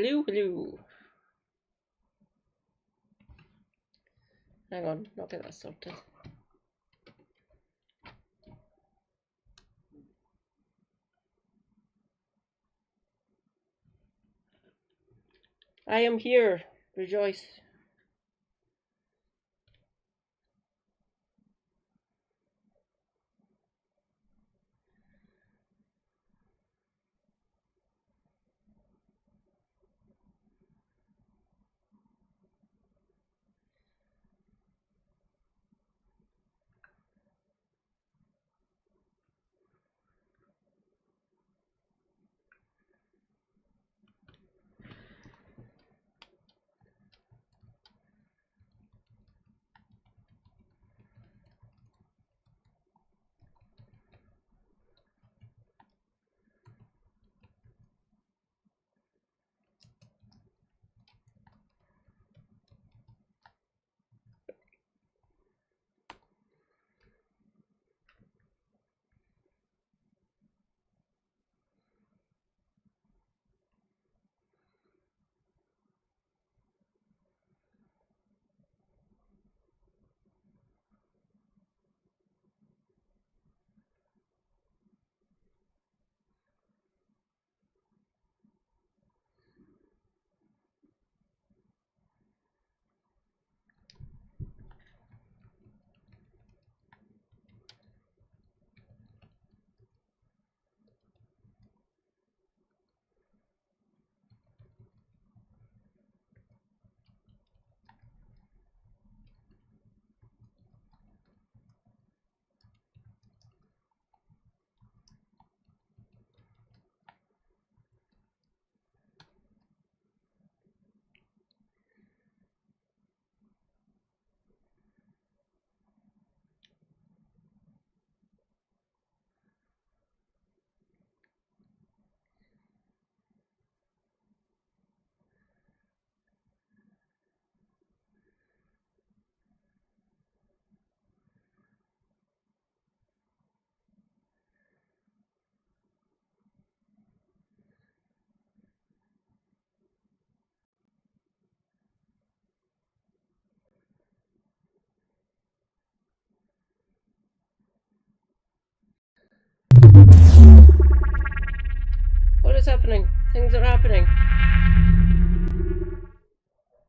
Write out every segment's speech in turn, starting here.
Hello, hello. Hang on, I'll get that sorted. I am here. Rejoice. What is happening? Things are happening.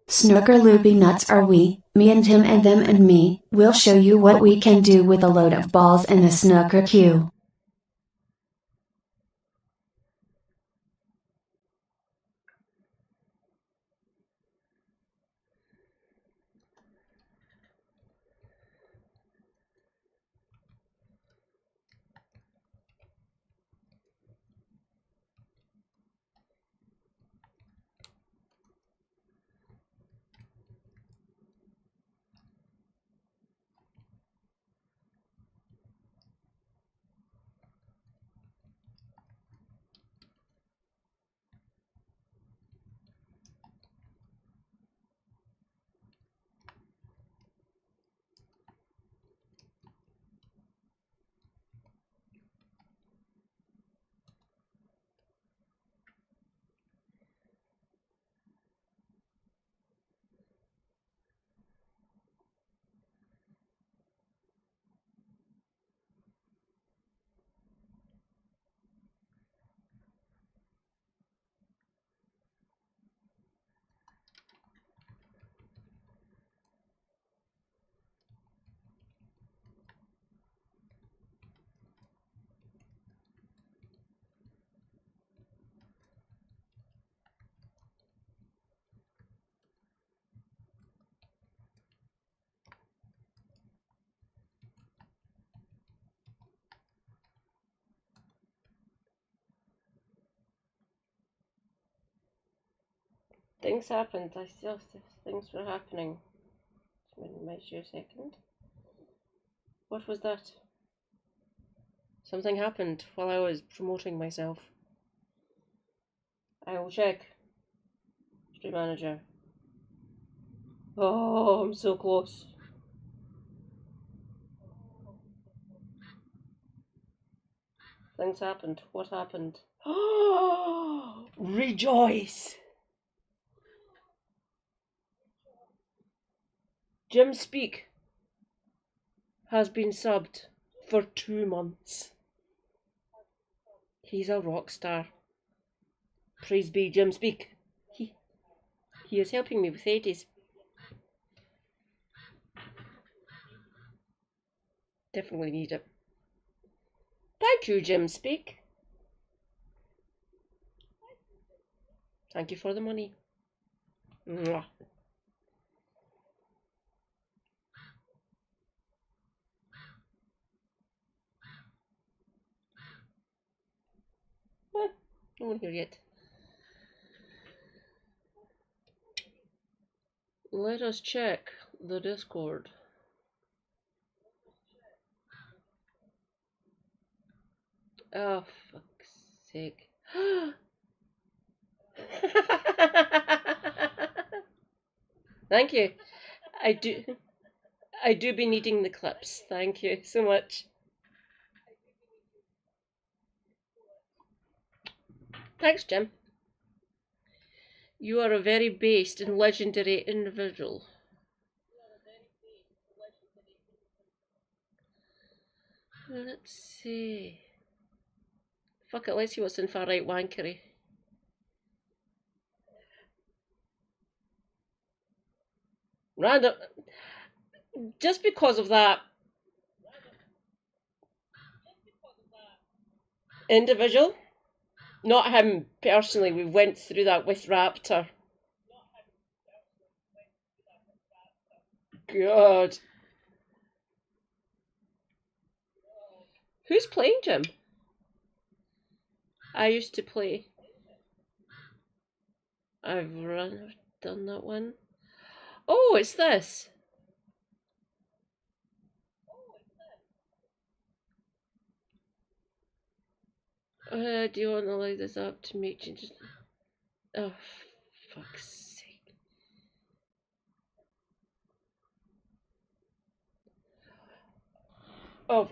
Snooker loopy nuts are we, me and him and them and me, we'll show you what we can do with a load of balls in a snooker cue. Things happened. I still things were happening. Just a second. What was that? Something happened while I was promoting myself. I will check. Stream manager. Oh, I'm so close. Things happened. What happened? Oh, rejoice! Jim Speak has been subbed for 2 months. He's a rock star. Praise be Jim Speak. He is helping me with 80s. Definitely need it. Thank you, Jim Speak. Thank you for the money. Mwah. No one here yet. Let us check the Discord. Oh, fuck's sake. Thank you. I do be needing the clips. Thank you so much. Thanks, Jim. You are a very based and legendary individual. Let's see. Fuck it, let's see what's in far right wankery. Random. Just because of that individual, not him personally, we went through that with Raptor. God. Who's playing Jim? I used to play. I've done that one. Oh, it's this. Do you want to light this up to make changes? Oh, fuck's sake. Oh,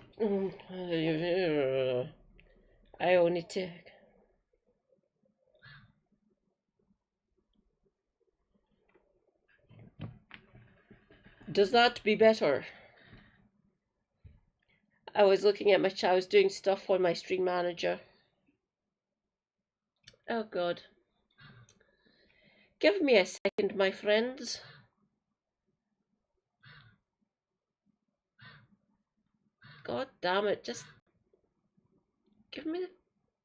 I only need to. Does that be better? I was looking at I was doing stuff on my stream manager. Oh god. Give me a second, my friends. God damn it, just give me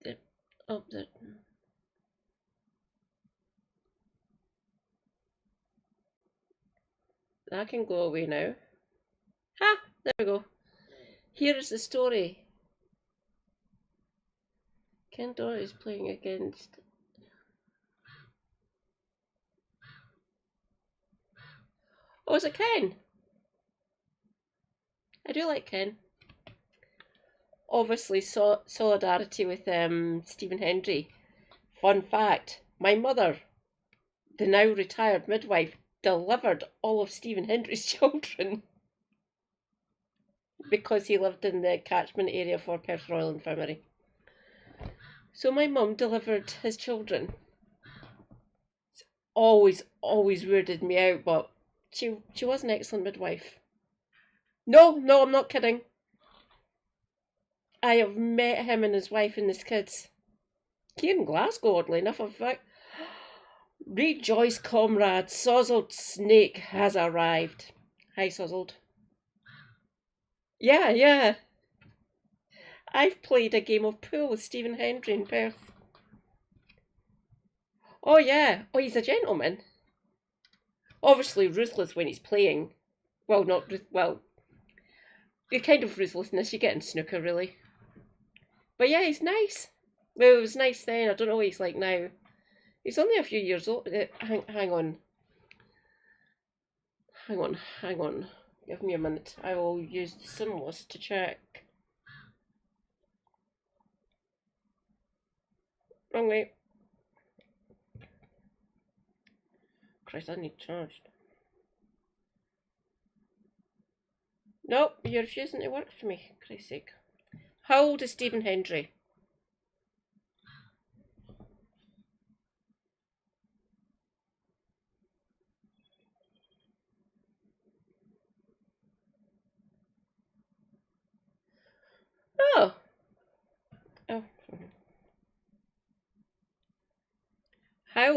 the oh, that can go away now. Ha! There we go. Here is the story. Ken Doherty is playing against. Oh, is it Ken? I do like Ken. Obviously, solidarity with Stephen Hendry. Fun fact: my mother, the now retired midwife, delivered all of Stephen Hendry's children because he lived in the catchment area for Perth Royal Infirmary. So my mum delivered his children. It's always weirded me out, but she was an excellent midwife. No, I'm not kidding. I have met him and his wife and his kids. Here in Glasgow, oddly enough, in fact. Rejoice, comrades, Sozzled Snake has arrived. Hi, Sozzled. Yeah. I've played a game of pool with Stephen Hendry in Perth. Oh yeah, oh he's a gentleman. Obviously ruthless when he's playing. Well, not well. The kind of ruthlessness you get in snooker, really. But yeah, he's nice. Well, it was nice then. I don't know what he's like now. He's only a few years old. Hang on. Give me a minute. I will use the symbols to check. Wrong way. Christ, I need charged. Nope, you're refusing to work for me. Christ's sake. How old is Stephen Hendry?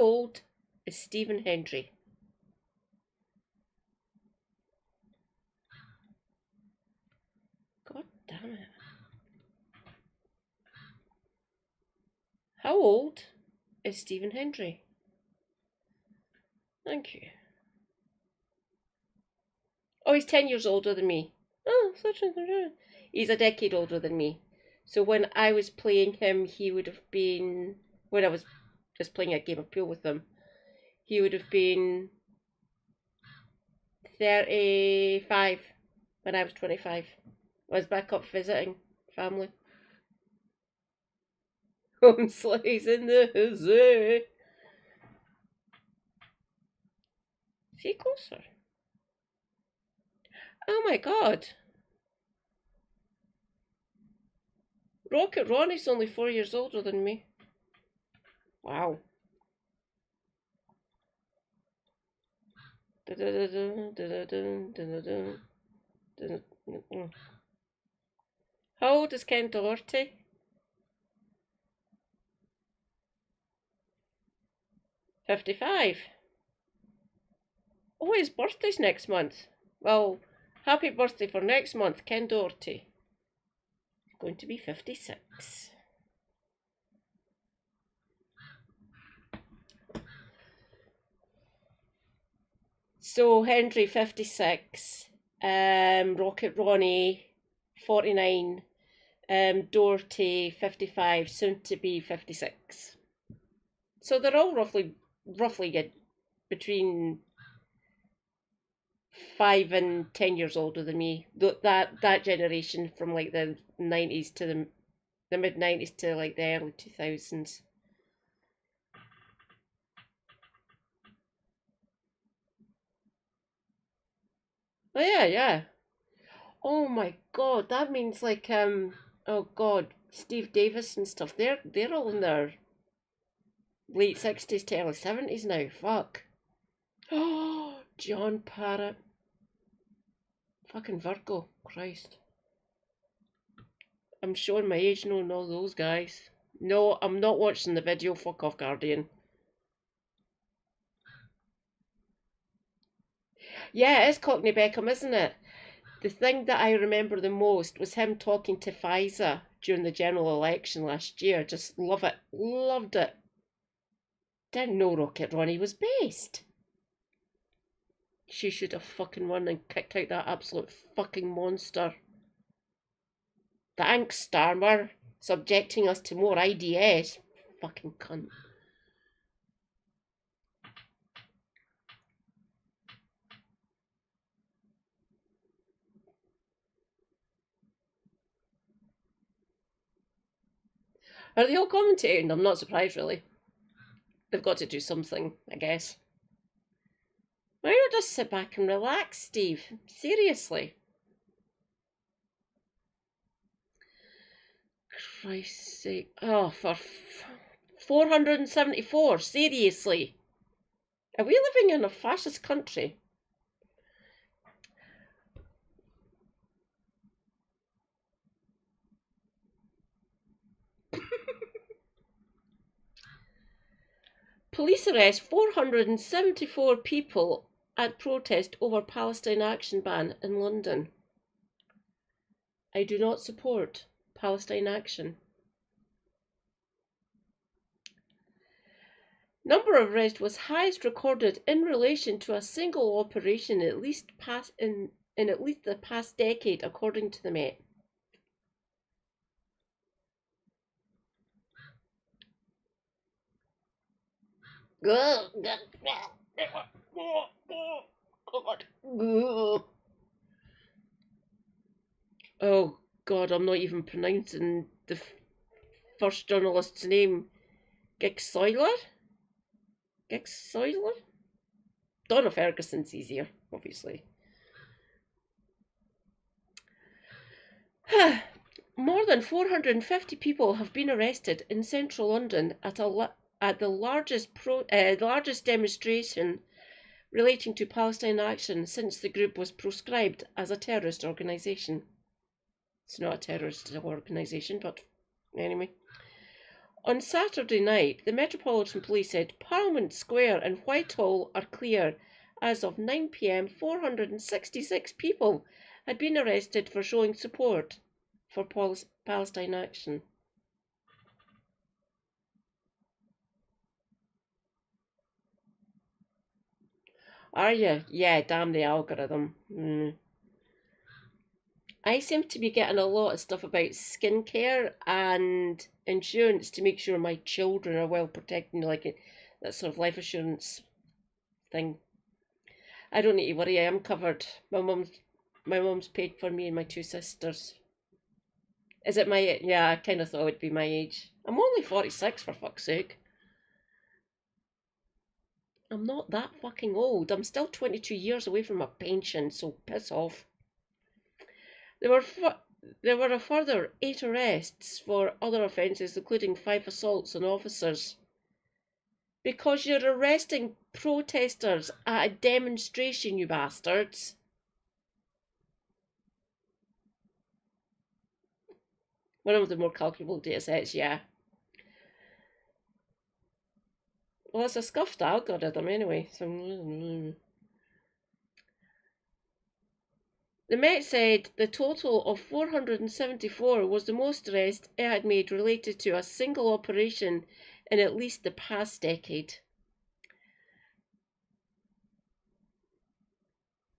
How old is Stephen Hendry? God damn it. How old is Stephen Hendry? Thank you. Oh, he's 10 years older than me. Oh, he's a decade older than me. So when I was playing him, he would have been, when I was just playing a game of pool with him, he would have been 35 when I was 25. I was back up visiting family. Home slice in the zoo. See closer. Oh my god. Rocket Ronnie's only 4 years older than me. Wow. How old is Ken Doherty? 55. Oh, his birthday's next month. Well, happy birthday for next month, Ken Doherty. He's going to be 56. So Hendry 56, Rocket Ronnie 49, Doherty 55, soon to be 56. So they're all roughly between 5 and 10 years older than me. That generation from like the 90s to the mid 90s to like the early 2000s. Oh yeah, yeah. Oh my god, that means like oh god, Steve Davis and stuff. They're all in their late 60s to early 70s now. Fuck. Oh, John Parrott. Fucking Virgo. Christ. I'm showing my age knowing all those guys. No, I'm not watching the video. Fuck off, Guardian. Yeah, it's Cockney Beckham, isn't it? The thing that I remember the most was him talking to Pfizer during the general election last year. Just love it. Loved it. Didn't know Rocket Ronnie was based. She should have fucking run and kicked out that absolute fucking monster. Thanks, Starmer, subjecting us to more IDS. Fucking cunt. Are they all commentating? I'm not surprised, really. They've got to do something, I guess. Why not just sit back and relax, Steve? Seriously. Christ's sake. Oh, for 474, seriously. Are we living in a fascist country? Police arrest 474 people at protest over Palestine action ban in London. I do not support Palestine action. Number of arrests was highest recorded in relation to a single operation in at least the past decade, according to the Met. Oh God, I'm not even pronouncing the first journalist's name. Gigsoiler? Donna Ferguson's easier, obviously. More than 450 people have been arrested in central London at the largest demonstration relating to Palestine action since the group was proscribed as a terrorist organisation. It's not a terrorist organisation, but anyway. On Saturday night, the Metropolitan Police said Parliament Square and Whitehall are clear. As of 9 p.m, 466 people had been arrested for showing support for Palestine action. Are you? Yeah, damn the algorithm. I seem to be getting a lot of stuff about skincare and insurance to make sure my children are well protected, like that sort of life assurance thing. I don't need to worry, I am covered. My mum's paid for me and my two sisters. Is it my age? Yeah, I kind of thought it would be my age. I'm only 46 for fuck's sake. I'm not that fucking old. I'm still 22 years away from a pension, so piss off. There were a further 8 arrests for other offences, including 5 assaults on officers. Because you're arresting protesters at a demonstration, you bastards. One of the more calculable data sets, yeah. Well, it's a scuffed algorithm anyway, so... The Met said the total of 474 was the most arrests it had made related to a single operation in at least the past decade.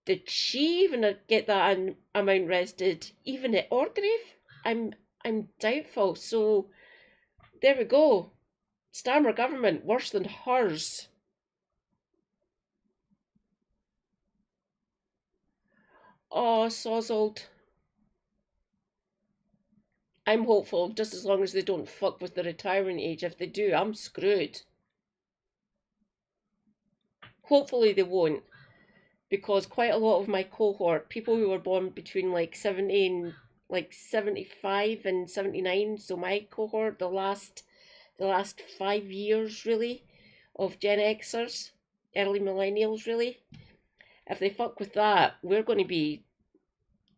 Did she even get that amount arrested, even at Orgreave? I'm doubtful. So there we go. Starmer government worse than hers. Oh, sozzled. I'm hopeful, just as long as they don't fuck with the retirement age. If they do, I'm screwed. Hopefully they won't, because quite a lot of my cohort, people who were born between like 70 and like 75 and 79, so my cohort, the last 5 years really of Gen Xers, early millennials really, if they fuck with that, we're going to be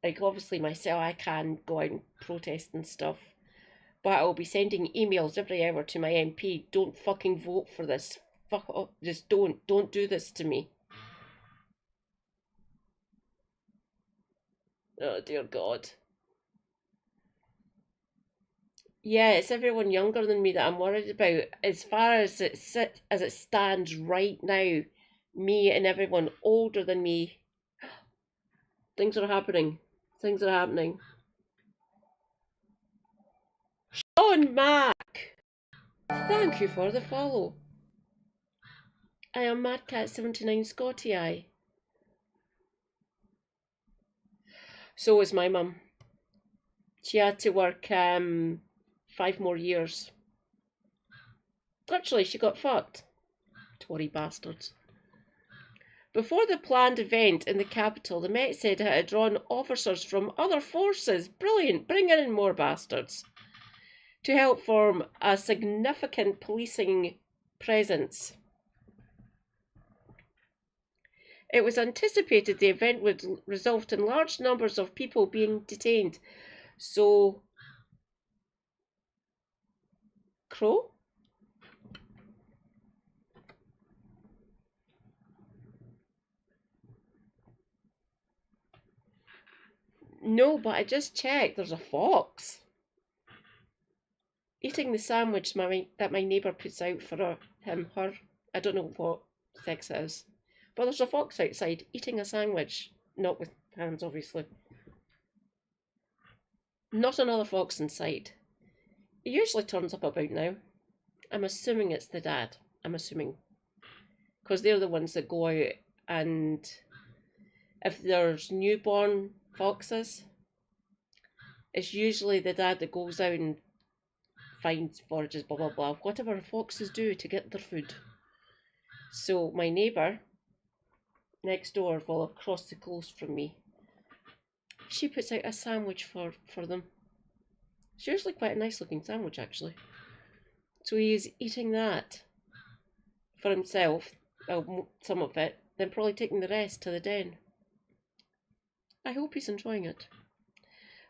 like, obviously myself, I can go out and protest and stuff, but I'll be sending emails every hour to my MP. Don't fucking vote for this. Fuck off. Just don't do this to me. Oh dear God. Yeah, it's everyone younger than me that I'm worried about. As far as it stands right now, me and everyone older than me, things are happening. Things are happening. Sean Mac, thank you for the follow. I am Madcat79 Scotty Eye. So is my mum. She had to work 5 more years. Actually, she got fucked. Tory bastards. Before the planned event in the capital, the Met said it had drawn officers from other forces. Brilliant, bring in more bastards. To help form a significant policing presence. It was anticipated the event would result in large numbers of people being detained. So, Crow? No, but I just checked. There's a fox. Eating the sandwich that my neighbour puts out for her. I don't know what sex it is. But there's a fox outside eating a sandwich. Not with hands, obviously. Not another fox in sight. He usually turns up about now. I'm assuming it's the dad. I'm assuming. Because they're the ones that go out, and if there's newborn foxes, it's usually the dad that goes out and finds forages, blah blah blah, whatever foxes do to get their food. So my neighbour next door, well, across the close from me, she puts out a sandwich for them. It's usually quite a nice looking sandwich actually. So he is eating that for himself, well, some of it, then probably taking the rest to the den. I hope he's enjoying it.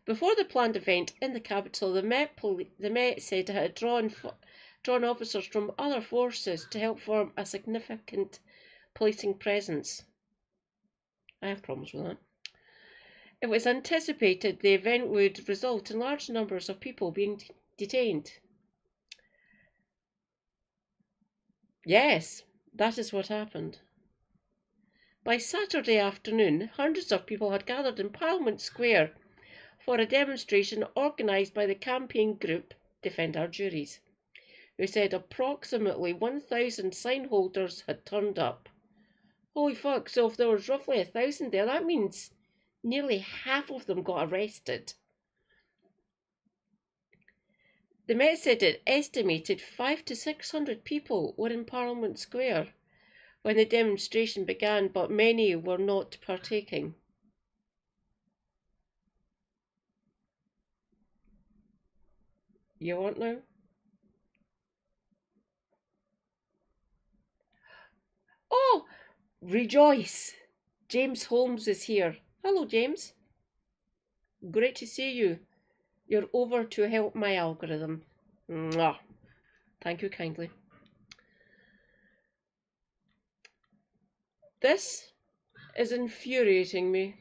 Before the planned event in the capital, the Met said it had drawn officers from other forces to help form a significant policing presence. I have problems with that. It was anticipated the event would result in large numbers of people being detained. Yes, that is what happened. By Saturday afternoon, hundreds of people had gathered in Parliament Square for a demonstration organised by the campaign group Defend Our Juries, who said approximately 1,000 sign holders had turned up. Holy fuck, so if there was roughly 1,000 there, that means nearly half of them got arrested. The Met said it estimated 500 to 600 people were in Parliament Square when the demonstration began, but many were not partaking. You want now? Oh, rejoice! James Holmes is here. Hello, James. Great to see you. You're over to help my algorithm. Mwah. Thank you kindly. This is infuriating me.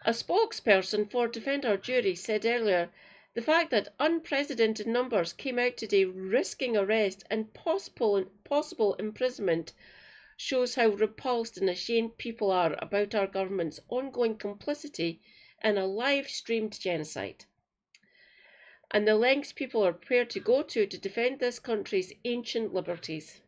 A spokesperson for Defend Our Jury said earlier, the fact that unprecedented numbers came out today risking arrest and possible imprisonment shows how repulsed and ashamed people are about our government's ongoing complicity in a live-streamed genocide, and the lengths people are prepared to go to defend this country's ancient liberties.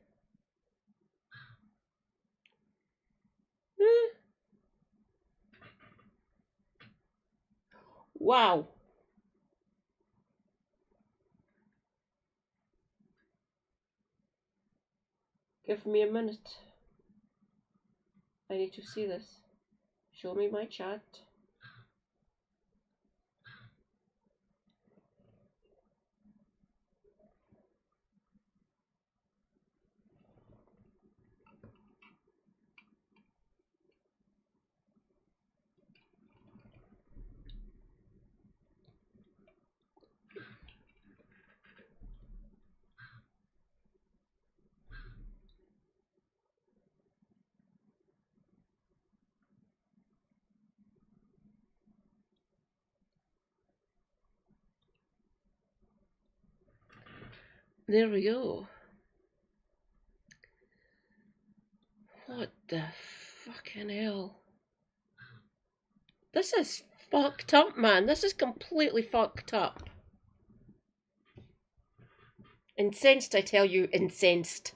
Wow. Give me a minute. I need to see this. Show me my chat. There we go. What the fucking hell? This is fucked up, man. This is completely fucked up. Incensed, I tell you, incensed.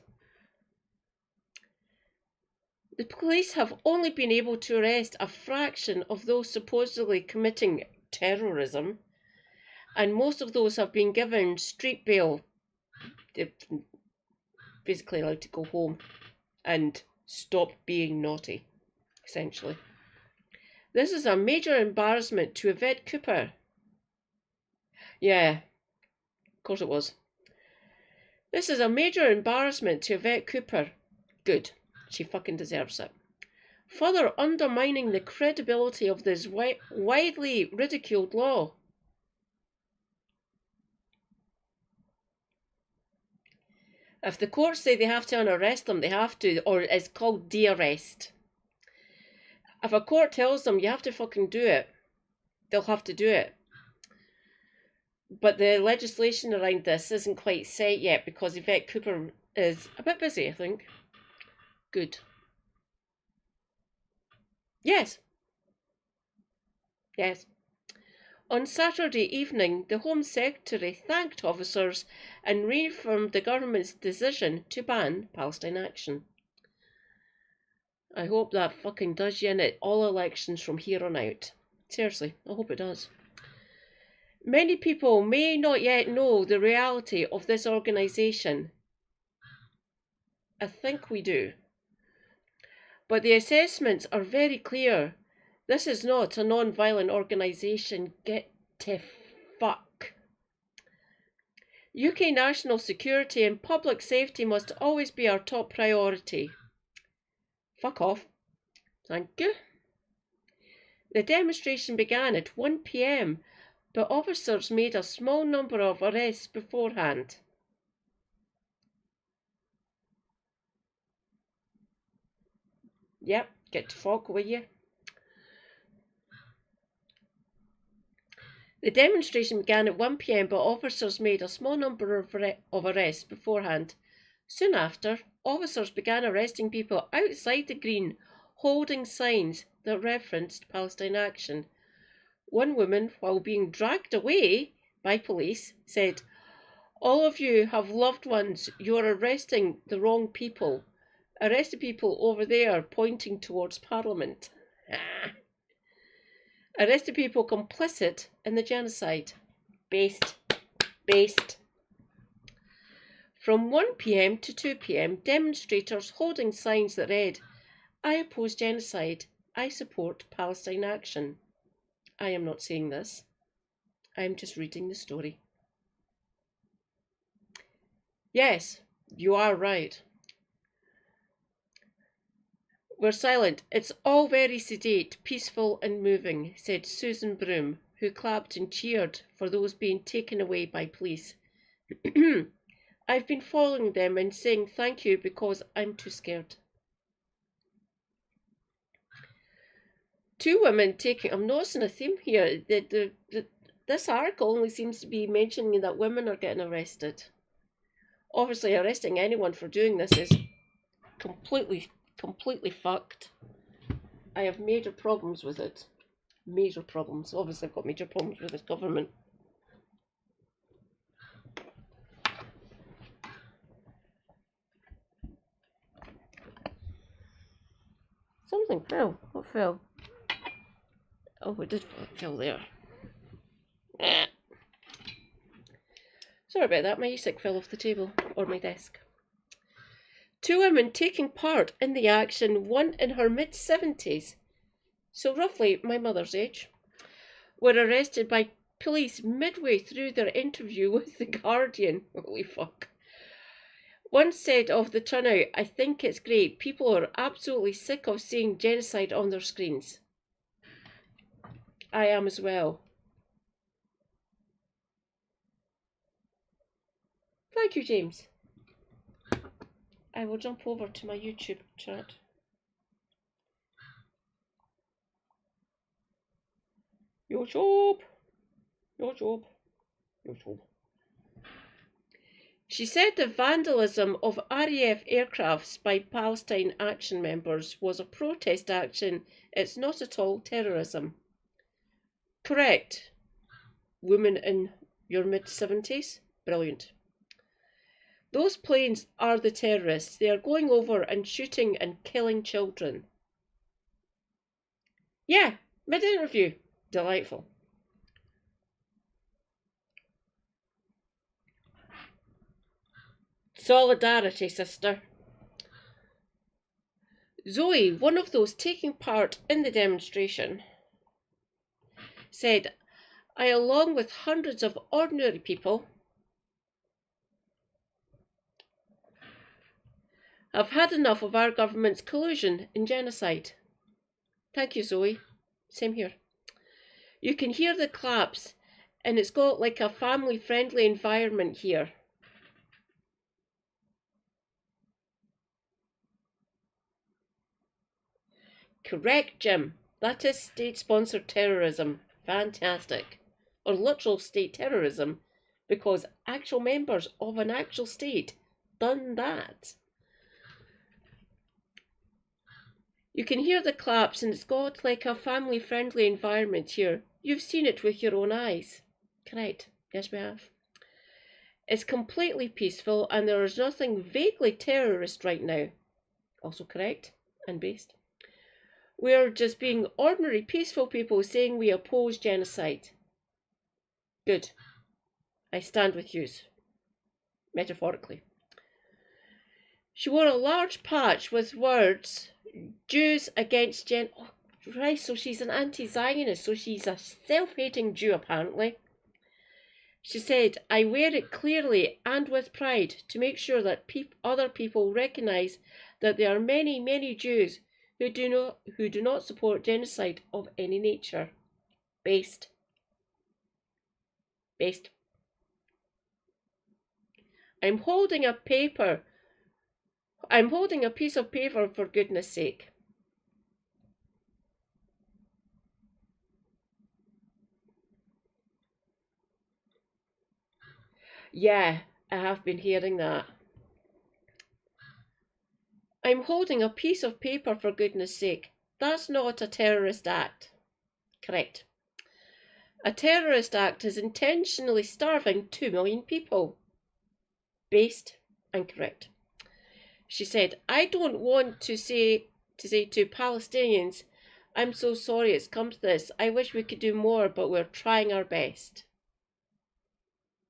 The police have only been able to arrest a fraction of those supposedly committing terrorism, and most of those have been given street bail. They're basically allowed to go home and stop being naughty, essentially. This is a major embarrassment to Yvette Cooper. Yeah, of course it was. This is a major embarrassment to Yvette Cooper. Good. She fucking deserves it. Further undermining the credibility of this widely ridiculed law. If the courts say they have to unarrest them, they have to, or it's called de-arrest. If a court tells them you have to fucking do it, they'll have to do it. But the legislation around this isn't quite set yet because Yvette Cooper is a bit busy, I think. Good. Yes. Yes. On Saturday evening, the Home Secretary thanked officers and reaffirmed the government's decision to ban Palestine Action. I hope that fucking does you in at all elections from here on out. Seriously, I hope it does. Many people may not yet know the reality of this organisation. I think we do. But the assessments are very clear. This is not a non-violent organisation. Get to fuck. UK national security and public safety must always be our top priority. Fuck off. Thank you. The demonstration began at 1 p.m, but officers made a small number of arrests beforehand. Yep, get to fuck, will you? The demonstration began at 1 p.m, but officers made a small number of arrests beforehand. Soon after, officers began arresting people outside the Green, holding signs that referenced Palestine Action. One woman, while being dragged away by police, said, "All of you have loved ones. You're arresting the wrong people. Arrested people over there," pointing towards Parliament. Arrested people complicit in the genocide. Based. From 1 p.m. to 2 p.m, demonstrators holding signs that read, "I oppose genocide. I support Palestine Action." I am not saying this. I am just reading the story. Yes, you are right. "We're silent. It's all very sedate, peaceful and moving," said Susan Broom, who clapped and cheered for those being taken away by police. "I've been following them and saying thank you because I'm too scared." Two women taking... I'm noticing a theme here. This article only seems to be mentioning that women are getting arrested. Obviously, arresting anyone for doing this is completely fucked. I have major problems with it. Major problems. Obviously, I've got major problems with this government. Something fell. What fell? Oh, it did fell there. Sorry about that. My e-cig fell off the table or my desk. Two women taking part in the action, one in her mid-70s, so roughly my mother's age, were arrested by police midway through their interview with The Guardian. Holy fuck. One said of the turnout, "I think it's great. People are absolutely sick of seeing genocide on their screens." I am as well. Thank you, James. I will jump over to my YouTube chat. YouTube. She said the vandalism of RAF aircrafts by Palestine Action members was a protest action. It's not at all terrorism. Correct. Woman in your mid-70s? Brilliant. Those planes are the terrorists. They are going over and shooting and killing children. Yeah, mid-interview. Delightful. Solidarity, sister. Zoe, one of those taking part in the demonstration, said, "I, along with hundreds of ordinary people, have had enough of our government's collusion in genocide." Thank you, Zoe. Same here. You can hear the claps, and it's got like a family-friendly environment here. Correct, Jim. That is state-sponsored terrorism. Fantastic. Or literal state terrorism, because actual members of an actual state done that. You can hear the claps, and it's got like a family-friendly environment here. You've seen it with your own eyes. Correct. Yes, we have. It's completely peaceful, and there is nothing vaguely terrorist right now. Also correct and based. We're just being ordinary, peaceful people saying we oppose genocide. Good. I stand with yous. Metaphorically. She wore a large patch with words, "Jews against Oh, right, so she's an anti-Zionist, so she's a self-hating Jew, apparently. She said, "I wear it clearly and with pride to make sure that other people recognise that there are many, many Jews who do not support genocide of any nature. Based. I'm holding a piece of paper, for goodness sake. Yeah, I have been hearing that. I'm holding a piece of paper, for goodness sake. That's not a terrorist act. Correct. A terrorist act is intentionally starving 2 million people. Based and correct. She said, I don't want to say to Palestinians, I'm so sorry it's come to this. I wish we could do more, but we're trying our best.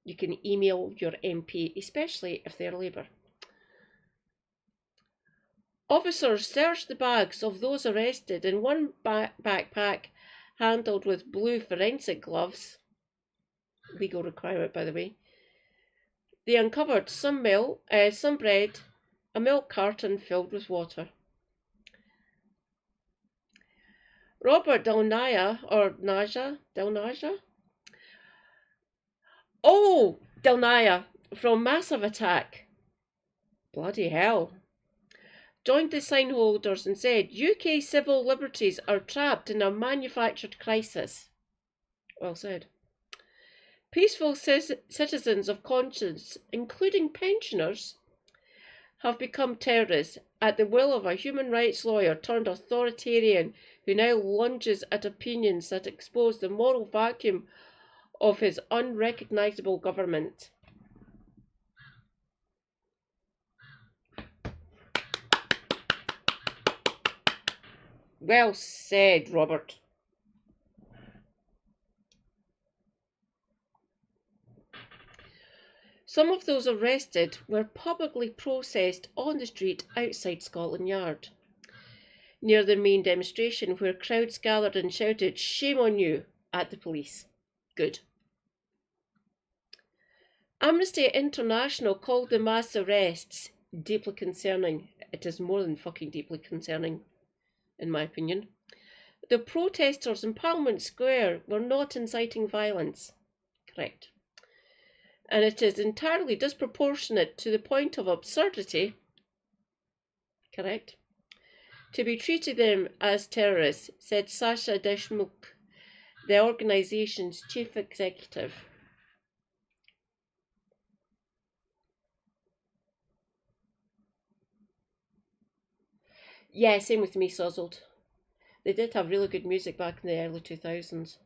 You can email your MP, especially if they're Labour. Officers searched the bags of those arrested in one backpack handled with blue forensic gloves. Legal requirement, by the way. They uncovered some milk, some bread, a milk carton filled with water. Robert Del Naja. Oh, Del Naja from Massive Attack. Bloody hell. Joined the sign holders and said, UK civil liberties are trapped in a manufactured crisis. Well said. Peaceful citizens of conscience, including pensioners, have become terrorists at the will of a human rights lawyer turned authoritarian who now lunges at opinions that expose the moral vacuum of his unrecognisable government. Well said, Robert. Some of those arrested were publicly processed on the street outside Scotland Yard, near the main demonstration where crowds gathered and shouted, "Shame on you," at the police. Good. Amnesty International called the mass arrests deeply concerning. It is more than fucking deeply concerning, in my opinion. The protesters in Parliament Square were not inciting violence. Correct. And it is entirely disproportionate to the point of absurdity. Correct. To be treating them as terrorists, said Sasha Deshmukh, the organisation's chief executive. Yeah, same with me, Sozzled. They did have really good music back in the early 2000s.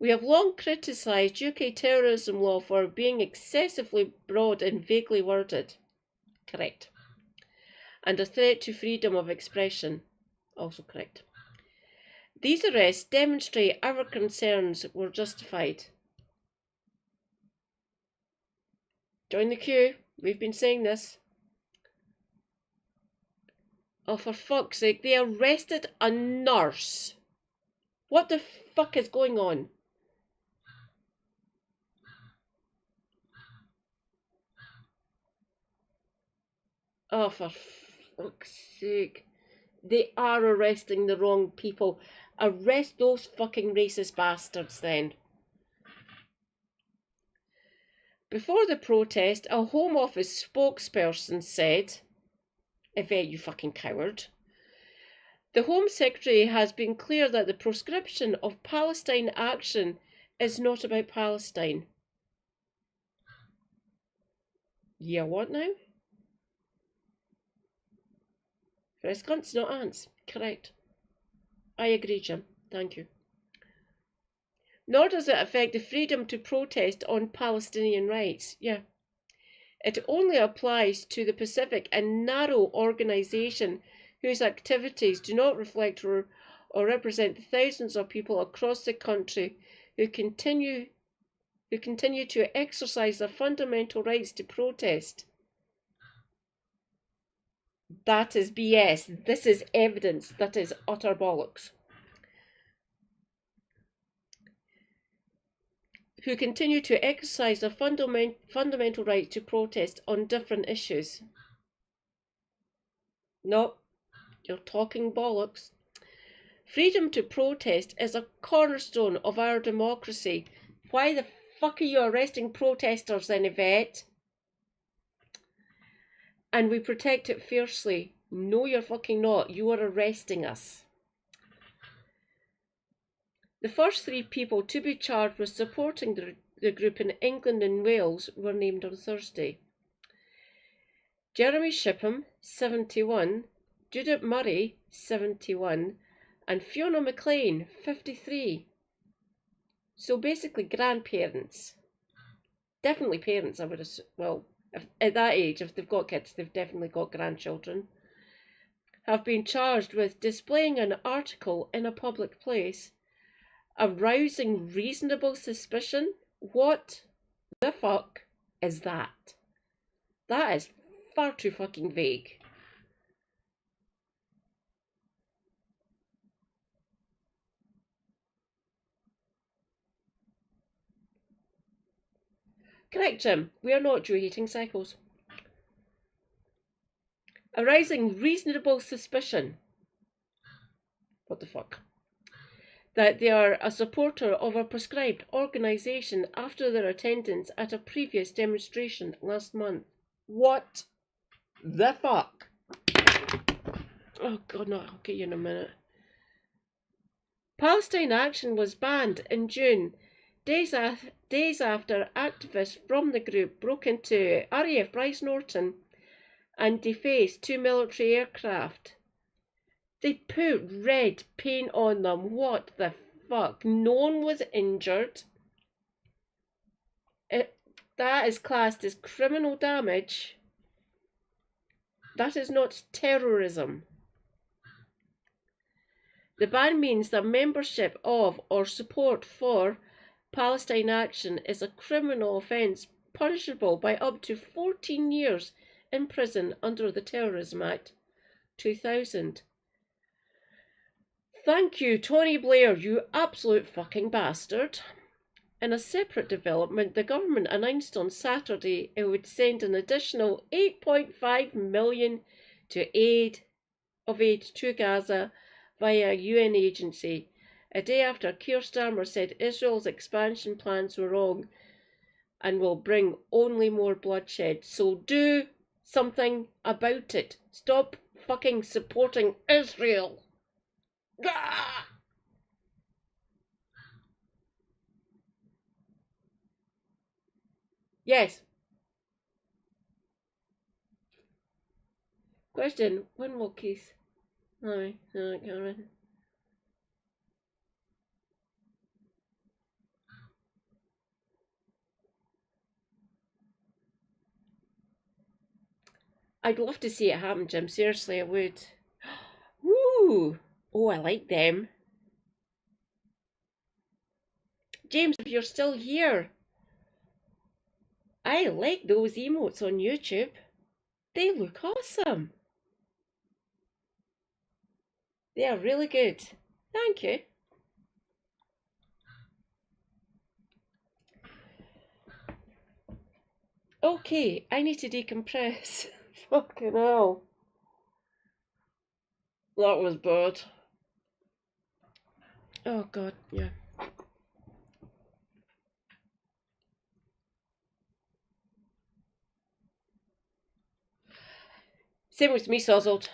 We have long criticised UK terrorism law for being excessively broad and vaguely worded. Correct. And a threat to freedom of expression. Also correct. These arrests demonstrate our concerns were justified. Join the queue. We've been saying this. Oh, for fuck's sake, they arrested a nurse. What the fuck is going on? Oh, for fuck's sake. They are arresting the wrong people. Arrest those fucking racist bastards then. Before the protest, a Home Office spokesperson said, Yvette, you fucking coward. The Home Secretary has been clear that the proscription of Palestine action is not about Palestine. Yeah, what now? First cunts, not ants. Correct. I agree, Jim. Thank you. Nor does it affect the freedom to protest on Palestinian rights. Yeah. It only applies to the Pacific and narrow organisation whose activities do not reflect or represent the thousands of people across the country who continue to exercise their fundamental rights to protest. That is BS. This is evidence that is utter bollocks. Who continue to exercise their fundamental right to protest on different issues. No, You're talking bollocks. Freedom to protest is a cornerstone of our democracy. Why the fuck are you arresting protesters then, Yvette? And we protect it fiercely. No, you're fucking not. You are arresting us. The first 3 people to be charged with supporting the group in England and Wales were named on Thursday. Jeremy Shipham, 71, Judith Murray, 71, and Fiona McLean, 53. So basically grandparents. Definitely parents, I would assume. Well, at that age, if they've got kids, they've definitely got grandchildren. Have been charged with displaying an article in a public place, arousing reasonable suspicion. What the fuck is that? That is far too fucking vague. Correct, Jim. We are not Jew-hating psychos. Arousing reasonable suspicion. What the fuck? That they are a supporter of a prescribed organisation after their attendance at a previous demonstration last month. What the fuck? Oh god, no, I'll get you in a minute. Palestine Action was banned in June, days after activists from the group broke into RAF Bryce Norton and defaced 2 military aircraft. They put red paint on them. What the fuck? No one was injured. That is classed as criminal damage. That is not terrorism. The ban means that membership of or support for Palestine Action is a criminal offence punishable by up to 14 years in prison under the Terrorism Act 2000. Thank you, Tony Blair, you absolute fucking bastard. In a separate development, the government announced on Saturday it would send an additional 8.5 million aid to Gaza via a UN agency, a day after Keir Starmer said Israel's expansion plans were wrong and will bring only more bloodshed. So do something about it. Stop fucking supporting Israel. Ah! Yes. Question, when will Keith? No, Cameron. I'd love to see it happen, Jim. Seriously, I would. Woo! Oh, I like them. James, if you're still here, I like those emotes on YouTube. They look awesome. They are really good. Thank you. Okay, I need to decompress. Fucking hell. That was bad. Oh god, yeah. Same with me, Sozzled.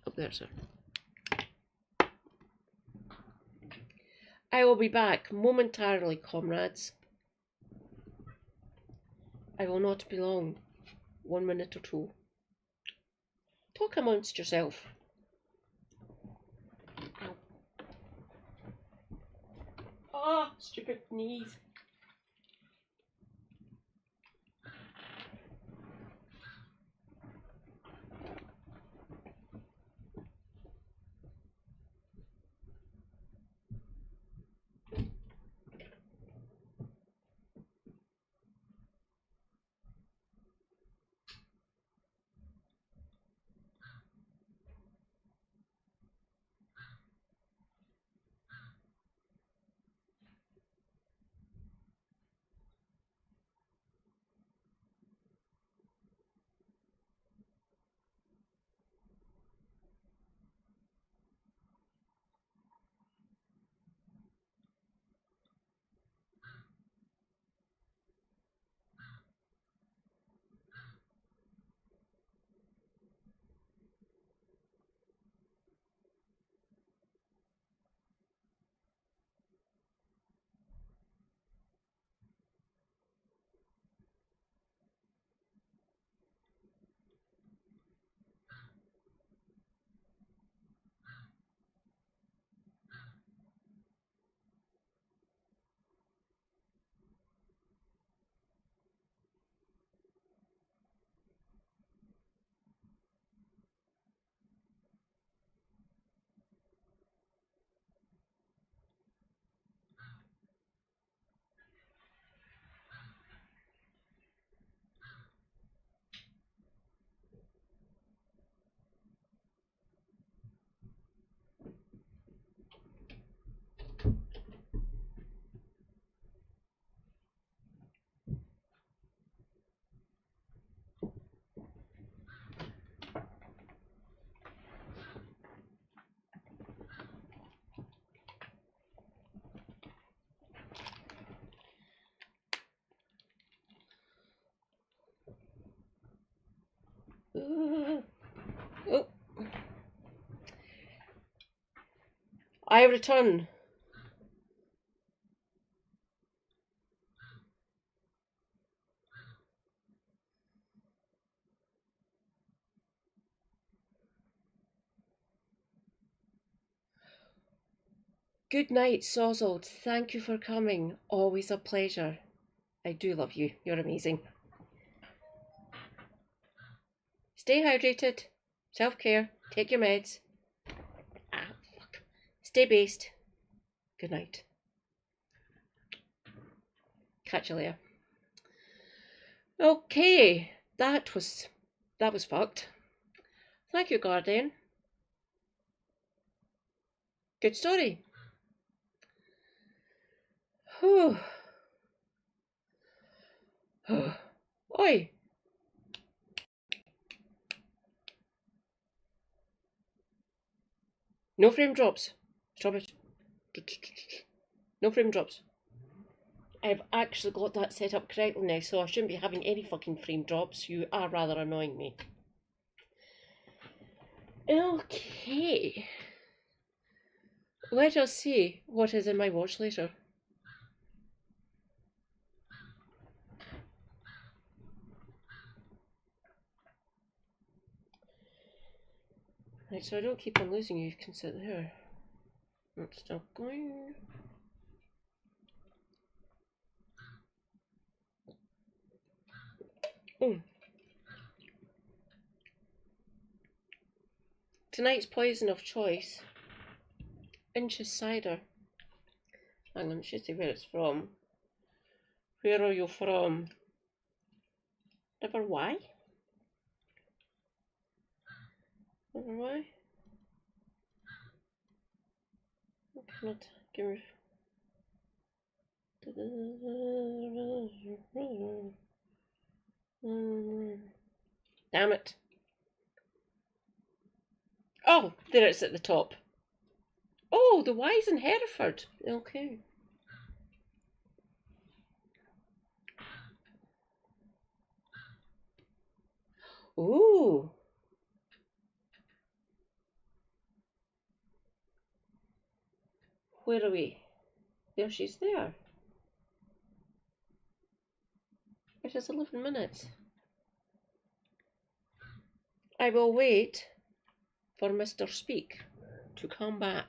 Up there, sir. I will be back momentarily, comrades. I will not be long. 1 minute or 2. Talk amongst yourself. Ah, stupid knees. I return. Good night, Sozold. Thank you for coming. Always a pleasure. I do love you. You're amazing. Stay hydrated. Self-care. Take your meds. Ah, fuck. Stay based. Good night. Catch you later. Okay, that was fucked. Thank you, Guardian. Good story. Whew. Oi. No frame drops. Stop it. No frame drops. I've actually got that set up correctly now, so I shouldn't be having any fucking frame drops. You are rather annoying me. Okay. Let us see what is in my watch later. Right, so I don't keep on losing you, you can sit there. That's still going. Oh. Tonight's poison of choice. Inch's cider. Hang on, it should say where it's from. Where are you from? Never why? Never why? I cannot give me. Damn it. Oh, there it's at the top. Oh, the Y's in Hereford. Okay. Ooh. Where are we? There she's there. It is 11 minutes. I will wait for Mr. Speak to come back.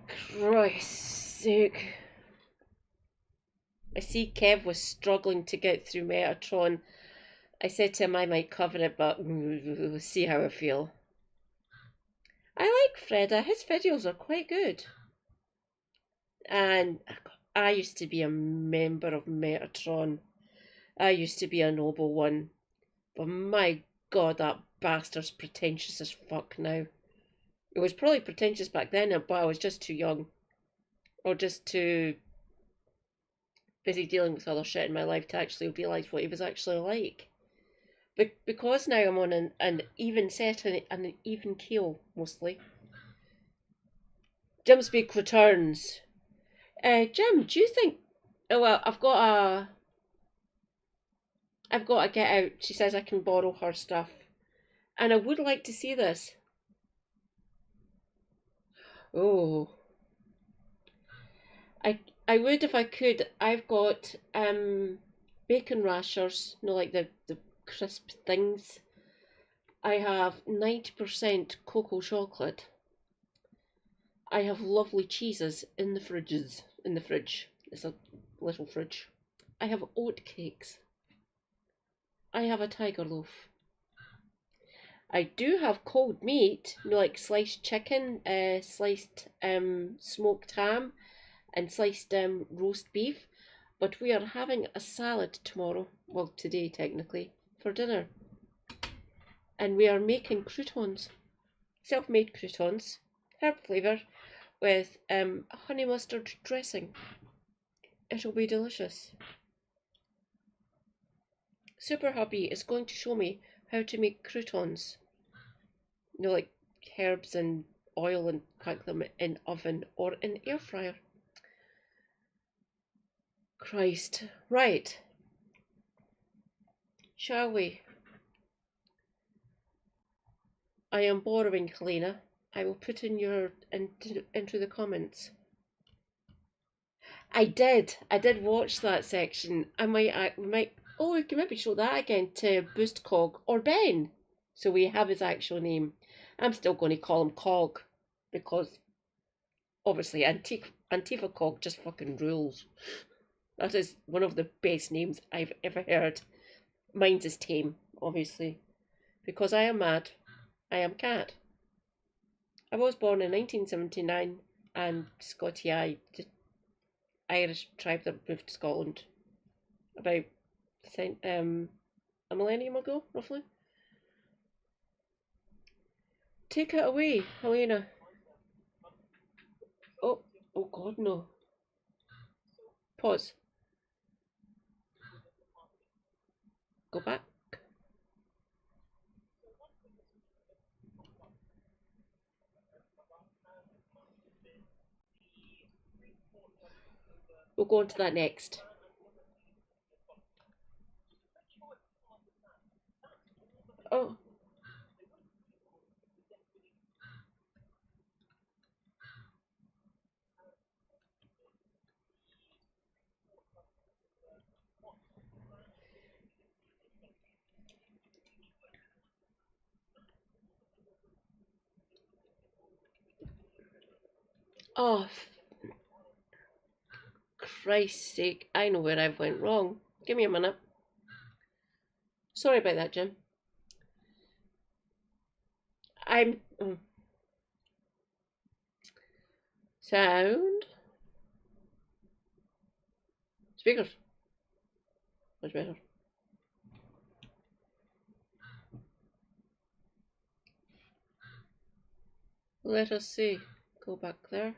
Christ's sake. I see Kev was struggling to get through Metatron. I said to him I might cover it, but we'll see how I feel. I like Freda. His videos are quite good. And I used to be a member of Metatron. I used to be a noble one. But my god, that bastard's pretentious as fuck now. It was probably pretentious back then, but I was just too young. Or just too busy dealing with other shit in my life to actually realise what he was actually like. But because now I'm on an even set and an even keel, mostly. Jim Speak returns. Jim, do you think... Oh, well, I've got to get out. She says I can borrow her stuff. And I would like to see this. Oh. I would if I could. I've got bacon rashers, like the crisp things. I have 90% cocoa chocolate. I have lovely cheeses in the fridge. It's a little fridge. I have oat cakes. I have a tiger loaf. I do have cold meat, like sliced chicken, sliced smoked ham, and sliced roast beef. But we are having a salad tomorrow, well today technically, for dinner. And we are making croutons, self-made croutons, herb flavour, with honey mustard dressing. It'll be delicious. Super Hubby is going to show me how to make croutons. Like herbs and oil and cook them in oven or in air fryer. Christ. Right. Shall we? I am borrowing, Helena. I will put in your into the comments. I did watch that section. I might. Oh, we can maybe show that again to Boost Cog or Ben. So we have his actual name. I'm still going to call him Cog because obviously Antifa Cog just fucking rules. That is one of the best names I've ever heard. Mine's is Tame, obviously, because I am mad. I am cat. I was born in 1979 and Scotty Irish tribe that moved to Scotland about a millennium ago, roughly. Take it away, Helena. Oh, oh God, no. Pause. Go back. We'll go on to that next. Oh. Oh, Christ's sake. I know where I've went wrong. Give me a minute. Sorry about that, Jim. I'm... Sound. Speakers. Much better. Let us see. Go back there.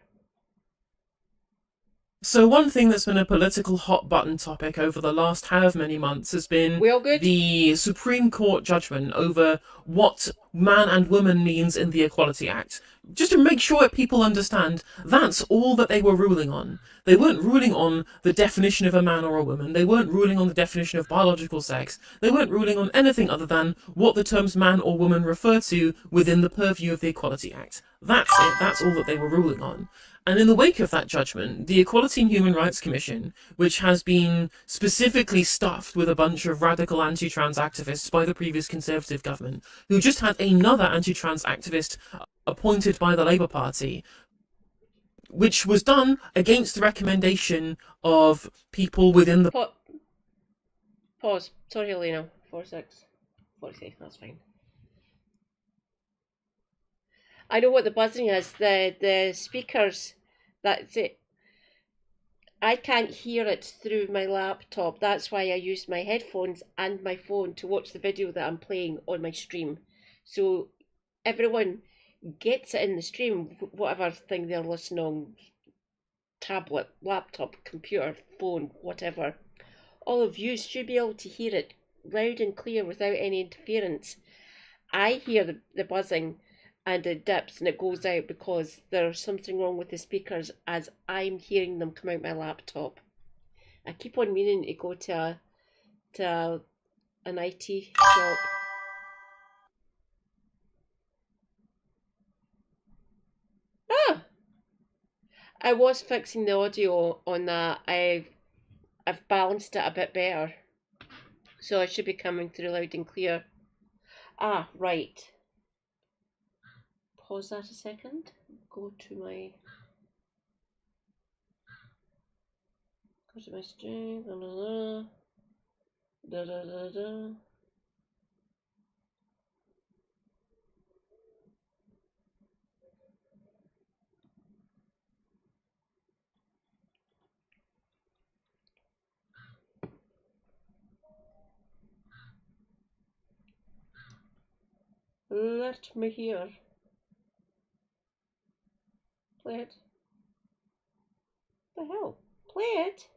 So one thing that's been a political hot button topic over the last however many months has been the Supreme Court judgment over what man and woman means in the Equality Act. Just to make sure that people understand, that's all that they were ruling on. They weren't ruling on the definition of a man or a woman. They weren't ruling on the definition of biological sex. They weren't ruling on anything other than what the terms man or woman refer to within the purview of the Equality Act. That's it. That's all that they were ruling on. And in the wake of that judgment, the Equality and Human Rights Commission, which has been specifically stuffed with a bunch of radical anti-trans activists by the previous Conservative government, who just had another anti-trans activist appointed by the Labour Party, which was done against the recommendation of people within the... Pause. Sorry, Helena. 46. That's fine. I know what the buzzing is. The speakers, that's it. I can't hear it through my laptop. That's why I use my headphones and my phone to watch the video that I'm playing on my stream. So everyone gets it in the stream, whatever thing they're listening on, tablet, laptop, computer, phone, whatever. All of you should be able to hear it loud and clear without any interference. I hear the buzzing and it dips and it goes out because there's something wrong with the speakers as I'm hearing them come out my laptop. I keep on meaning to go to an IT shop. Ah! I was fixing the audio on that. I've balanced it a bit better. So it should be coming through loud and clear. Ah, right. Pause that a second. Go to my stream. Da, da, da, da. Let me hear. Play it. What the hell? Play it?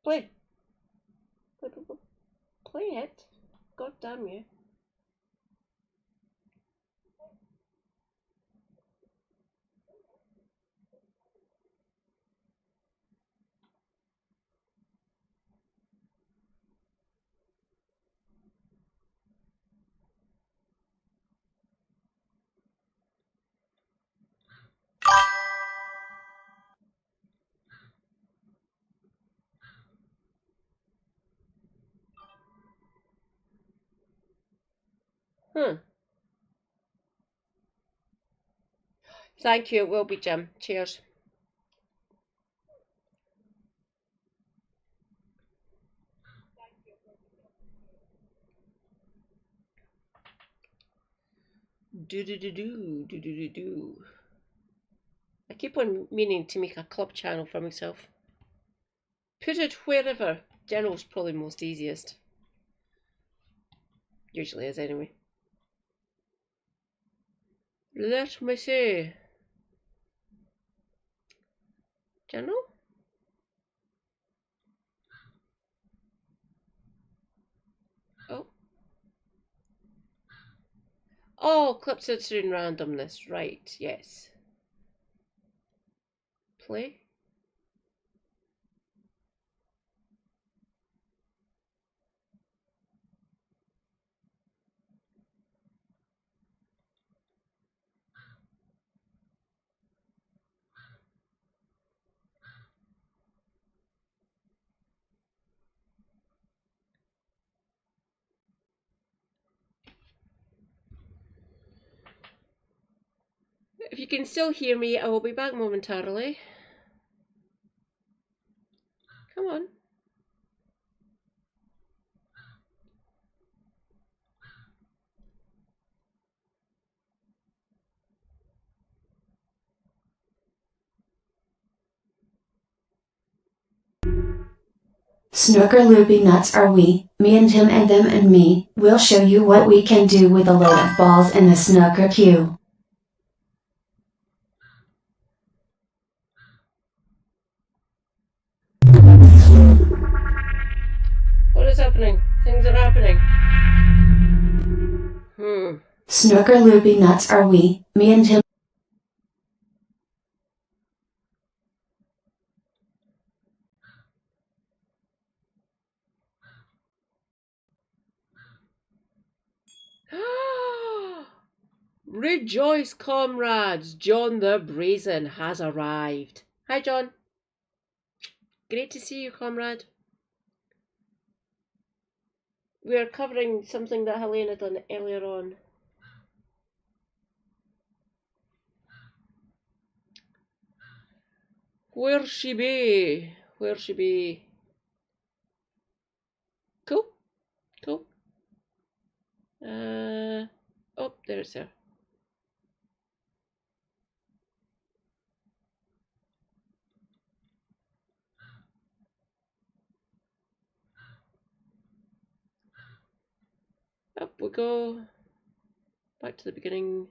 Play. Play it. God damn you. Thank you, it will be Jim. Cheers. Do. I keep on meaning to make a club channel for myself. Put it wherever. General's probably most easiest. Usually is anyway. Let me see. General? Oh. Oh, clips it in randomness. Right, yes. Play. If you can still hear me, I will be back momentarily. Come on. Snooker Loopy nuts are we, me and him and them and me, we'll show you what we can do with a load of balls in a snooker cue. What is happening? Things are happening. Snooker Loopy nuts are we, me and him. Rejoice, comrades! John the Brazen has arrived. Hi, John. Great to see you, comrade. We are covering something that Helena done earlier on. Where she be? Where she be? Cool. Cool. Oh, there's her. Up we go. Back to the beginning.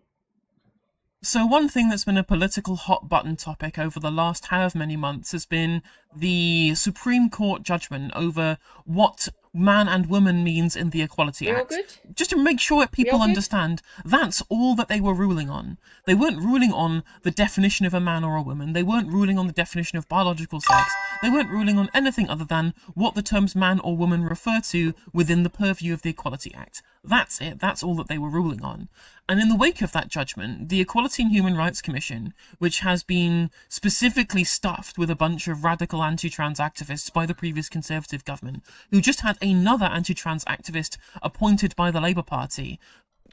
So one thing that's been a political hot button topic over the last however many months has been the Supreme Court judgment over what man and woman means in the Equality Act. Just to make sure that people understand, that's all that they were ruling on. They weren't ruling on the definition of a man or a woman. They weren't ruling on the definition of biological sex. They weren't ruling on anything other than what the terms man or woman refer to within the purview of the Equality Act. That's it. That's all that they were ruling on. And in the wake of that judgment, the Equality and Human Rights Commission, which has been specifically stuffed with a bunch of radical anti-trans activists by the previous Conservative government, who just had another anti-trans activist appointed by the Labour Party,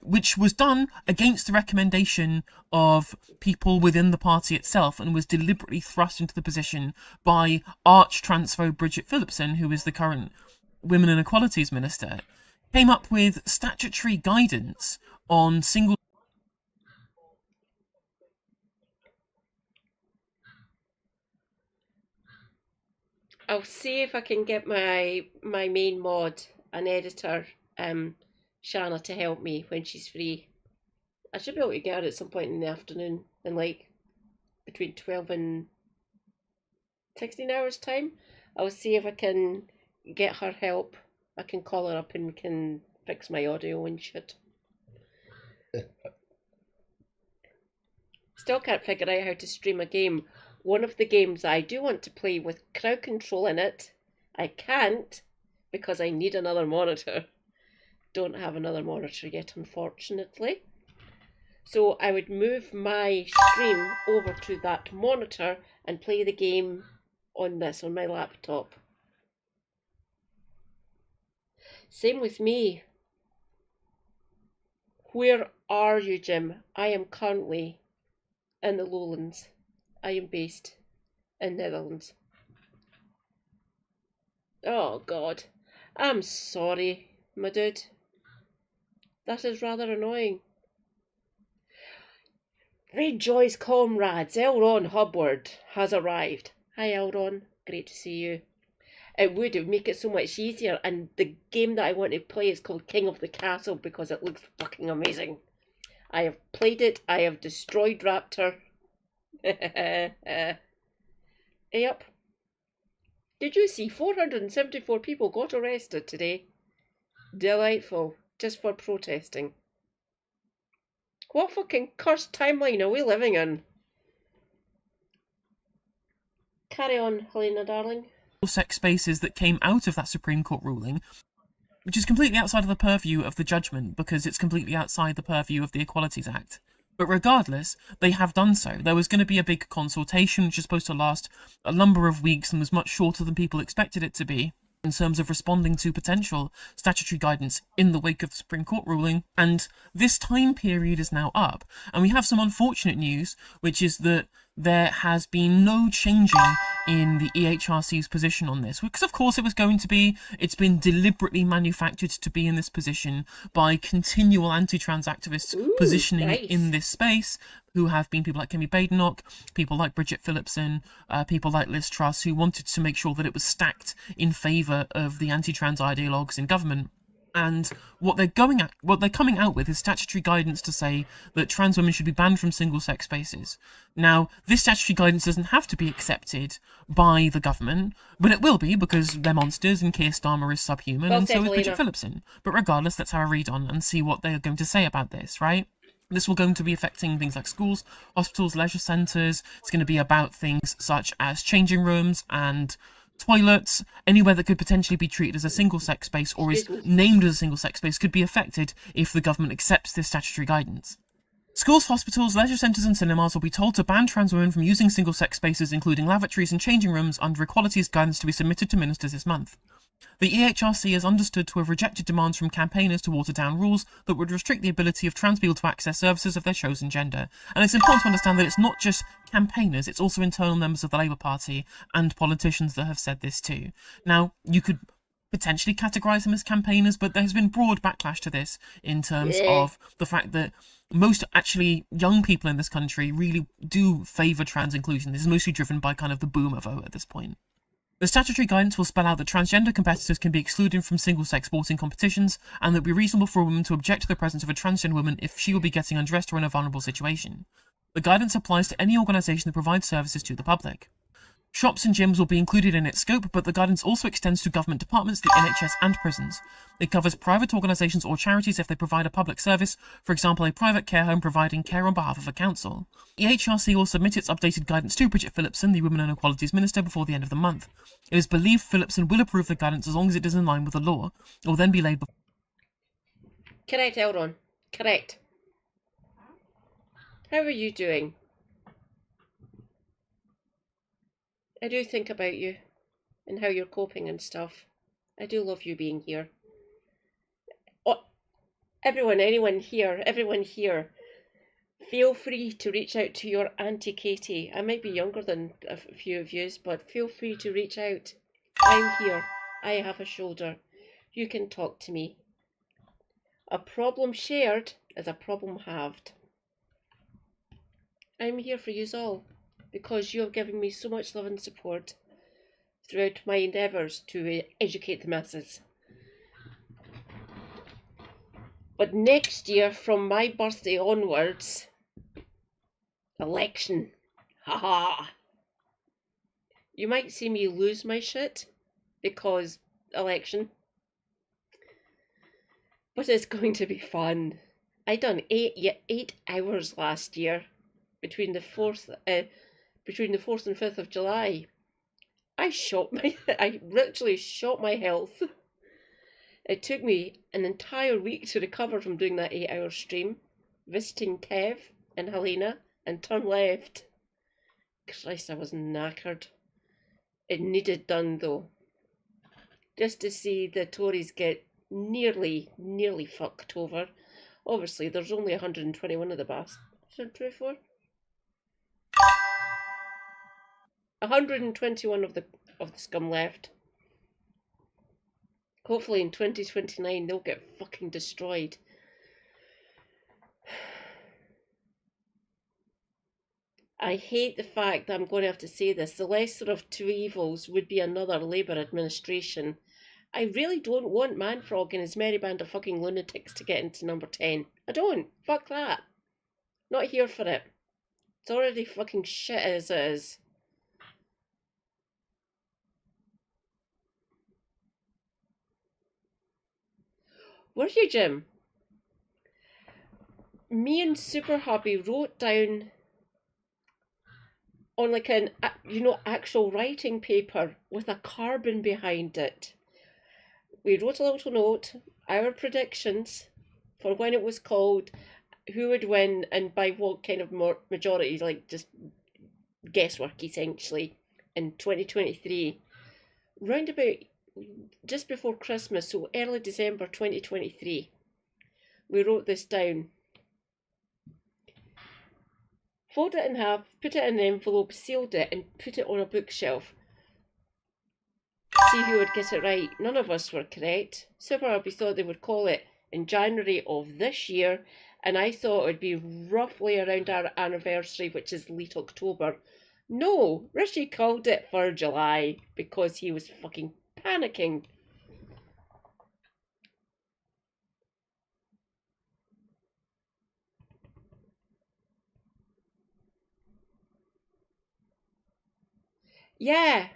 which was done against the recommendation of people within the party itself and was deliberately thrust into the position by arch-transphobe Bridget Phillipson, who is the current Women and Equalities Minister, came up with statutory guidance on single... I'll see if I can get my main mod, an editor, Shanna, to help me when she's free. I should be able to get her at some point in the afternoon, in like between 12 and 16 hours time. I'll see if I can get her help. I can call her up and we can fix my audio and shit. Still can't figure out how to stream a game. One of the games I do want to play with crowd control in it, I can't because I need another monitor. Don't have another monitor yet, unfortunately. So I would move my stream over to that monitor and play the game on this, on my laptop. Same with me. Where are you, Jim? I am currently in the Lowlands. I am based in Netherlands. Oh, God. I'm sorry, my dude. That is rather annoying. Rejoice, comrades. Elron Hubbard has arrived. Hi, Elron. Great to see you. It would make it so much easier, and the game that I want to play is called King of the Castle because it looks fucking amazing. I have played it. I have destroyed Raptor. Yep. Did you see 474 people got arrested today? Delightful. Just for protesting. What fucking cursed timeline are we living in? Carry on, Helena, darling. Sex spaces that came out of that Supreme Court ruling, which is completely outside of the purview of the judgment because it's completely outside the purview of the Equalities Act. But regardless, they have done so. There was going to be a big consultation which is supposed to last a number of weeks and was much shorter than people expected it to be in terms of responding to potential statutory guidance in the wake of the Supreme Court ruling. And this time period is now up. And we have some unfortunate news, which is that there has been no changing in the EHRC's position on this, because of course it was going to be. It's been deliberately manufactured to be in this position by continual anti-trans activists positioning it in this space, who have been people like Kemi Badenoch, people like Bridget Phillipson, people like Liz Truss, who wanted to make sure that it was stacked in favour of the anti-trans ideologues in government. And what they're coming out with is statutory guidance to say that trans women should be banned from single-sex spaces. Now, this statutory guidance doesn't have to be accepted by the government, but it will be because they're monsters and Keir Starmer is subhuman, and so is Bridget Phillipson. But regardless, let's have a read on and see what they're going to say about this, right? This will going to be affecting things like schools, hospitals, leisure centres. It's going to be about things such as changing rooms and toilets. Anywhere that could potentially be treated as a single-sex space or is named as a single-sex space could be affected if the government accepts this statutory guidance. Schools, hospitals, leisure centres and cinemas will be told to ban trans women from using single-sex spaces, including lavatories and changing rooms, under Equalities guidance to be submitted to ministers this month. The EHRC is understood to have rejected demands from campaigners to water down rules that would restrict the ability of trans people to access services of their chosen gender. And it's important to understand that it's not just campaigners, it's also internal members of the Labour Party and politicians that have said this too. Now, you could potentially categorise them as campaigners, but there has been broad backlash to this in terms of the fact that most actually young people in this country really do favour trans inclusion. This is mostly driven by kind of the boomer vote at this point. The statutory guidance will spell out that transgender competitors can be excluded from single-sex sporting competitions, and that it would be reasonable for a woman to object to the presence of a transgender woman if she will be getting undressed or in a vulnerable situation. The guidance applies to any organisation that provides services to the public. Shops and gyms will be included in its scope, but the guidance also extends to government departments, the NHS and prisons. It covers private organisations or charities if they provide a public service, for example a private care home providing care on behalf of a council. EHRC will submit its updated guidance to Bridget Phillipson, the Women and Equalities Minister, before the end of the month. It is believed Phillipson will approve the guidance as long as it is in line with the law. It will then be laid before... Correct, Elron. Correct. How are you doing? I do think about you and how you're coping and stuff. I do love you being here. Oh, everyone here, feel free to reach out to your Auntie Katie. I might be younger than a few of yous, but feel free to reach out. I'm here. I have a shoulder. You can talk to me. A problem shared is a problem halved. I'm here for yous all, because you have given me so much love and support throughout my endeavours to educate the masses. But next year, from my birthday onwards, election. Haha. You might see me lose my shit because election. But it's going to be fun. I done 8 hours last year between the 4th and 5th of July. I literally shot my health. It took me an entire week to recover from doing that 8-hour stream, visiting Kev and Helena, and turn left. Christ, I was knackered. It needed done though. Just to see the Tories get nearly fucked over. Obviously, there's only 121 of the bastards. 124? 121 of the scum left. Hopefully in 2029 they'll get fucking destroyed. I hate the fact that I'm going to have to say this. The lesser of two evils would be another Labour administration. I really don't want Manfrog and his merry band of fucking lunatics to get into number 10. I don't. Fuck that. Not here for it. It's already fucking shit as it is. Were you, Jim? Me and Super Hubby wrote down on like an, actual writing paper with a carbon behind it. We wrote a little note, our predictions for when it was called, who would win, and by what kind of majority, like just guesswork essentially, in 2023. Round about just before Christmas, so early December 2023. We wrote this down. Folded it in half, put it in an envelope, sealed it, and put it on a bookshelf. See who would get it right. None of us were correct. Super Hubby thought they would call it in January of this year, and I thought it would be roughly around our anniversary, which is late October. No, Richie called it for July because he was fucking panicking. Yeah,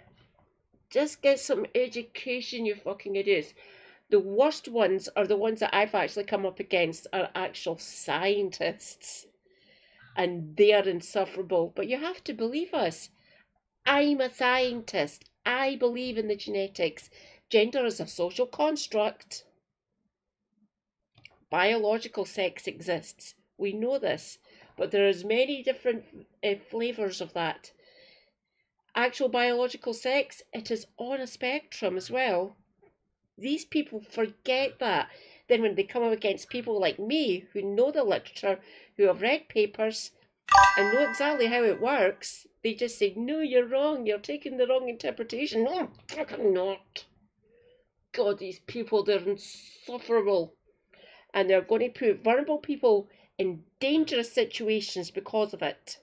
just get some education, you fucking idiots. The worst ones are the ones that I've actually come up against are actual scientists. And they are insufferable. But you have to believe us. I'm a scientist. I believe in the genetics. Gender is a social construct. Biological sex exists. We know this. But there is many different flavours of that. Actual biological sex, it is on a spectrum as well. These people forget that. Then when they come up against people like me, who know the literature, who have read papers, and know exactly how it works, they just say, no, you're wrong, you're taking the wrong interpretation. No, I'm fucking not. God, these people, they're insufferable. And they're going to put vulnerable people in dangerous situations because of it.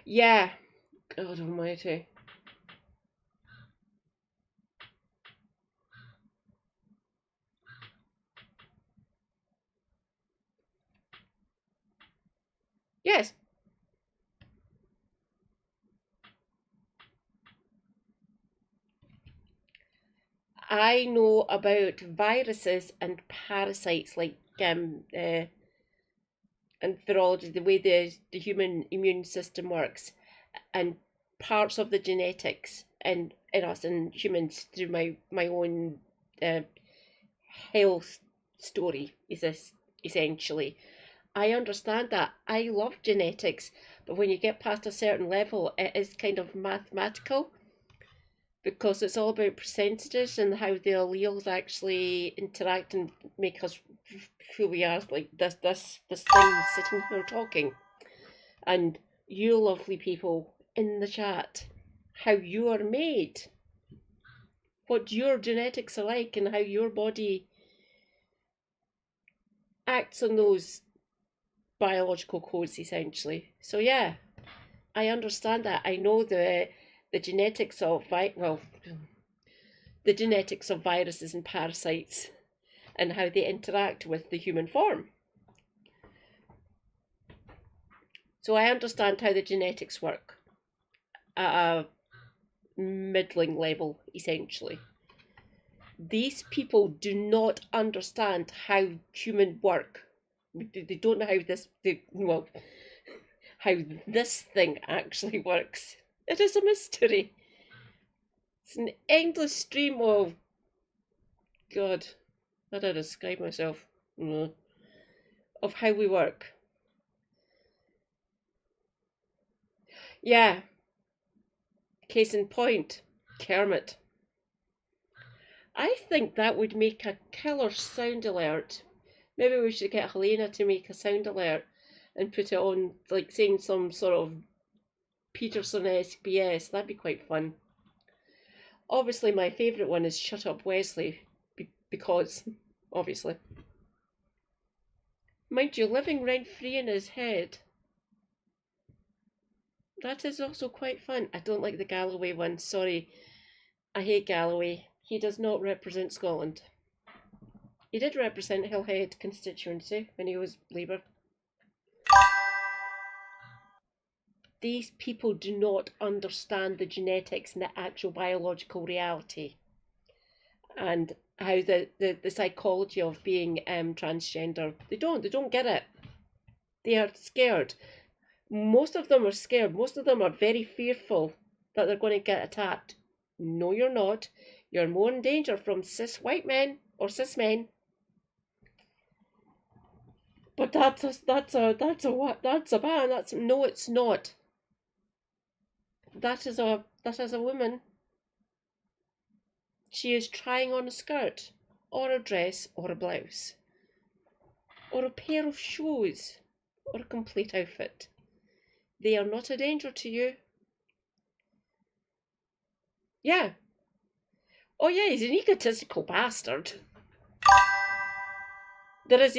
Yeah. God almighty. Yes. I know about viruses and parasites like and virology, the way the human immune system works, and parts of the genetics in us and humans through my own health story is this essentially. I understand that. I love genetics, but when you get past a certain level, it is kind of mathematical because it's all about percentages and how the alleles actually interact and make us who we are, like this thing sitting here talking. And you lovely people in the chat, how you are made, what your genetics are like, and how your body acts on those biological codes essentially. So yeah, I understand that. I know the genetics of the genetics of viruses and parasites and how they interact with the human form. So I understand how the genetics work at a middling level, essentially. These people do not understand how humans work. They don't know how this thing actually works. It is a mystery. It's an endless stream of, God, how do I describe myself? Of how we work. Yeah. Case in point, Kermit. I think that would make a killer sound alert. Maybe we should get Helena to make a sound alert and put it on, like saying some sort of Peterson-esque BS. That'd be quite fun. Obviously, my favourite one is Shut Up Wesley, because, obviously. Mind you, living rent-free in his head. That is also quite fun. I don't like the Galloway one, sorry. I hate Galloway. He does not represent Scotland. He did represent Hillhead constituency when he was Labour. These people do not understand the genetics and the actual biological reality and how the psychology of being transgender. They don't get it. They are scared. Most of them are scared. Most of them are very fearful that they're going to get attacked. No, you're not. You're more in danger from cis white men or cis men. But that's a ban. No, it's not. That is a woman. She is trying on a skirt, or a dress, or a blouse, or a pair of shoes, or a complete outfit. They are not a danger to you. Yeah. Oh yeah, he's an egotistical bastard. There is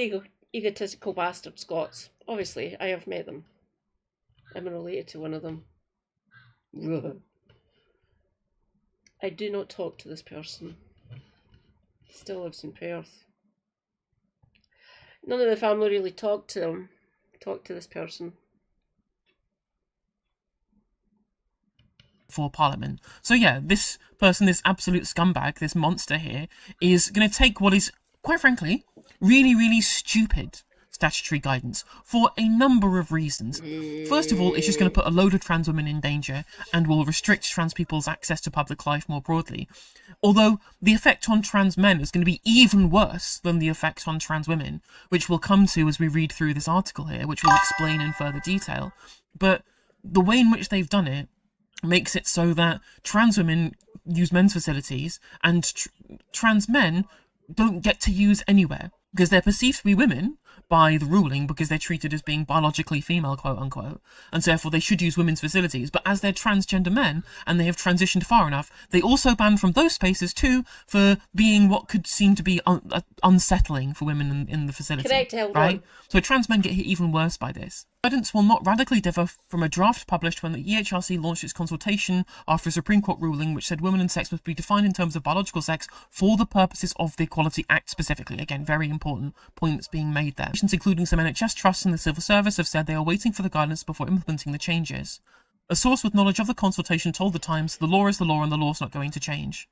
egotistical bastard Scots. Obviously, I have met them. I'm related to one of them. I do not talk to this person. He still lives in Perth. None of the family really talk to this person. For Parliament. So yeah, this person, this absolute scumbag, this monster here, is going to take what is, quite frankly, really, really stupid statutory guidance for a number of reasons. First of all, it's just going to put a load of trans women in danger and will restrict trans people's access to public life more broadly. Although the effect on trans men is going to be even worse than the effect on trans women, which we'll come to as we read through this article here, which we'll explain in further detail. But the way in which they've done it makes it so that trans women use men's facilities and trans men don't get to use anywhere because they're perceived to be women by the ruling because they're treated as being biologically female, quote unquote, and so therefore they should use women's facilities. But as they're transgender men and they have transitioned far enough, they also ban from those spaces too for being what could seem to be unsettling for women in the facility. Correct, right? So trans men get hit even worse by this. Guidance will not radically differ from a draft published when the EHRC launched its consultation after a Supreme Court ruling which said women and sex must be defined in terms of biological sex for the purposes of the Equality Act specifically. Again, very important points being made there. Including some NHS trusts and the civil service have said they are waiting for the guidance before implementing the changes. A source with knowledge of the consultation told the Times the law is the law and the law's not going to change.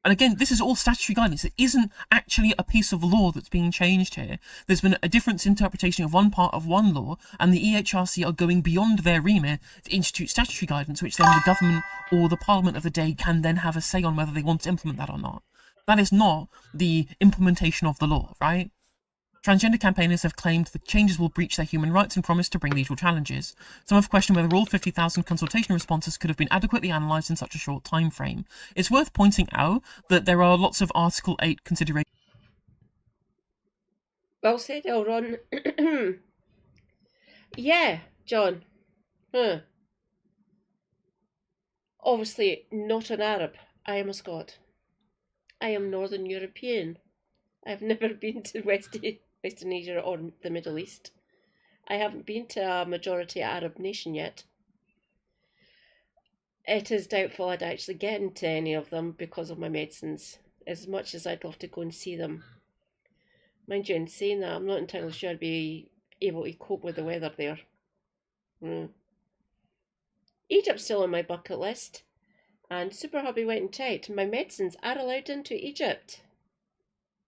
And again, this is all statutory guidance. It isn't actually a piece of law that's being changed here. There's been a different interpretation of one part of one law, and the EHRC are going beyond their remit to institute statutory guidance, which then the government or the Parliament of the day can then have a say on whether they want to implement that or not. That is not the implementation of the law, right? Transgender campaigners have claimed the changes will breach their human rights and promised to bring legal challenges. Some have questioned whether all 50,000 consultation responses could have been adequately analysed in such a short time frame. It's worth pointing out that there are lots of Article 8 considerations. Well said, Elron. Yeah, John. Obviously, not an Arab. I am a Scot. I am Northern European. I've never been to Western Asia or the Middle East. I haven't been to a majority Arab nation yet. It is doubtful I'd actually get into any of them because of my medicines, as much as I'd love to go and see them. Mind you, in saying that, I'm not entirely sure I'd be able to cope with the weather there. Egypt's still on my bucket list, and Super Hubby Wet and Tight, my medicines are allowed into Egypt.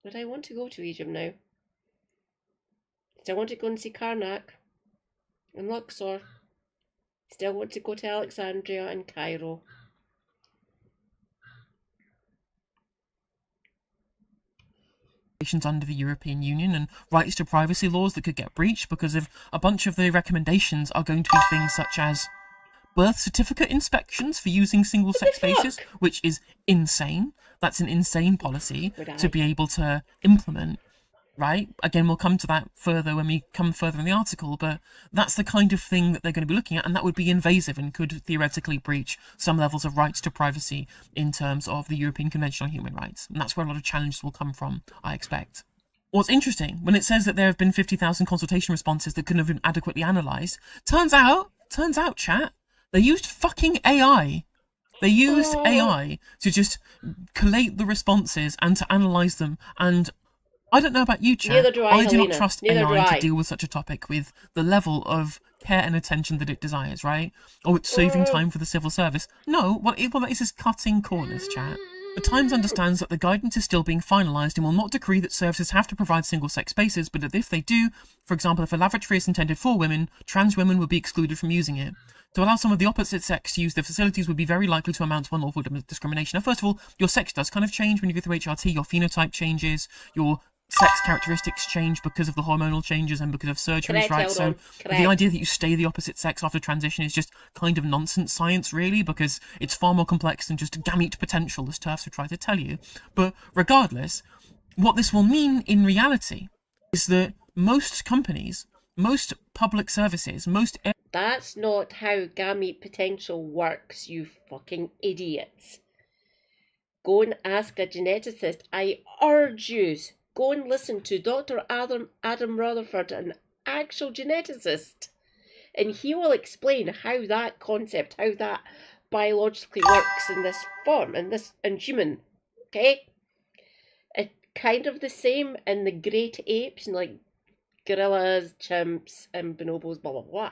But I want to go to Egypt now. Still want to go and see Karnak and Luxor. Still want to go to Alexandria and Cairo. Under the European Union and rights to privacy laws that could get breached because of a bunch of the recommendations are going to be things such as birth certificate inspections for using single-sex spaces, which is insane. That's an insane policy to be able to implement, right? Again, we'll come to that further when we come further in the article, but that's the kind of thing that they're going to be looking at, and that would be invasive and could theoretically breach some levels of rights to privacy in terms of the European Convention on Human Rights. And that's where a lot of challenges will come from, I expect. What's interesting, when it says that there have been 50,000 consultation responses that couldn't have been adequately analysed, turns out, chat, they used fucking AI. They used AI to just collate the responses and to analyse them. And I don't know about you, chat. I do not trust AI to deal with such a topic with the level of care and attention that it desires, right? Or it's saving time for the civil service. No, what it is cutting corners, chat. The Times understands that the guidance is still being finalised and will not decree that services have to provide single-sex spaces, but that if they do, for example, if a lavatory is intended for women, trans women will be excluded from using it. To allow some of the opposite sex to use the facilities would be very likely to amount to unlawful discrimination. Now, first of all, your sex does kind of change when you go through HRT. Your phenotype changes, your sex characteristics change because of the hormonal changes and because of surgeries, right? So the idea that you stay the opposite sex after transition is just kind of nonsense science, really, because it's far more complex than just gamete potential, as TERFs would try to tell you. But regardless, what this will mean in reality is that most companies, most public services, That's not how gamete potential works, you fucking idiots. Go and ask a geneticist. I urge you. Go and listen to Dr. Adam Rutherford, an actual geneticist, and he will explain how that concept, how that biologically works in this form, in human, okay? It's kind of the same in the great apes, like gorillas, chimps, and bonobos, blah, blah, blah.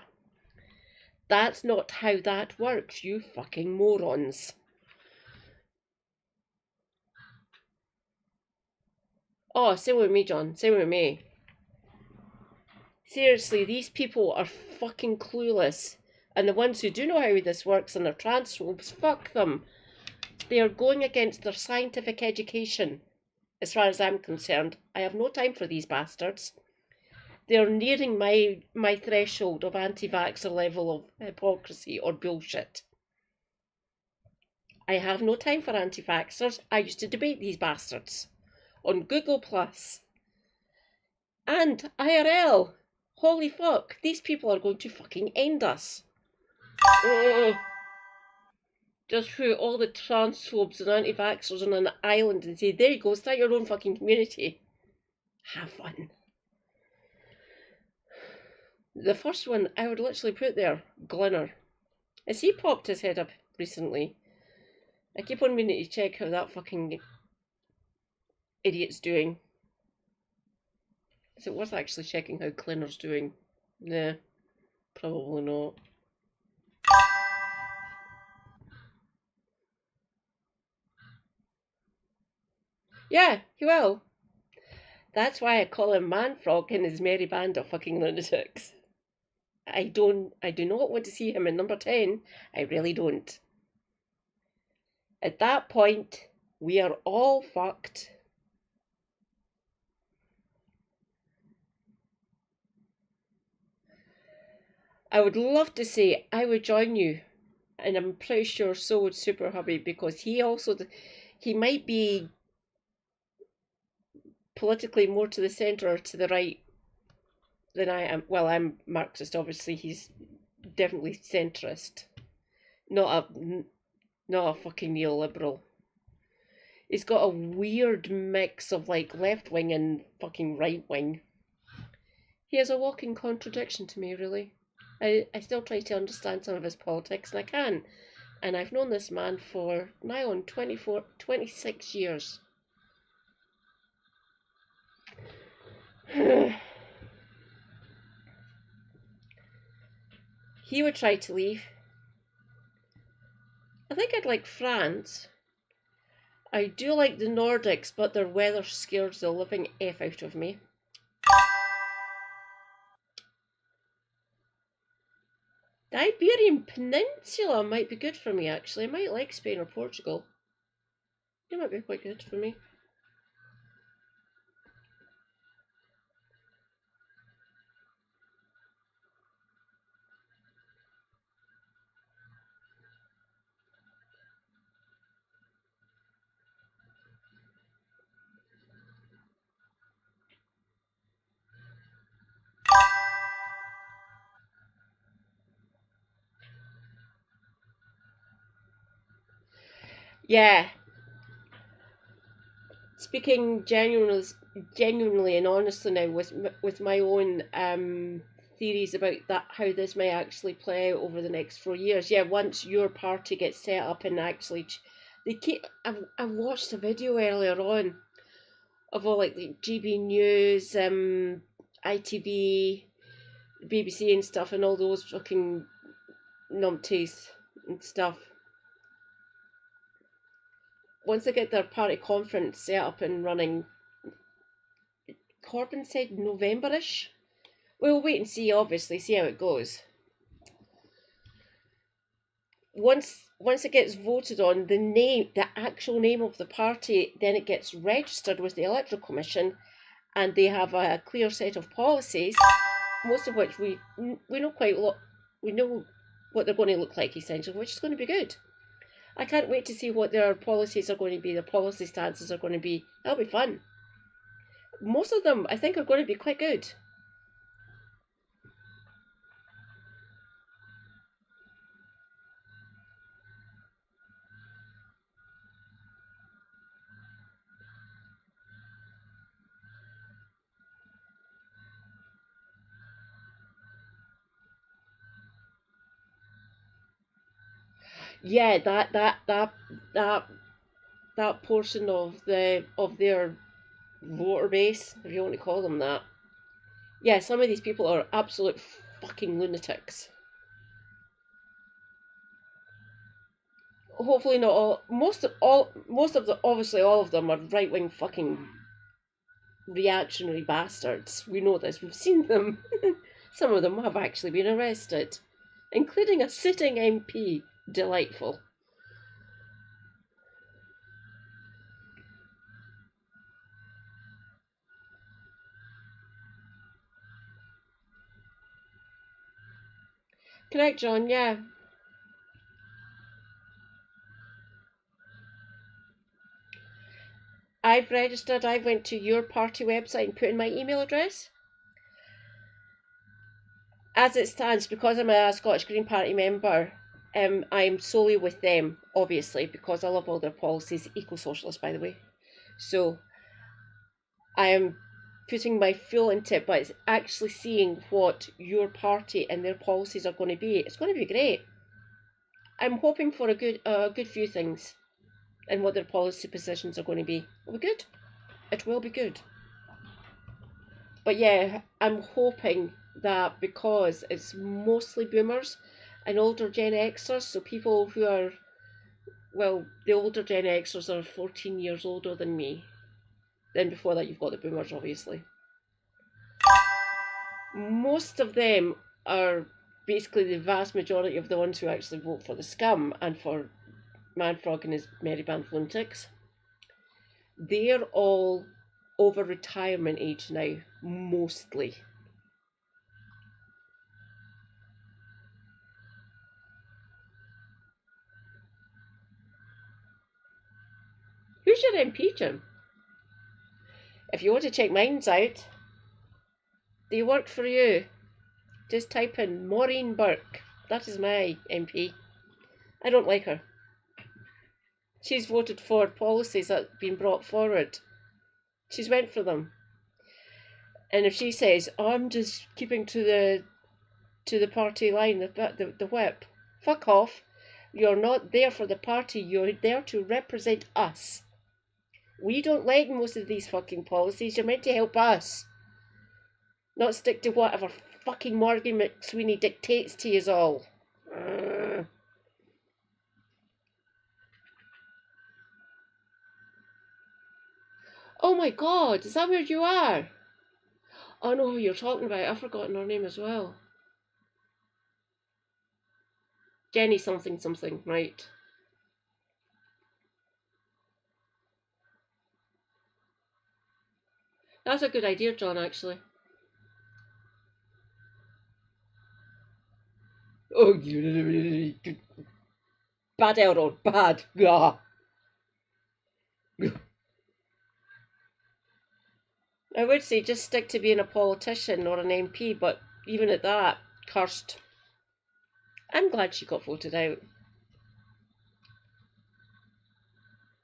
That's not how that works, you fucking morons. Oh, same with me, John. Same with me. Seriously, these people are fucking clueless. And the ones who do know how this works and are transphobes, fuck them. They are going against their scientific education. As far as I'm concerned, I have no time for these bastards. They are nearing my threshold of anti-vaxxer level of hypocrisy or bullshit. I have no time for anti-vaxxers. I used to debate these bastards on Google Plus and IRL. Holy fuck, these people are going to fucking end us. Just put all the transphobes and anti-vaxxers on an island and say, there you go, start your own fucking community. Have fun. The first one I would literally put there, Glinner. Has he popped his head up recently? I keep on meaning to check how that fucking idiot's doing. Is it worth actually checking how Glinner's doing? Nah, probably not. Yeah, he will. That's why I call him Manfrog and his merry band of fucking lunatics. I do not want to see him in number 10. I really don't. At that point, we are all fucked. I would love to say I would join you, and I'm pretty sure so would Super Hubby, because he might be politically more to the centre or to the right than I am. Well, I'm Marxist, obviously. He's definitely centrist, not a fucking neoliberal. He's got a weird mix of like left wing and fucking right wing. He is a walking contradiction to me, really. I still try to understand some of his politics, and I can. And I've known this man for now on 26 years. He would try to leave. I think I'd like France. I do like the Nordics, but their weather scares the living F out of me. The Iberian Peninsula might be good for me, actually. I might like Spain or Portugal. It might be quite good for me. Yeah. Speaking genuinely and honestly now with my own theories about that, how this may actually play out over the next 4 years. Yeah, once your party gets set up and actually, they keep. I watched a video earlier on of all like the GB News, ITV, BBC and stuff, and all those fucking numpties and stuff. Once they get their party conference set up and running, Corbyn said November-ish. We'll wait and see, obviously, see how it goes. Once it gets voted on, the actual name of the party, then it gets registered with the Electoral Commission, and they have a clear set of policies, most of which we know quite a lot. We know what they're going to look like, essentially, which is going to be good. I can't wait to see what their policies are going to be, their policy stances are going to be. That'll be fun. Most of them, I think, are going to be quite good. Yeah, that portion of their voter base, if you want to call them that. Yeah, some of these people are absolute fucking lunatics. Hopefully not all. Most of the, obviously all of them are right wing fucking reactionary bastards. We know this. We've seen them. Some of them have actually been arrested, including a sitting MP. Delightful. Correct, John, yeah. I've registered, I went to your party website and put in my email address. As it stands, because I'm a Scottish Green Party member, I'm solely with them, obviously, because I love all their policies, eco-socialist, by the way. So I am putting my full into it, but it's actually seeing what your party and their policies are going to be. It's going to be great. I'm hoping for a good few things, and what their policy positions are going to be. It'll be good. It will be good. But yeah, I'm hoping that because it's mostly boomers and older Gen Xers, so people who are, well, the older Gen Xers are 14 years older than me. Then before that, you've got the boomers, obviously. Most of them are basically the vast majority of the ones who actually vote for the scum and for Manfrog and his merry band of lunatics. They're all over retirement age now, mostly. Who's your MP, Jim? If you want to check mine's out, they work for you. Just type in Maureen Burke. That is my MP. I don't like her. She's voted for policies that have been brought forward. She's went for them. And if she says, oh, I'm just keeping to the party line, the whip, fuck off. You're not there for the party, you're there to represent us. We don't like most of these fucking policies. You're meant to help us, not stick to whatever fucking Morgan McSweeney dictates to you all. Oh my god, is that where you are? I know who you're talking about. I've forgotten her name as well. Jenny something something, right. That's a good idea, John, actually. Oh, bad Elrond, bad. Gah. I would say just stick to being a politician or an MP, but even at that, cursed. I'm glad she got voted out.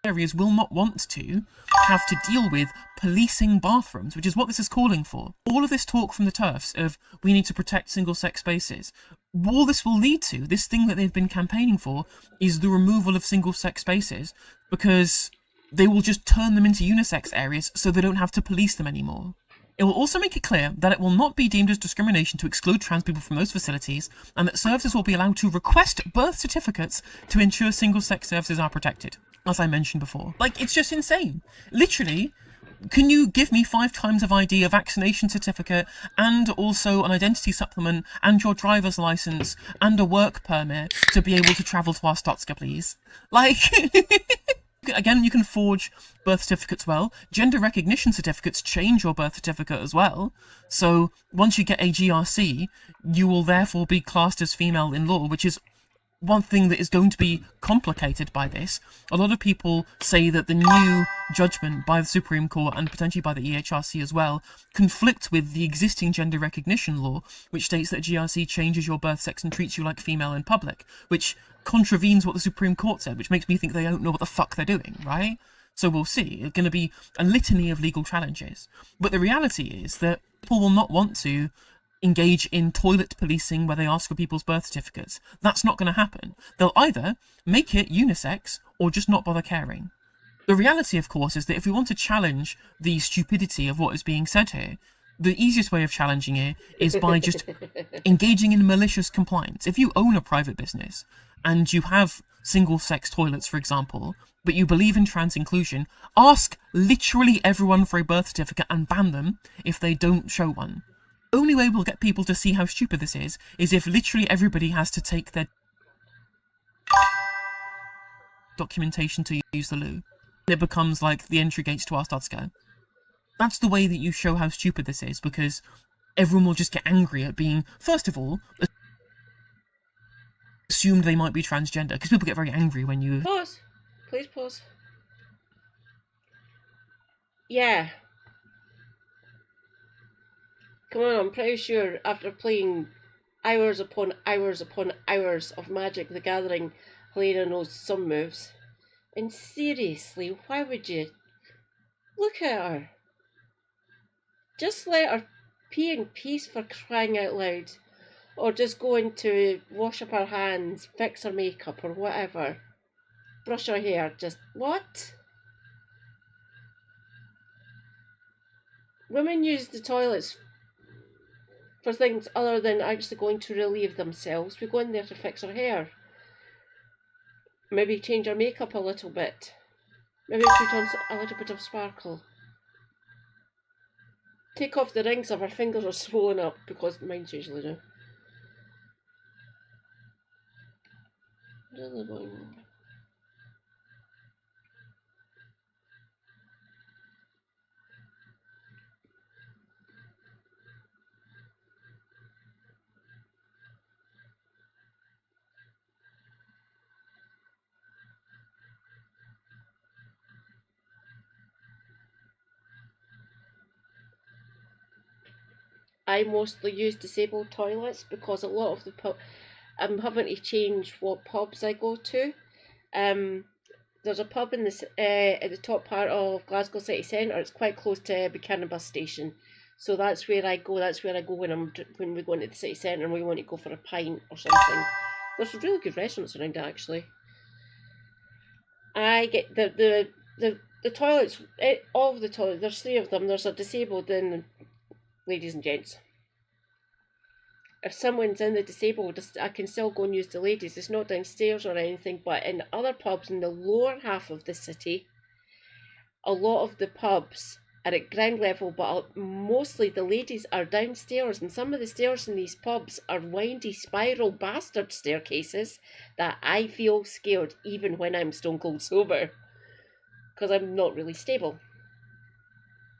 areas will not want to have to deal with policing bathrooms, which is what this is calling for. All of this talk from the TERFs of we need to protect single-sex spaces, all this will lead to, this thing that they've been campaigning for, is the removal of single-sex spaces, because they will just turn them into unisex areas so they don't have to police them anymore. It will also make it clear that it will not be deemed as discrimination to exclude trans people from those facilities, and that services will be allowed to request birth certificates to ensure single-sex services are protected, as I mentioned before. Like, it's just insane. Literally, can you give me 5 times of ID, a vaccination certificate, and also an identity supplement, and your driver's license, and a work permit to be able to travel to Arstotzka, please? Like... Again, you can forge birth certificates well. Gender recognition certificates change your birth certificate as well. So once you get a GRC, you will therefore be classed as female in law, which is one thing that is going to be complicated by this. A lot of people say that the new judgment by the Supreme Court and potentially by the EHRC as well conflict with the existing gender recognition law, which states that GRC changes your birth sex and treats you like female in public, which contravenes what the Supreme Court said, which makes me think they don't know what the fuck they're doing, right? So we'll see. It's going to be a litany of legal challenges. But the reality is that people will not want to engage in toilet policing where they ask for people's birth certificates. That's not going to happen. They'll either make it unisex or just not bother caring. The reality, of course, is that if we want to challenge the stupidity of what is being said here, the easiest way of challenging it is by just engaging in malicious compliance. If you own a private business and you have single-sex toilets, for example, but you believe in trans inclusion, ask literally everyone for a birth certificate and ban them if they don't show one. Only way we'll get people to see how stupid this is if literally everybody has to take their documentation to use the loo. It becomes like the entry gates to Arstotzka. That's the way that you show how stupid this is, because everyone will just get angry at being, first of all, assumed they might be transgender, because people get very angry when you... Pause. Please pause. Yeah. Come on, I'm pretty sure after playing hours upon hours upon hours of Magic the Gathering, Helena knows some moves. And seriously, why would you? Look at her. Just let her pee in peace, for crying out loud. Or just go in to wash up her hands, fix her makeup or whatever. Brush her hair, just what? Women use the toilets for things other than actually going to relieve themselves. We go in there to fix our hair. Maybe change our makeup a little bit. Maybe put on a little bit of sparkle. Take off the rings if our fingers are swollen up, because mine's usually do. I mostly use disabled toilets because a lot of the I'm having to change what pubs I go to. There's a pub in this at the top part of Glasgow city centre. It's quite close to Buchanan bus station, so that's where I go. That's where I go when we go into the city centre and we want to go for a pint or something. There's really good restaurants around it, actually. I get the toilets. All of the toilets. There's 3 of them. There's a disabled and ladies and gents. If someone's in the disabled, I can still go and use the ladies. It's not downstairs or anything, but in other pubs in the lower half of the city, a lot of the pubs are at ground level, but mostly the ladies are downstairs, and some of the stairs in these pubs are windy spiral bastard staircases that I feel scared even when I'm stone cold sober, because I'm not really stable.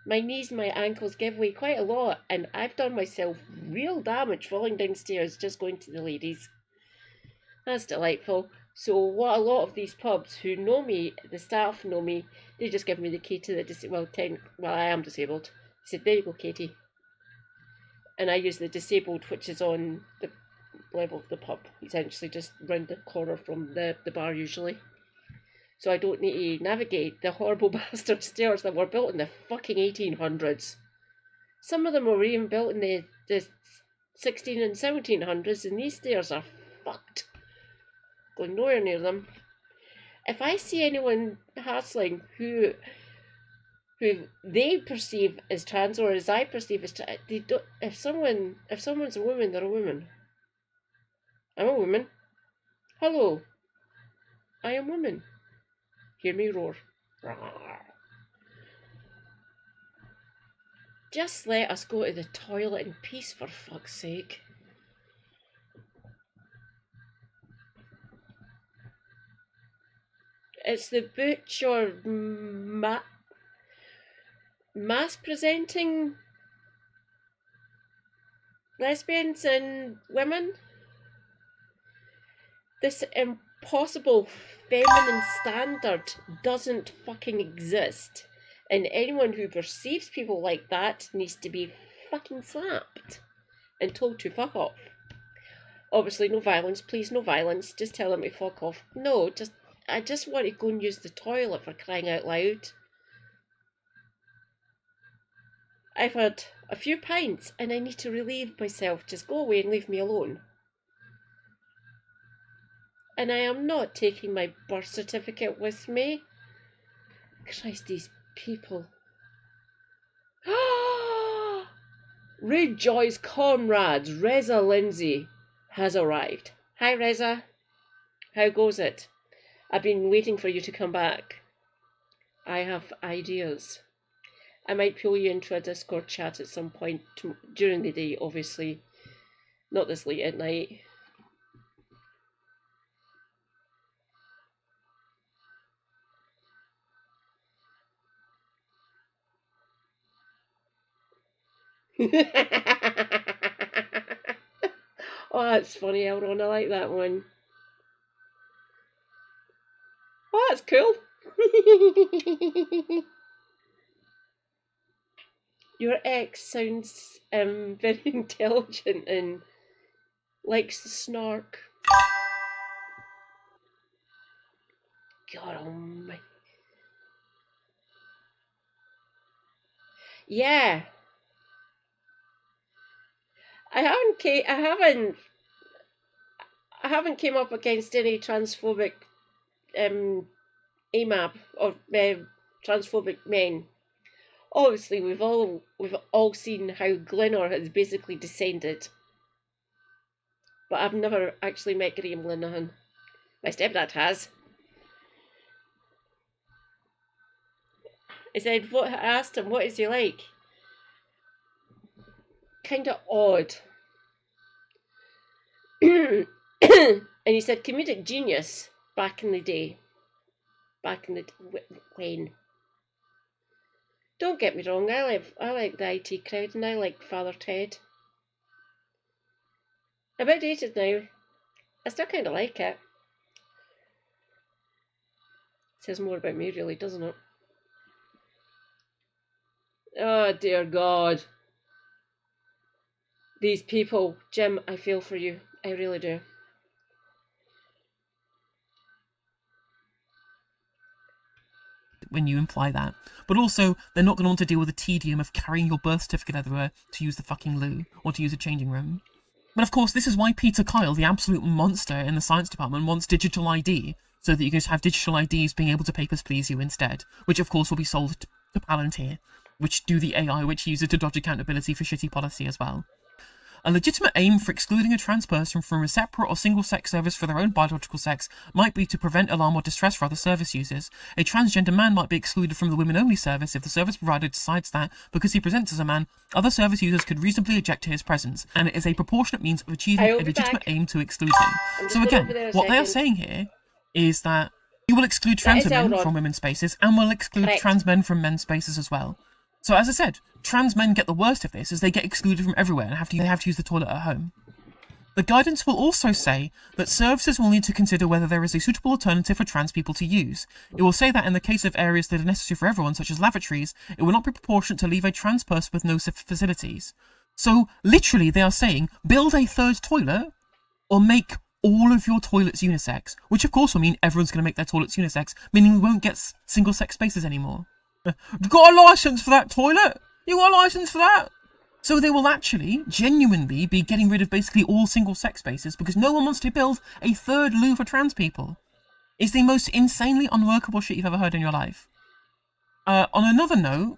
My knees and my ankles give way quite a lot, and I've done myself real damage falling downstairs just going to the ladies. That's delightful. So what a lot of these pubs who know me, the staff know me, they just give me the key to the I am disabled. They said, there you go, Katie. And I use the disabled, which is on the level of the pub, essentially just round the corner from the bar usually. so I don't need to navigate the horrible bastard stairs that were built in the fucking 1800s. Some of them were even built in the 16 and 1700s, and these stairs are fucked. Going nowhere near them. If I see anyone hassling who they perceive as trans, or as I perceive as trans, they don't. If someone's a woman, they're a woman. I'm a woman. Hello. I am woman. Hear me roar. Just let us go to the toilet in peace, for fuck's sake. It's the butcher mass presenting lesbians and women. This impossible feminine standard doesn't fucking exist. And anyone who perceives people like that needs to be fucking slapped and told to fuck off. Obviously, no violence. Please, no violence. Just tell them to fuck off. No, I just want to go and use the toilet, for crying out loud. I've had a few pints and I need to relieve myself. Just go away and leave me alone. And I am not taking my birth certificate with me. Christ, these people. Rude Joy's comrades, Reza Lindsay, has arrived. Hi, Reza. How goes it? I've been waiting for you to come back. I have ideas. I might pull you into a Discord chat at some point during the day, obviously. Not this late at night. Oh, that's funny, Elron. I like that one. Oh, that's cool. Your ex sounds very intelligent and likes to snark. God almighty. Yeah. I haven't came up against any transphobic AMAB or transphobic men. Obviously, we've all seen how Glenor has basically descended. But I've never actually met Graham Linehan. My stepdad has. I asked him, what is he like? Kinda odd. And he said, comedic genius back in the day. When? Don't get me wrong, I like the IT crowd and I like Father Ted. I'm outdated now. I still kind of like it. Says more about me, really, doesn't it? Oh, dear God. These people. Jim, I feel for you. I really do. When you imply that. But also, they're not going to want to deal with the tedium of carrying your birth certificate everywhere to use the fucking loo, or to use a changing room. But of course, this is why Peter Kyle, the absolute monster in the science department, wants digital ID, so that you can just have digital IDs being able to papers please you instead, which of course will be sold to Palantir, which do the AI which uses to dodge accountability for shitty policy as well. A legitimate aim for excluding a trans person from a separate or single-sex service for their own biological sex might be to prevent alarm or distress for other service users. A transgender man might be excluded from the women-only service if the service provider decides that, because he presents as a man, other service users could reasonably object to his presence, and it is a proportionate means of achieving a legitimate aim to exclude him. So again, what they are saying here is that you will exclude trans women from women's spaces, and will exclude trans men from men's spaces as well. So as I said, trans men get the worst of this as they get excluded from everywhere and they have to use the toilet at home. The guidance will also say that services will need to consider whether there is a suitable alternative for trans people to use. It will say that in the case of areas that are necessary for everyone, such as lavatories, it will not be proportionate to leave a trans person with no facilities. So literally they are saying, build a third toilet or make all of your toilets unisex, which of course will mean everyone's going to make their toilets unisex, meaning we won't get single-sex spaces anymore. You got a licence for that toilet? You got a licence for that? So they will actually, genuinely, be getting rid of basically all single-sex spaces because no one wants to build a third loo for trans people. It's the most insanely unworkable shit you've ever heard in your life. On another note,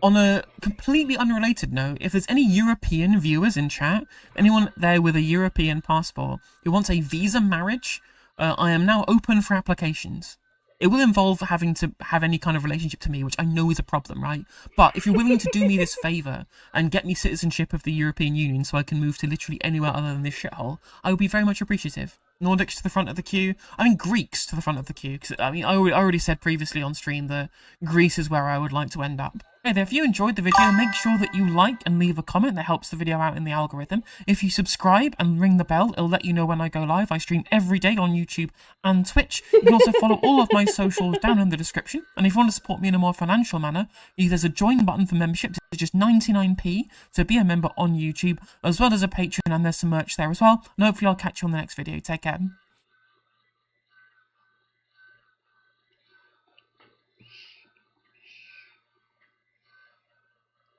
on a completely unrelated note, if there's any European viewers in chat, anyone there with a European passport who wants a visa marriage, I am now open for applications. It will involve having to have any kind of relationship to me, which I know is a problem, right? But if you're willing to do me this favour and get me citizenship of the European Union so I can move to literally anywhere other than this shithole, I would be very much appreciative. Nordics to the front of the queue. I mean, Greeks to the front of the queue. Because, I mean, I already said previously on stream that Greece is where I would like to end up. Hey there, if you enjoyed the video, make sure that you like and leave a comment. That helps the video out in the algorithm. If you subscribe and ring the bell, it'll let you know when I go live. I stream every day on YouTube and Twitch. You can also follow all of my socials down in the description. And if you want to support me in a more financial manner, there's a join button for membership. It's just 99p to be a member on YouTube, as well as a Patreon, and there's some merch there as well. And hopefully I'll catch you on the next video. Take care.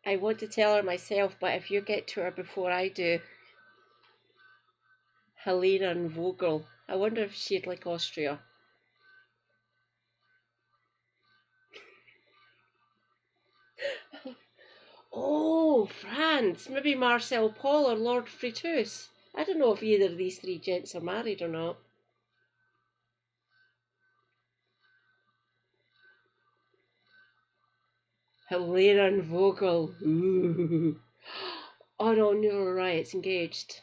I want to tell her myself, but if you get to her before I do, Helena and Vogel. I wonder if she'd like Austria. Oh, France. Maybe Marcel Paul or Lord Friteus. I don't know if either of these three gents are married or not. Helena and Vogel. Ooh. Oh no, no, right, it's engaged.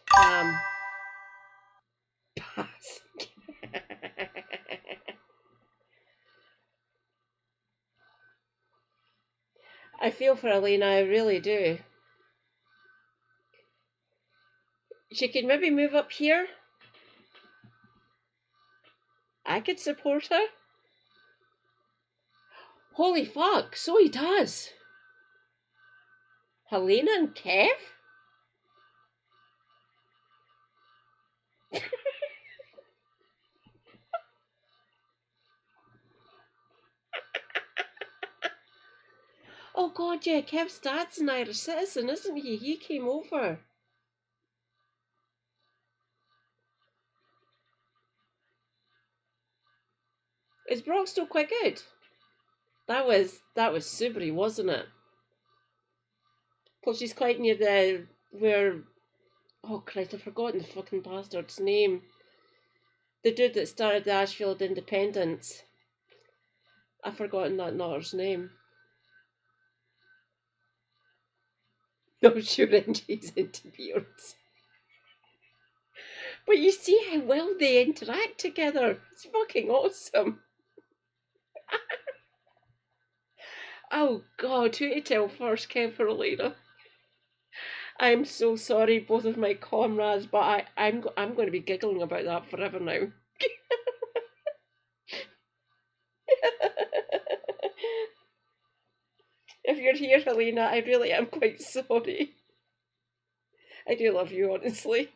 Pass. I feel for Helena, I really do. She could maybe move up here. I could support her. Holy fuck, so he does. Helena and Kev? Oh god, yeah, Kev's dad's an Irish citizen, isn't he? He came over. Is Brock still quite good? That was Subri, wasn't it? Plus she's quite near the where oh Christ, I've forgotten the fucking bastard's name. The dude that started the Ashfield Independence. I've forgotten that notter's name. No, sure, he's into beards. But you see how well they interact together. It's fucking awesome. Oh God, who to tell first, Kev or Helena? I'm so sorry, both of my comrades, but I'm going to be giggling about that forever now. If you're here, Helena, I really am quite sorry. I do love you, honestly.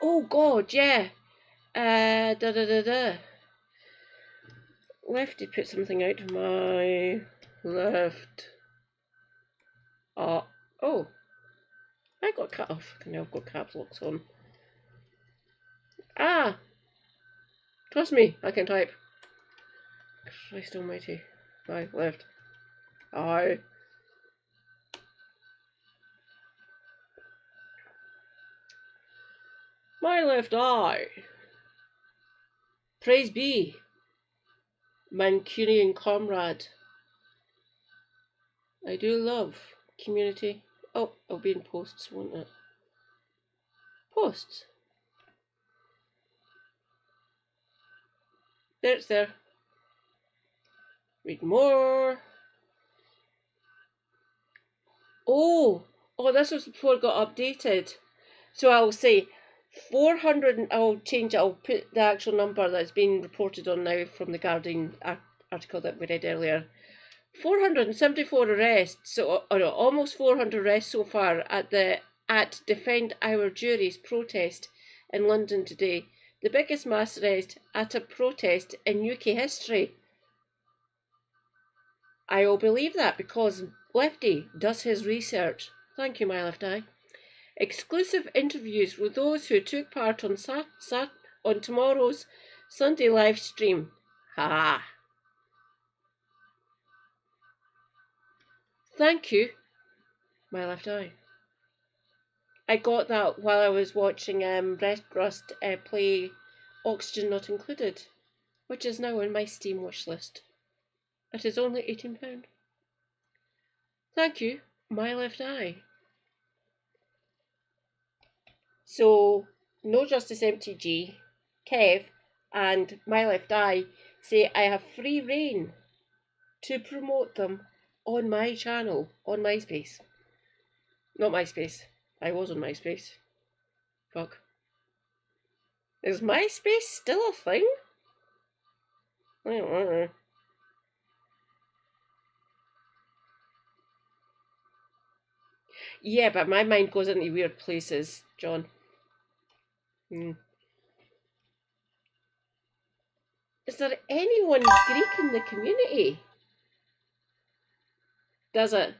Oh God, yeah. Lefty put something out to my left. Oh, I got cut off. Now I've got caps locks on. Ah! Trust me, I can type. Christ almighty. Aye, left. Aye. My left eye. Praise be. Mancunian comrade. I do love community. Oh, it'll be in posts, won't it? Posts. There, it's there. Read more. Oh, this was before it got updated. So I'll say 400, I'll change it, I'll put the actual number that's been reported on now from the Guardian article that we read earlier. 474 arrests, so no, almost 400 arrests so far at Defend Our Juries protest in London today. The biggest mass arrest at a protest in UK history. I will believe that because Lefty does his research. Thank you, my left eye. Exclusive interviews with those who took part on on tomorrow's Sunday live stream. Ha! Thank you, my left eye. I got that while I was watching Redrust play Oxygen Not Included, which is now on my Steam wishlist. It is only £18. Thank you, my left eye. So, No Justice MTG, Kev, and my left eye say I have free reign to promote them on my channel, on MySpace. Not MySpace. I was on MySpace. Fuck. Is MySpace still a thing? I don't know. Yeah, but my mind goes into weird places, John. Is there anyone Greek in the community? Does it?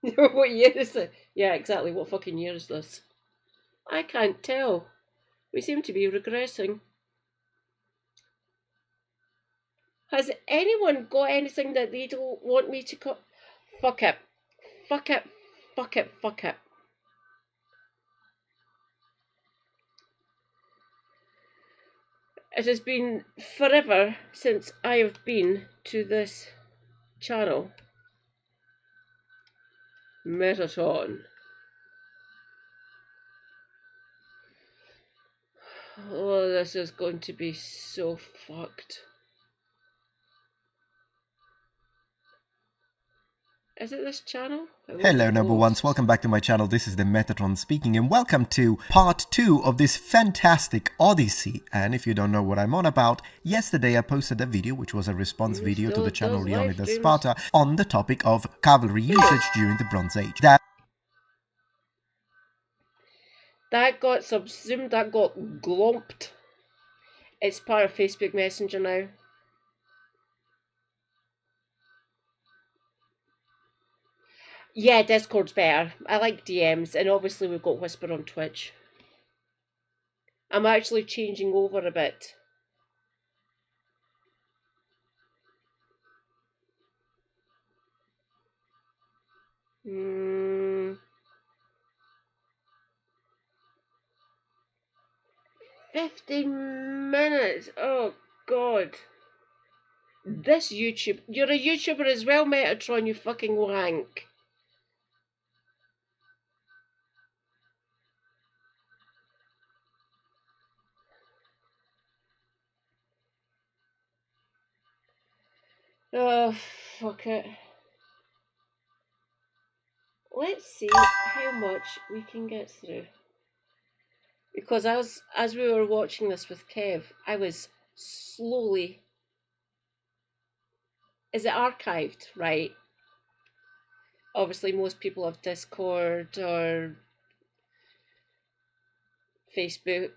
What year is it? Yeah, exactly. What fucking year is this? I can't tell. We seem to be regressing. Has anyone got anything that they don't want me to cut? Fuck it. Fuck it. Fuck it. Fuck it. It has been forever since I have been to this channel. Metaton. Oh, this is going to be so fucked. Is it this channel? Hello number ones, welcome back to my channel. This is the Metatron speaking and welcome to part 2 of this fantastic odyssey. And if you don't know what I'm on about, yesterday I posted a video which was a response video to the channel Leonidas Sparta on the topic of cavalry usage during the Bronze Age. That got subsumed, that got glomped. It's part of Facebook Messenger now. Yeah, Discord's better. I like DMs, and obviously we've got Whisper on Twitch. I'm actually changing over a bit. Hmm. 15 minutes. Oh God. This YouTube. You're a YouTuber as well, Metatron, you fucking wank. Oh, fuck it. Let's see how much we can get through. Because as we were watching this with Kev, I was slowly... Is it archived? Right. Obviously most people have Discord or Facebook,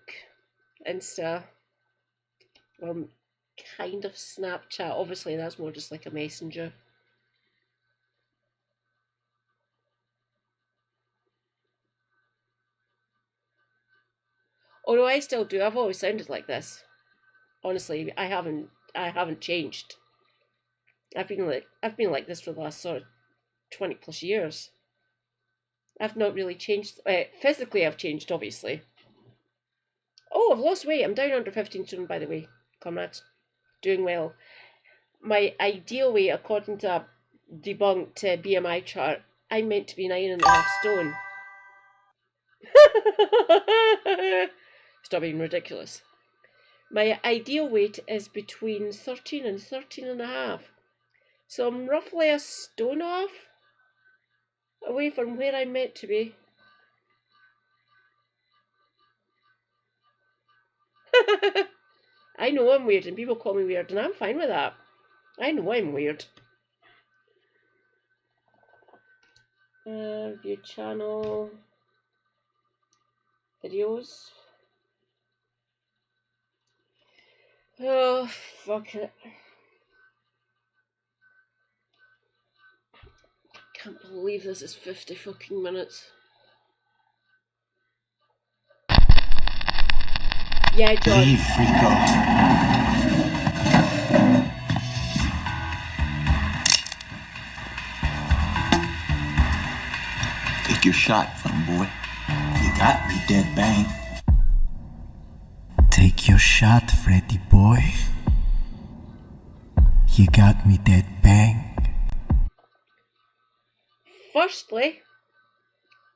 Insta, or kind of Snapchat. Obviously that's more just like a messenger. Oh no, I still do. I've always sounded like this. Honestly, I haven't changed. I've been like this for the last sort of 20 plus years. I've not really changed. Physically, I've changed, obviously. Oh, I've lost weight. I'm down under 15 stone, by the way, comrades. Doing well. My ideal weight, according to a debunked BMI chart, I'm meant to be 9.5 stone. Stop being ridiculous. My ideal weight is between 13 and 13.5. So I'm roughly a stone off away from where I'm meant to be. I know I'm weird and people call me weird and I'm fine with that. I know I'm weird. View channel. Videos. Oh, fuck it. Can't believe this is 50 fucking minutes. Yeah, John. Hey, freak out. Take your shot, fun boy. You got me dead bang. Take your shot, Freddy boy. You got me dead bang. Firstly,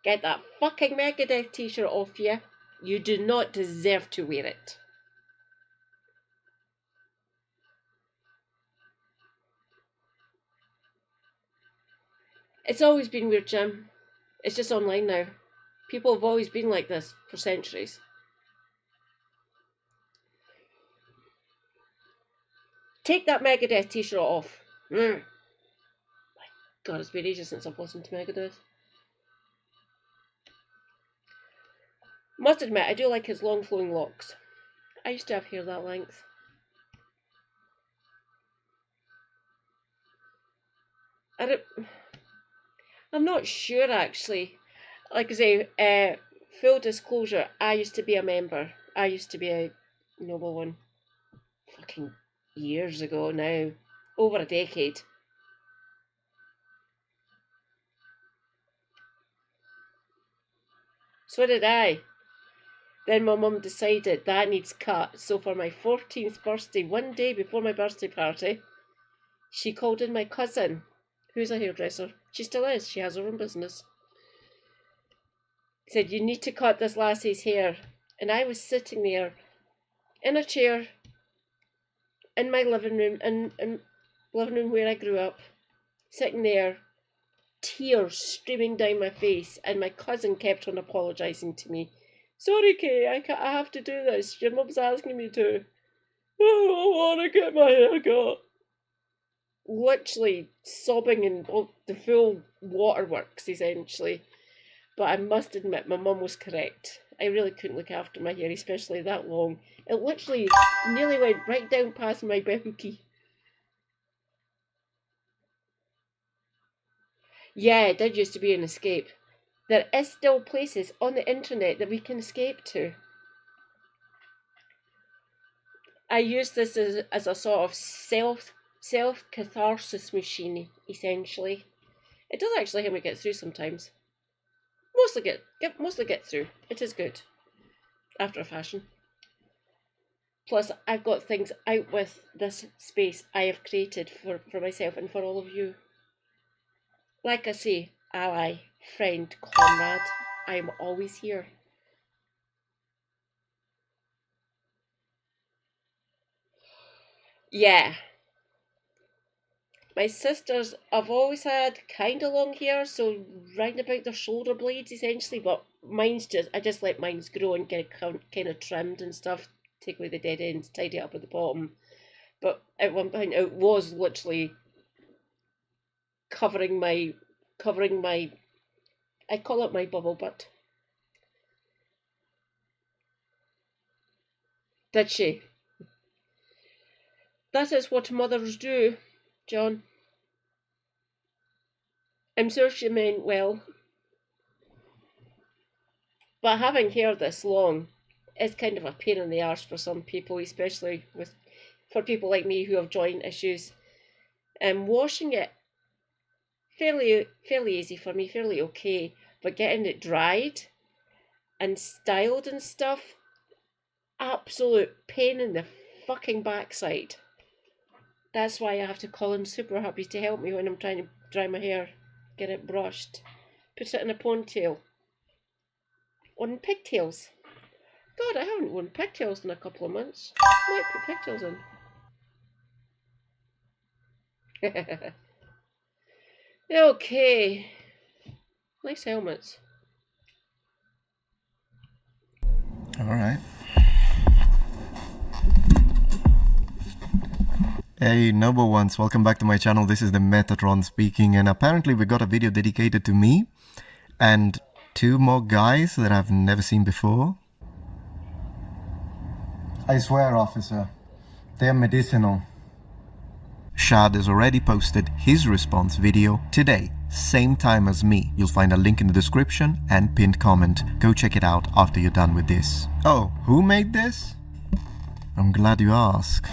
get that fucking Megadeth t-shirt off you. You do not deserve to wear it. It's always been weird, Jim. It's just online now. People have always been like this for centuries. Take that Megadeth t-shirt off. My God, it's been ages since I've listened to Megadeth. Must admit, I do like his long flowing locks. I used to have hair that length. I'm not sure actually. Like I say, full disclosure, I used to be a member. I used to be a Noble One. Fucking years ago now. Over a decade. So did I. Then my mum decided that needs cut. So for my 14th birthday, one day before my birthday party, she called in my cousin, who's a hairdresser. She still is. She has her own business. Said, you need to cut this lassie's hair. And I was sitting there in a chair in my living room, in living room where I grew up, sitting there, tears streaming down my face, and my cousin kept on apologising to me. Sorry, Kay, I have to do this. Your mum's asking me to. I don't want to get my hair cut. Literally sobbing in the full waterworks, essentially. But I must admit, my mum was correct. I really couldn't look after my hair, especially that long. It literally nearly went right down past my behookie. Yeah, it did used to be an escape. There is still places on the internet that we can escape to. I use this as a sort of self-catharsis machine, essentially. It does actually help me get through sometimes. Mostly get through. It is good. After a fashion. Plus, I've got things out with this space I have created for myself and for all of you. Like I say, ally, friend, comrade, I am always here. Yeah. My sisters have always had kind of long hair, so round about their shoulder blades essentially, but mine's I just let mine grow and get it kind of trimmed and stuff, take away the dead ends, tidy it up at the bottom. But at one point it was literally covering my, I call it my bubble butt. Did she? That is what mothers do, John. I'm sure she meant well. But having hair this long is kind of a pain in the arse for some people, especially for people like me who have joint issues. Washing it, fairly easy for me, fairly okay. But getting it dried and styled and stuff, absolute pain in the fucking backside. That's why I have to call in Super Hubby to help me when I'm trying to dry my hair, get it brushed, put it in a ponytail. On pigtails. God, I haven't worn pigtails in a couple of months. I might put pigtails in. Okay. Nice helmets. Alright. Hey Noble Ones, welcome back to my channel. This is the Metatron speaking, and apparently we got a video dedicated to me. And 2 more guys that I've never seen before. I swear, officer, they're medicinal. Shad has already posted his response video today, same time as me. You'll find a link in the description and pinned comment. Go check it out after you're done with this. Oh, who made this? I'm glad you asked.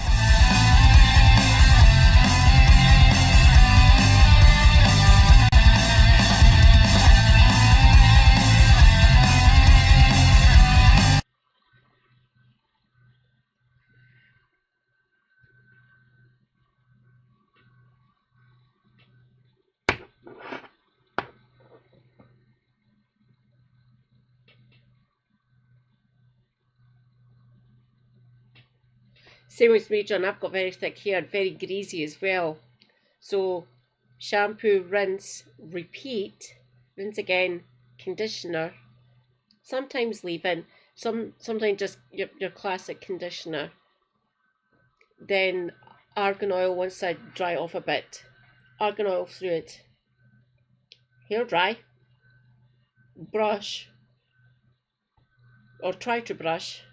Same with me, John. I've got very thick hair, very greasy as well. So shampoo, rinse, repeat, rinse again, conditioner, sometimes leave-in, sometimes just your classic conditioner. Then argan oil once I dry off a bit. Argan oil through it. Hair dry. Brush. Or try to brush.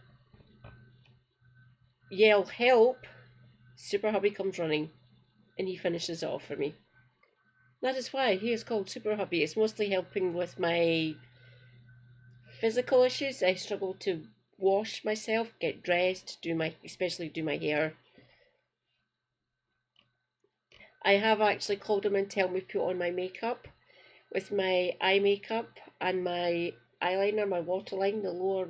Yell help. Super Hubby comes running and he finishes it off for me. That is why he is called Super Hubby. It's mostly helping with my physical issues. I struggle to wash myself, get dressed, especially do my hair. I have actually called him and tell me put on my makeup with my eye makeup and my eyeliner, my waterline, the lower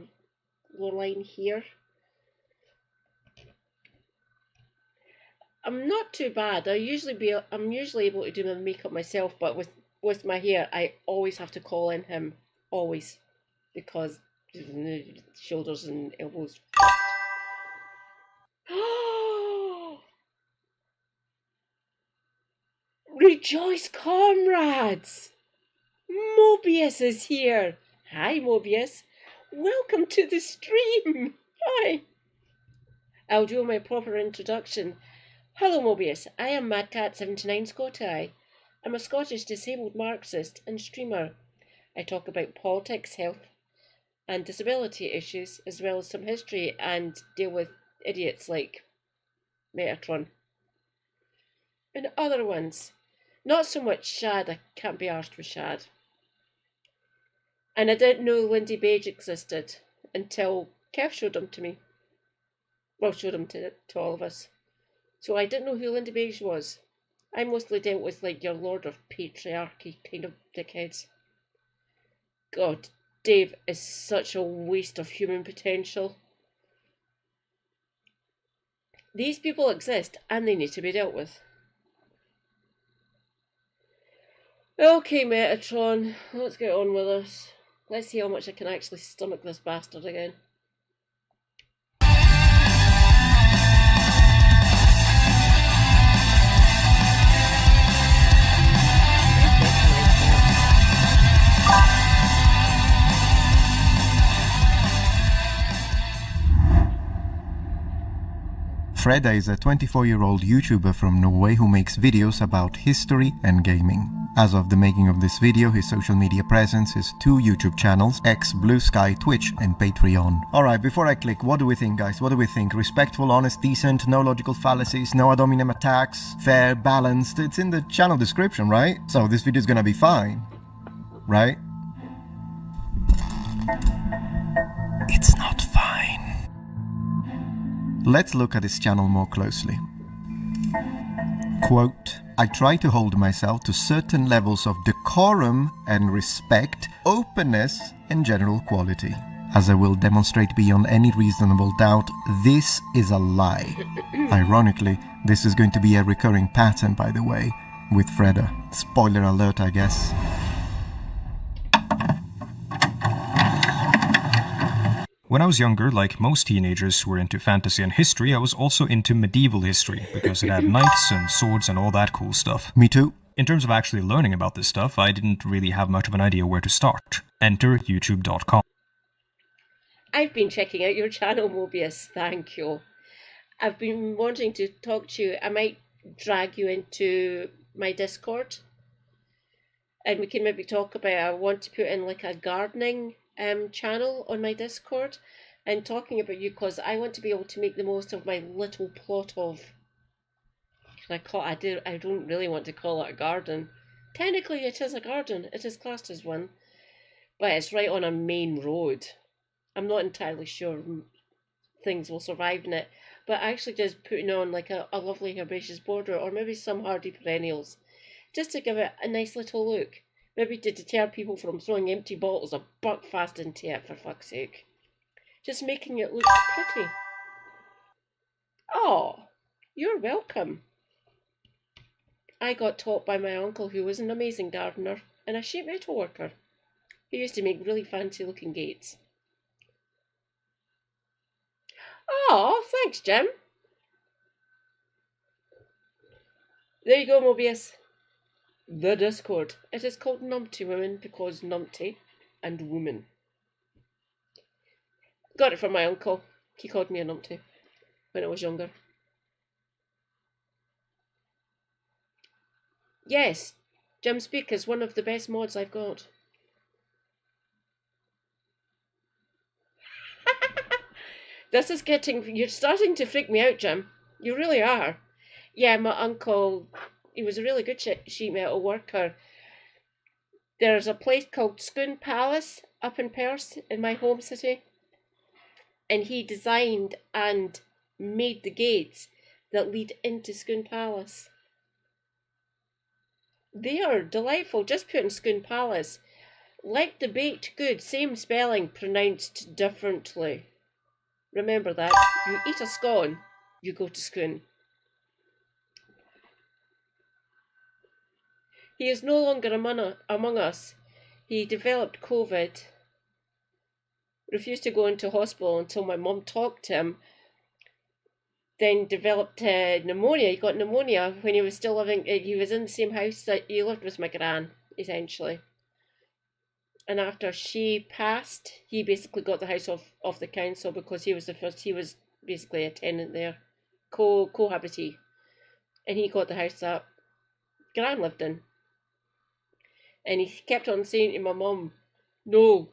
line here. I'm not too bad. I'm usually able to do my makeup myself, but with my hair, I always have to call in him, always, because shoulders and elbows. Rejoice, comrades! Mobius is here. Hi, Mobius. Welcome to the stream. Hi. I'll do my proper introduction. Hello Mobius, I am Madcat79 Scotty. I'm a Scottish disabled Marxist and streamer. I talk about politics, health and disability issues, as well as some history, and deal with idiots like Metatron. And other ones. Not so much Shad, I can't be arsed with Shad. And I didn't know Lindy Page existed until Kev showed him to me. Well, showed him to all of us. So I didn't know who Lindy Page was. I mostly dealt with like your Lord of Patriarchy kind of dickheads. God, Dave is such a waste of human potential. These people exist and they need to be dealt with. Okay, Metatron, let's get on with this. Let's see how much I can actually stomach this bastard again. Freda is a 24-year-old YouTuber from Norway who makes videos about history and gaming. As of the making of this video, his social media presence is 2 YouTube channels, X, Blue Sky, Twitch and Patreon. Alright, before I click, what do we think, guys? What do we think? Respectful, honest, decent, no logical fallacies, no ad hominem attacks, fair, balanced? It's in the channel description, right? So this video is gonna be fine, right? It's not fine. Let's look at his channel more closely. Quote, I try to hold myself to certain levels of decorum and respect, openness and general quality. As I will demonstrate beyond any reasonable doubt, this is a lie. Ironically, this is going to be a recurring pattern, by the way, with Freda. Spoiler alert, I guess. When I was younger, like most teenagers who were into fantasy and history, I was also into medieval history, because it had knights and swords and all that cool stuff. Me too. In terms of actually learning about this stuff, I didn't really have much of an idea where to start. Enter youtube.com. I've been checking out your channel, Mobius, thank you. I've been wanting to talk to you. I might drag you into my Discord. and we can maybe talk about, I want to put in like a gardening channel on my Discord, and talking about you, because I want to be able to make the most of my little plot of, I don't really want to call it a garden. Technically it is a garden, it is classed as one, but it's right on a main road. I'm not entirely sure things will survive in it, but actually just putting on like a lovely herbaceous border, or maybe some hardy perennials, just to give it a nice little look. Maybe to deter people from throwing empty bottles of Buckfast into it, for fuck's sake. Just making it look pretty. Oh, you're welcome. I got taught by my uncle, who was an amazing gardener and a sheet metal worker. He used to make really fancy looking gates. Oh, thanks, Jim. There you go, Mobius. The Discord. It is called Numpty Women because Numpty and woman. Got it from my uncle. He called me a numpty when I was younger. Yes, Jim Speak is one of the best mods I've got. This is getting... You're starting to freak me out, Jim. You really are. Yeah, my uncle, he was a really good sheet metal worker. There's a place called Scone Palace up in Perth, in my home city. And he designed and made the gates that lead into Scone Palace. They are delightful. Just put in Scone Palace. Like the baked good, same spelling, pronounced differently. Remember that. You eat a scone, you go to Scone. He is no longer among us. He developed COVID, refused to go into hospital until my mum talked to him, then developed pneumonia. He got pneumonia when he was still living, he was in the same house that he lived with my gran, essentially. And after she passed, he basically got the house off the council because he was the first, he was basically a tenant there, cohabitee. And he got the house that gran lived in. And he kept on saying to my mum, no,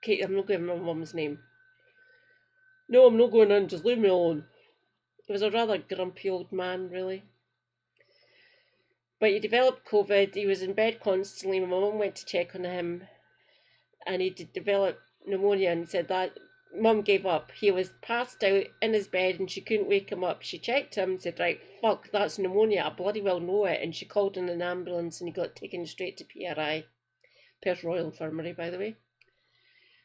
Kate, I'm not giving my mum's name. No, I'm not going in, just leave me alone. He was a rather grumpy old man, really. But he developed COVID, he was in bed constantly. My mum went to check on him, and he developed pneumonia, and said that mum gave up. He was passed out in his bed and she couldn't wake him up. She checked him and said, right, fuck, that's pneumonia, I bloody well know it. And she called in an ambulance and he got taken straight to PRI, Perth Royal Infirmary, by the way.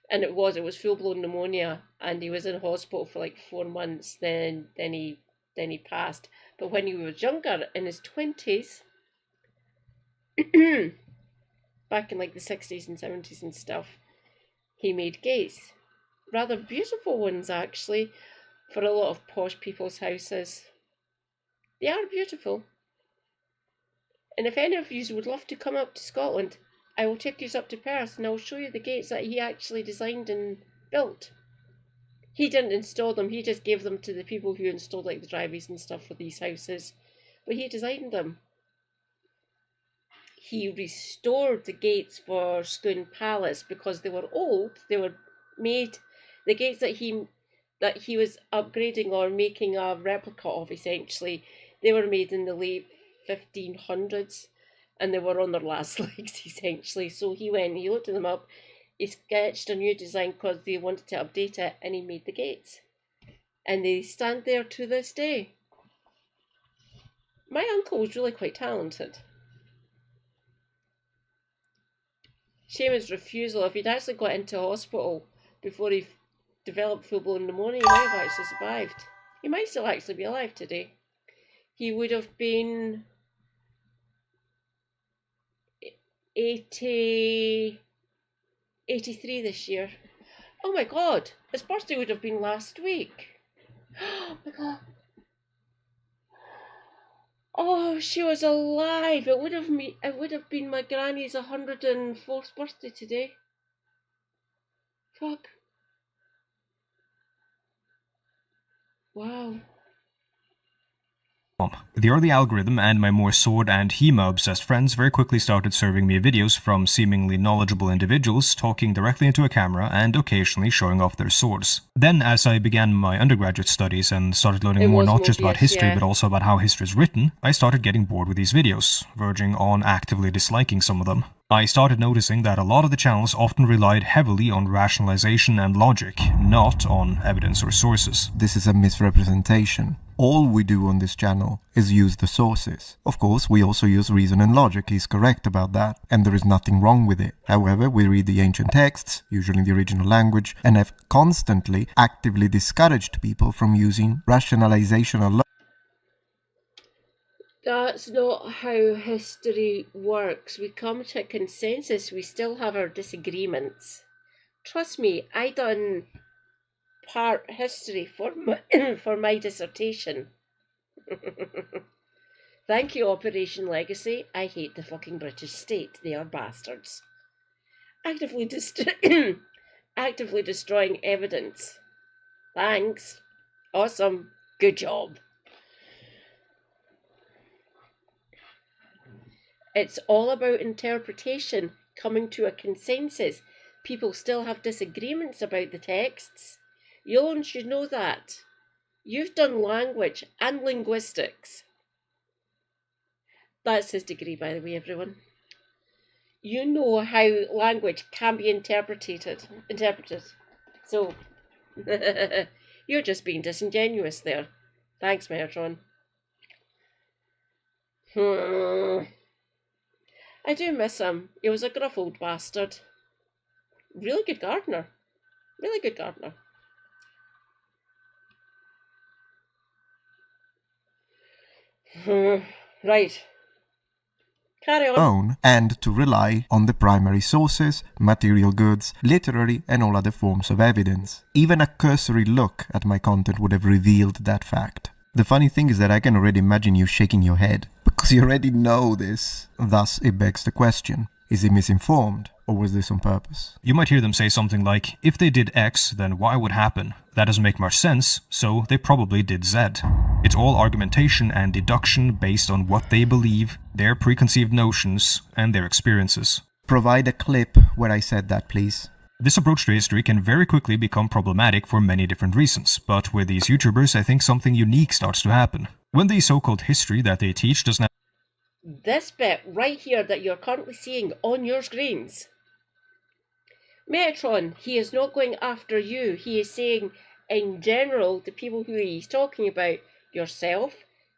And it was full-blown pneumonia, and he was in hospital for like 4 months. Then he passed. But when he was younger, in his 20s, back in like the 60s and 70s and stuff, he made gates. Rather beautiful ones, actually, for a lot of posh people's houses. They are beautiful. And if any of you would love to come up to Scotland, I will take you up to Perth and I will show you the gates that he actually designed and built. He didn't install them, he just gave them to the people who installed like the driveways and stuff for these houses. But he designed them. He restored the gates for Scone Palace because they were old. They were made, the gates that he was upgrading or making a replica of, essentially, they were made in the late 1500s and they were on their last legs, essentially. So he looked them up, he sketched a new design because they wanted to update it, and he made the gates. And they stand there to this day. My uncle was really quite talented. Shame his refusal. If he'd actually got into hospital before he developed full-blown pneumonia, he might have actually survived. He might still actually be alive today. He would have been 83 this year. Oh my god, his birthday would have been last week. Oh my god. Oh, she was alive. It would have been my granny's 104th birthday today. Fuck. Wow. The early algorithm and my more sword and HEMA-obsessed friends very quickly started serving me videos from seemingly knowledgeable individuals talking directly into a camera and occasionally showing off their swords. Then, as I began my undergraduate studies and started learning more not just about history but also about how history is written, I started getting bored with these videos, verging on actively disliking some of them. I started noticing that a lot of the channels often relied heavily on rationalization and logic, not on evidence or sources. This is a misrepresentation. All we do on this channel is use the sources. Of course, we also use reason and logic, he's correct about that, and there is nothing wrong with it. However, we read the ancient texts, usually in the original language, and have constantly, actively discouraged people from using rationalization or logic. That's not how history works. We come to a consensus, we still have our disagreements. Trust me, I done part history for my dissertation. Thank you, Operation Legacy. I hate the fucking British state. They are bastards. Actively destroying evidence. Thanks. Awesome. Good job. It's all about interpretation, coming to a consensus. People still have disagreements about the texts. You should know that. You've done language and linguistics. That's his degree, by the way, everyone. You know how language can be interpreted. So, you're just being disingenuous there. Thanks, Metatron. I do miss him. He was a gruff old bastard. Really good gardener. Really good gardener. Right. Carry on. And to rely on the primary sources, material goods, literary and all other forms of evidence. Even a cursory look at my content would have revealed that fact. The funny thing is that I can already imagine you shaking your head, because you already know this. Thus, it begs the question, is he misinformed, or was this on purpose? You might hear them say something like, if they did X, then Y would happen. That doesn't make much sense, so they probably did Z. It's all argumentation and deduction based on what they believe, their preconceived notions, and their experiences. Provide a clip where I said that, please. This approach to history can very quickly become problematic for many different reasons, but with these YouTubers I think something unique starts to happen. When the so-called history that they teach does not... This bit right here that you're currently seeing on your screens. Metatron, he is not going after you. He is saying, in general, the people who he's talking about, yourself,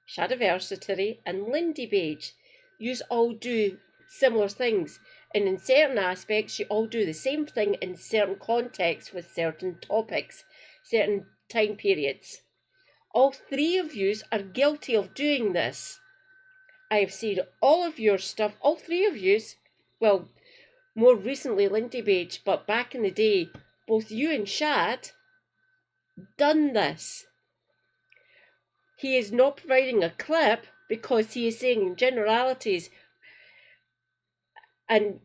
Shadiversity, and Lindy Page, you all do similar things. And in certain aspects, you all do the same thing in certain contexts with certain topics, certain time periods. All three of you are guilty of doing this. I have seen all of your stuff, all three of you, well, more recently Lindy Page, but back in the day, both you and Shad, done this. He is not providing a clip because he is saying in generalities, and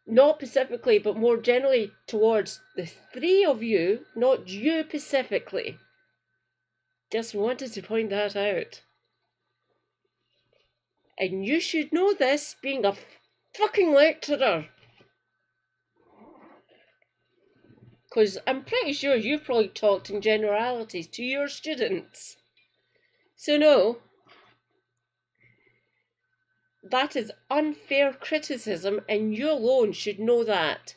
not specifically, but more generally towards the three of you, not you specifically. Just wanted to point that out. And you should know this, being a fucking lecturer. Because I'm pretty sure you've probably talked in generalities to your students. So no. That is unfair criticism, and you alone should know that.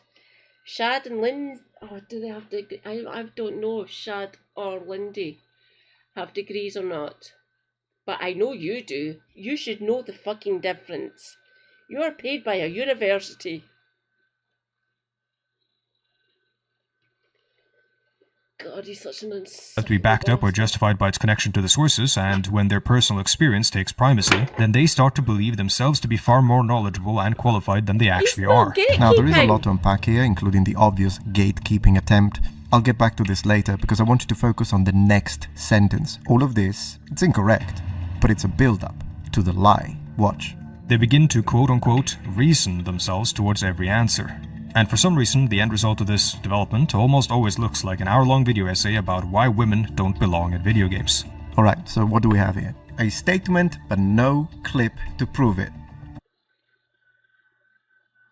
Shad and Lindy... Oh, do they have to... I don't know if Shad or Lindy have degrees or not. But I know you do. You should know the fucking difference. You are paid by a university. God, he's such an have to be backed up or justified by its connection to the sources, and when their personal experience takes primacy, then they start to believe themselves to be far more knowledgeable and qualified than they actually are. Now, there is a lot to unpack here, including the obvious gatekeeping attempt. I'll get back to this later, because I want you to focus on the next sentence. All of this, it's incorrect, but it's a build-up to the lie. Watch. They begin to quote-unquote reason themselves towards every answer. And for some reason, the end result of this development almost always looks like an hour-long video essay about why women don't belong in video games. Alright, so what do we have here? A statement, but no clip to prove it.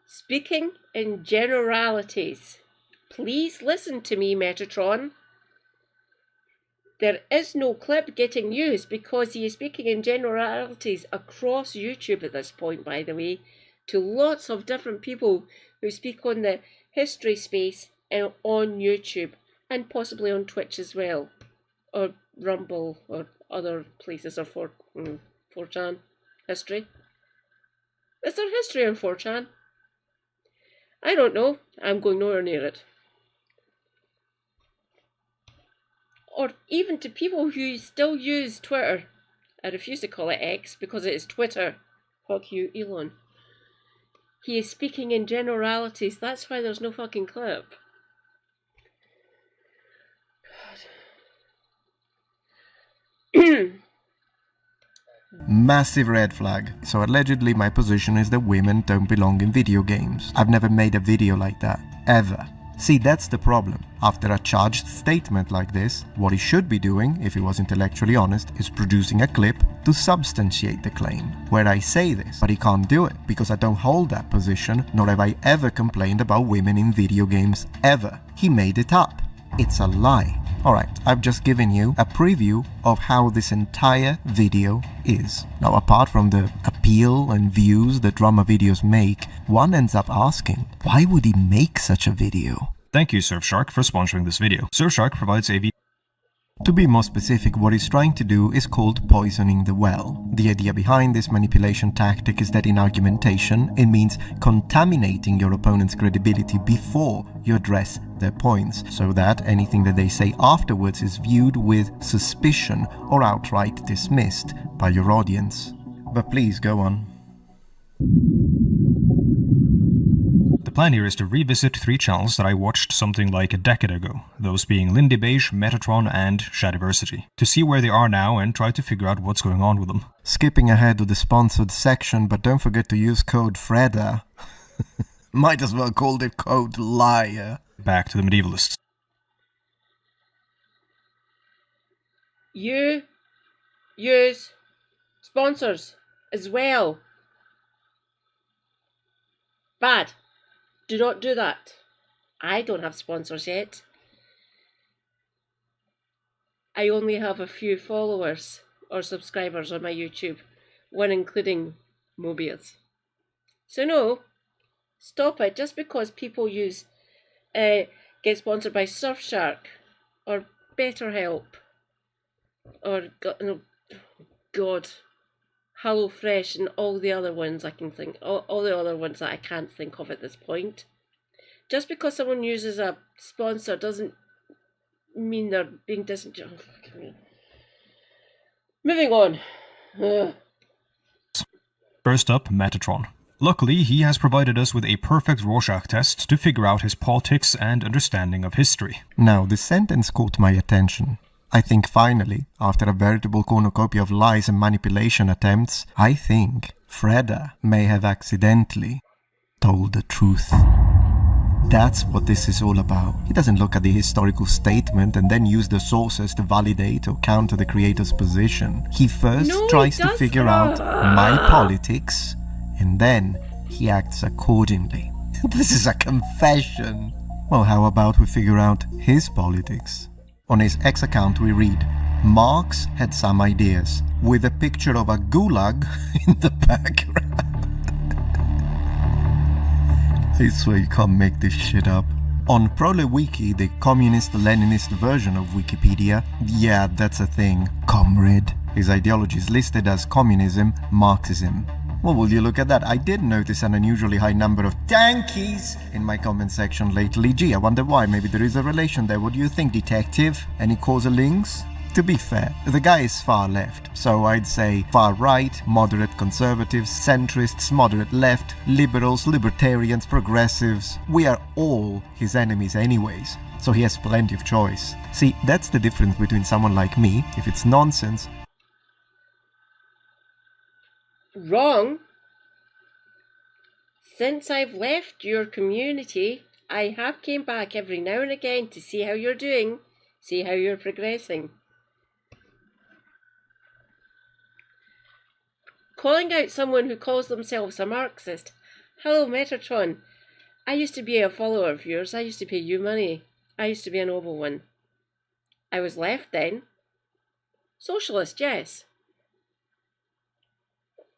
Speaking in generalities. Please listen to me, Metatron. There is no clip getting used because he is speaking in generalities across YouTube at this point, by the way, to lots of different people who speak on the history space and on YouTube and possibly on Twitch as well, or Rumble or other places, or 4chan history. Is there history on 4chan? I don't know. I'm going nowhere near it. Or even to people who still use Twitter. I refuse to call it X because it is Twitter. Fuck you, Elon. He is speaking in generalities. That's why there's no fucking clip. God. Massive red flag. So allegedly my position is that women don't belong in video games. I've never made a video like that, ever. See, that's the problem. After a charged statement like this, what he should be doing, if he was intellectually honest, is producing a clip to substantiate the claim, where I say this, but he can't do it, because I don't hold that position, nor have I ever complained about women in video games, ever. He made it up. It's a lie. Alright, I've just given you a preview of how this entire video is. Now, apart from the appeal and views that drama videos make, one ends up asking, why would he make such a video? Thank you, Surfshark, for sponsoring this video. Surfshark provides a To be more specific, what he's trying to do is called poisoning the well. The idea behind this manipulation tactic is that in argumentation, it means contaminating your opponent's credibility before you address their points, so that anything that they say afterwards is viewed with suspicion or outright dismissed by your audience. But please, go on. The plan here is to revisit 3 channels that I watched something like a decade ago, those being Lindy Beige, Metatron and Shadiversity, to see where they are now and try to figure out what's going on with them. Skipping ahead to the sponsored section, but don't forget to use code FREDA. Might as well call it code LIAR. Back to the medievalists. You use sponsors as well. Bad. Do not do that. I don't have sponsors yet. I only have a few followers or subscribers on my YouTube, one including Mobius. So no, stop it. Just because people use get sponsored by Surfshark or BetterHelp or God, HelloFresh and all the other ones I can think, all the other ones that I can't think of at this point. Just because someone uses a sponsor doesn't mean they're being disingenuous. Moving on. Ugh. First up, Metatron. Luckily, he has provided us with a perfect Rorschach test to figure out his politics and understanding of history. Now, this sentence caught my attention. I think finally, after a veritable cornucopia of lies and manipulation attempts, I think Freda may have accidentally told the truth. That's what this is all about. He doesn't look at the historical statement and then use the sources to validate or counter the creator's position. He first tries to figure out my politics, and then he acts accordingly. This is a confession. Well, how about we figure out his politics? On his X account we read, Marx had some ideas, with a picture of a gulag in the background. I swear you can't make this shit up. On ProleWiki, the communist-Leninist version of Wikipedia, yeah, that's a thing, comrade. His ideology is listed as communism, Marxism. Well, will you look at that? I did notice an unusually high number of tankies in my comment section lately. Gee, I wonder why. Maybe there is a relation there. What do you think, detective? Any causal links? To be fair, the guy is far left, so I'd say far right, moderate conservatives, centrists, moderate left, liberals, libertarians, progressives. We are all his enemies anyways, so he has plenty of choice. See, that's the difference between someone like me, if it's nonsense. Wrong. Since I've left your community, I have came back every now and again to see how you're doing, see how you're progressing. Calling out someone who calls themselves a Marxist. Hello, Metatron. I used to be a follower of yours. I used to pay you money. I used to be a noble one. I was left then. Socialist, yes.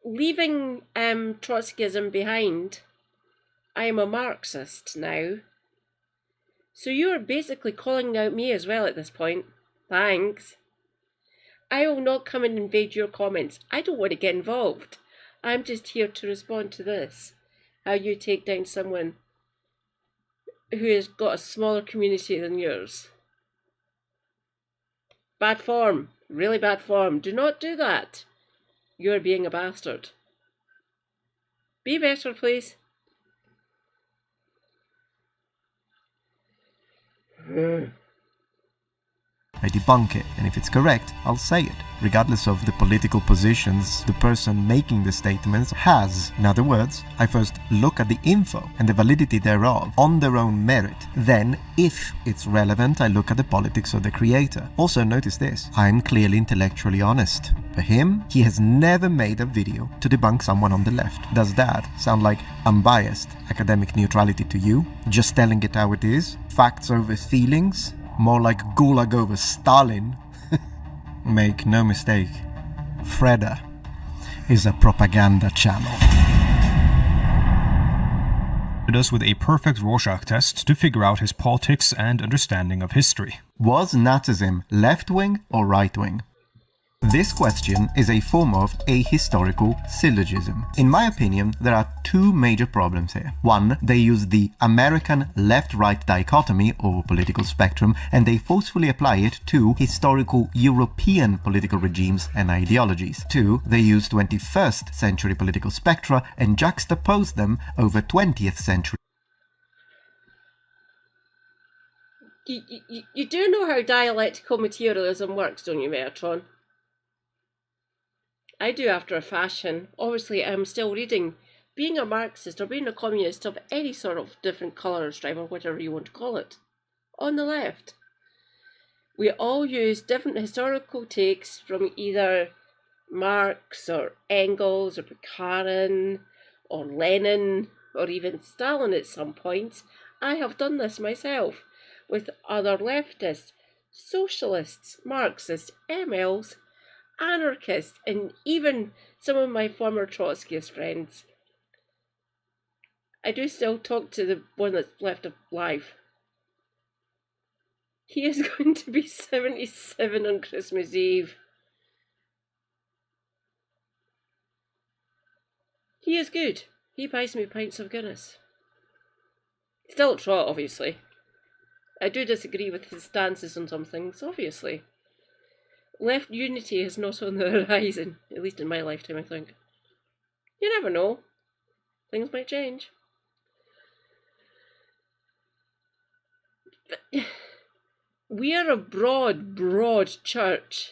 Leaving Trotskyism behind, I am a Marxist now. So you are basically calling out me as well at this point. Thanks. I will not come and invade your comments. I don't want to get involved. I'm just here to respond to this. How you take down someone who has got a smaller community than yours. Bad form. Really bad form. Do not do that. You're being a bastard. Be better, please. I debunk it, and if it's correct, I'll say it, regardless of the political positions the person making the statements has. In other words, I first look at the info and the validity thereof on their own merit. Then, if it's relevant, I look at the politics of the creator. Also, notice this, I'm clearly intellectually honest. For him, he has never made a video to debunk someone on the left. Does that sound like unbiased academic neutrality to you? Just telling it how it is? Facts over feelings? More like Gulag over Stalin. Make no mistake, Freda is a propaganda channel. It does with a perfect Rorschach test to figure out his politics and understanding of history. Was Nazism left-wing or right-wing? This question is a form of ahistorical syllogism. In my opinion, there are two major problems here. One, they use the American left-right dichotomy or political spectrum and they forcefully apply it to historical European political regimes and ideologies. Two, they use 21st century political spectra and juxtapose them over 20th century. You do know how dialectical materialism works, don't you, Metatron? I do after a fashion. Obviously, I'm still reading. Being a Marxist or being a communist of any sort of different colour or stripe or whatever you want to call it, on the left, we all use different historical takes from either Marx or Engels or Bukharin or Lenin or even Stalin at some points. I have done this myself with other leftists, socialists, Marxists, MLs, anarchists, and even some of my former Trotskyist friends. I do still talk to the one that's left alive. He is going to be 77 on Christmas Eve. He is good. He buys me pints of Guinness. Still a trot, obviously. I do disagree with his stances on some things, obviously. Left unity is not on the horizon, at least in my lifetime, I think. You never know. Things might change. But we are a broad church.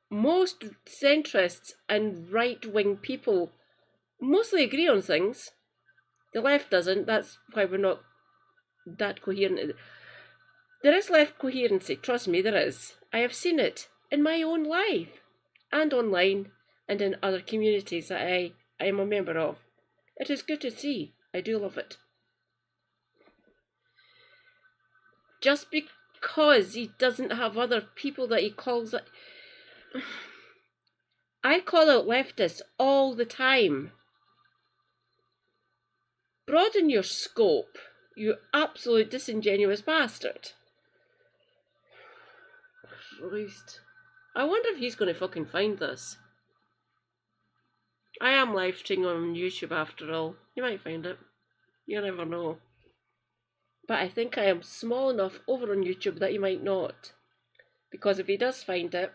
Most centrists and right-wing people mostly agree on things. The left doesn't, that's why we're not that coherent. There is left coherency, trust me, there is. I have seen it in my own life, and online, and in other communities that I am a member of. It is good to see. I do love it. Just because he doesn't have other people that he calls it. I call out leftists all the time. Broaden your scope, you absolute disingenuous bastard. Christ. I wonder if he's going to fucking find this. I am live streaming on YouTube after all. You might find it. You never know. But I think I am small enough over on YouTube that he might not. Because if he does find it,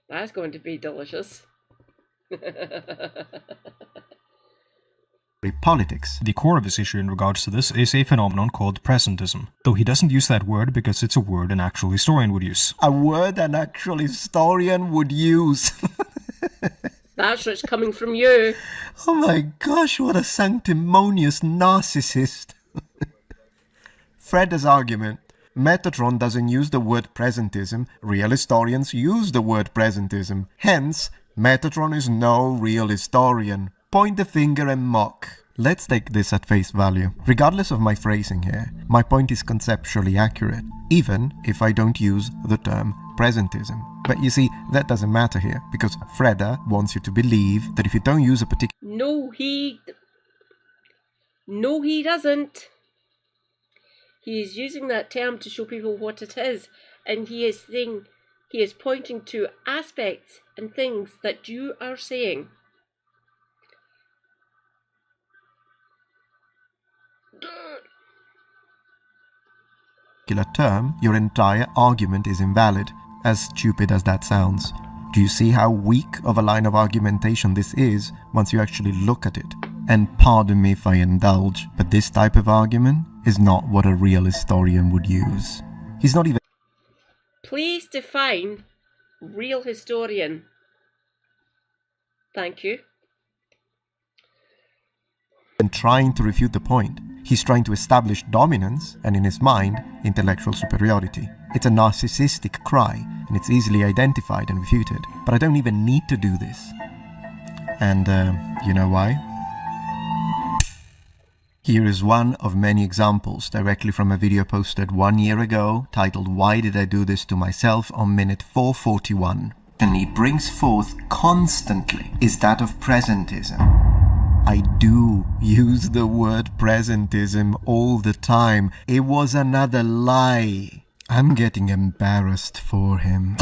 that's going to be delicious. Politics. The core of his issue in regards to this is a phenomenon called presentism, though he doesn't use that word because it's a word an actual historian would use. A word an actual historian would use. That's what's coming from you. Oh my gosh, what a sanctimonious narcissist. Freda's argument. Metatron doesn't use the word presentism. Real historians use the word presentism. Hence, Metatron is no real historian. Point the finger and mock. Let's take this at face value. Regardless of my phrasing here, my point is conceptually accurate, even if I don't use the term presentism. But you see, that doesn't matter here, because Freda wants you to believe that if you don't use a particular... No, he doesn't. He is using that term to show people what it is, and he is pointing to aspects and things that you are saying. term, your entire argument is invalid, as stupid as that sounds. Do you see how weak of a line of argumentation this is once you actually look at it? And pardon me if I indulge, but this type of argument is not what a real historian would use. He's not even... Please define real historian. Thank you. And trying to refute the point. He's trying to establish dominance and, in his mind, intellectual superiority. It's a narcissistic cry, and it's easily identified and refuted. But I don't even need to do this. And, you know why? Here is one of many examples directly from a video posted 1 year ago, titled "Why Did I Do This to Myself?" on minute 441. And he brings forth constantly is that of presentism. I do use the word presentism all the time. It was another lie. I'm getting embarrassed for him.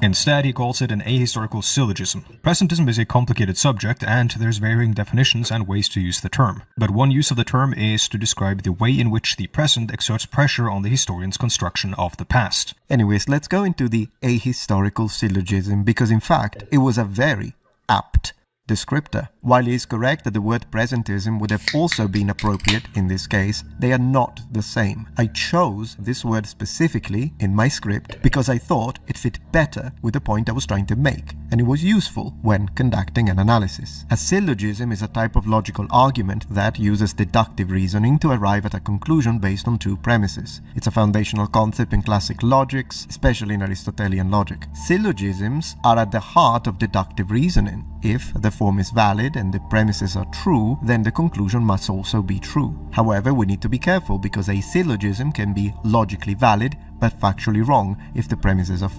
Instead, he calls it an ahistorical syllogism. Presentism is a complicated subject, and there's varying definitions and ways to use the term. But one use of the term is to describe the way in which the present exerts pressure on the historian's construction of the past. Anyways, let's go into the ahistorical syllogism, because in fact, it was a very apt descriptor. While it is correct that the word presentism would have also been appropriate in this case, they are not the same. I chose this word specifically in my script because I thought it fit better with the point I was trying to make, and it was useful when conducting an analysis. A syllogism is a type of logical argument that uses deductive reasoning to arrive at a conclusion based on two premises. It's a foundational concept in classic logics, especially in Aristotelian logic. Syllogisms are at the heart of deductive reasoning. If the form is valid and the premises are true, then the conclusion must also be true. However, we need to be careful because a syllogism can be logically valid but factually wrong if the premises are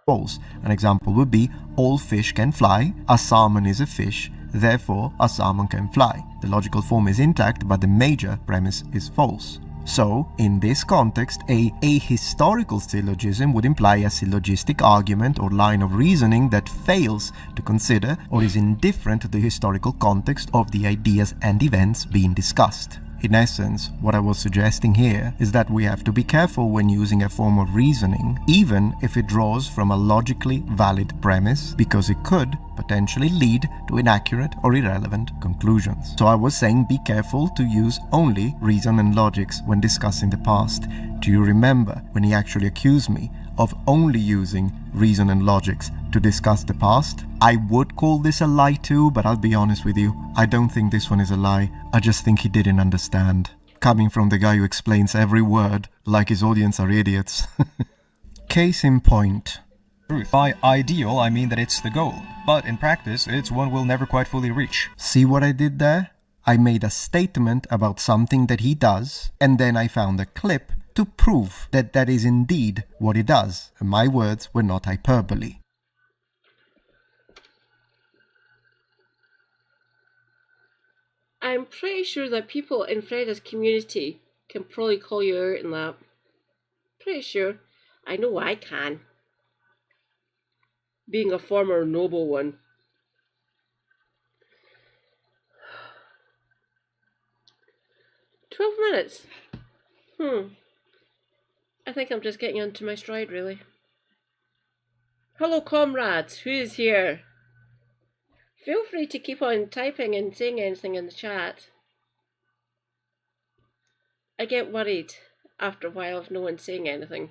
false. An example would be, all fish can fly, a salmon is a fish, therefore a salmon can fly. The logical form is intact, but the major premise is false. So, in this context, a ahistorical syllogism would imply a syllogistic argument or line of reasoning that fails to consider or is indifferent to the historical context of the ideas and events being discussed. In essence, what I was suggesting here is that we have to be careful when using a form of reasoning, even if it draws from a logically valid premise, because it could potentially lead to inaccurate or irrelevant conclusions. So I was saying be careful to use only reason and logics when discussing the past. Do you remember when he actually accused me of only using reason and logics to discuss the past? I would call this a lie too, but I'll be honest with you, I don't think this one is a lie. I just think he didn't understand. Coming from the guy who explains every word like his audience are idiots. Case in point. By ideal, I mean that it's the goal, but in practice, it's one we'll never quite fully reach. See what I did there? I made a statement about something that he does, and then I found a clip to prove that that is indeed what he does, and my words were not hyperbole. I'm pretty sure that people in Freda's community can probably call you out in that. Pretty sure. I know I can. Being a former noble one. $12 minutes. I think I'm just getting into my stride, really. Hello, comrades. Who is here? Feel free to keep on typing and saying anything in the chat. I get worried after a while of no one saying anything.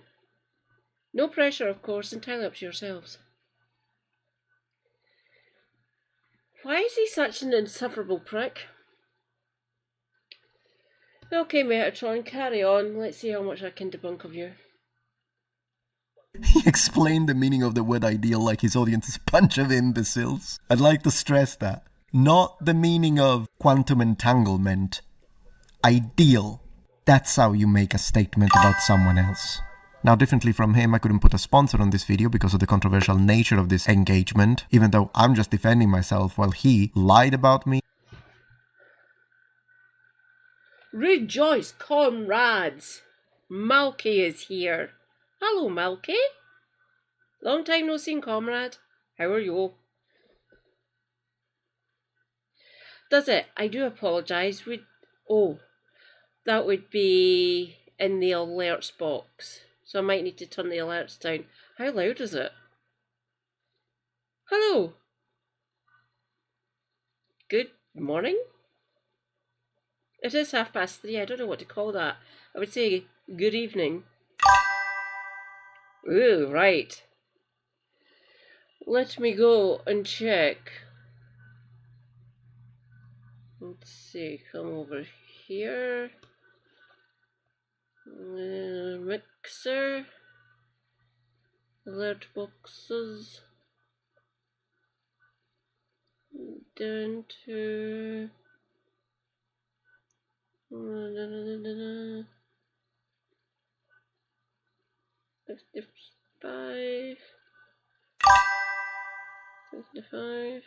No pressure, of course, entirely up to yourselves. Why is he such an insufferable prick? Okay, Metatron, carry on. Let's see how much I can debunk of you. He explained the meaning of the word ideal like his audience is a bunch of imbeciles. I'd like to stress that. Not the meaning of quantum entanglement. Ideal. That's how you make a statement about someone else. Now, differently from him, I couldn't put a sponsor on this video because of the controversial nature of this engagement, even though I'm just defending myself while he lied about me. Rejoice, comrades! Malky is here. Hello, Malky. Long time no seen, comrade. How are you? Does it? I do apologise. Oh, that would be in the alerts box. So I might need to turn the alerts down. How loud is it? Hello. Good morning? It is 3:30. I don't know what to call that. I would say good evening. Ooh, right. Let me go and check. Let's see, come over here. Mixer. Alert boxes. Down to 65. 65.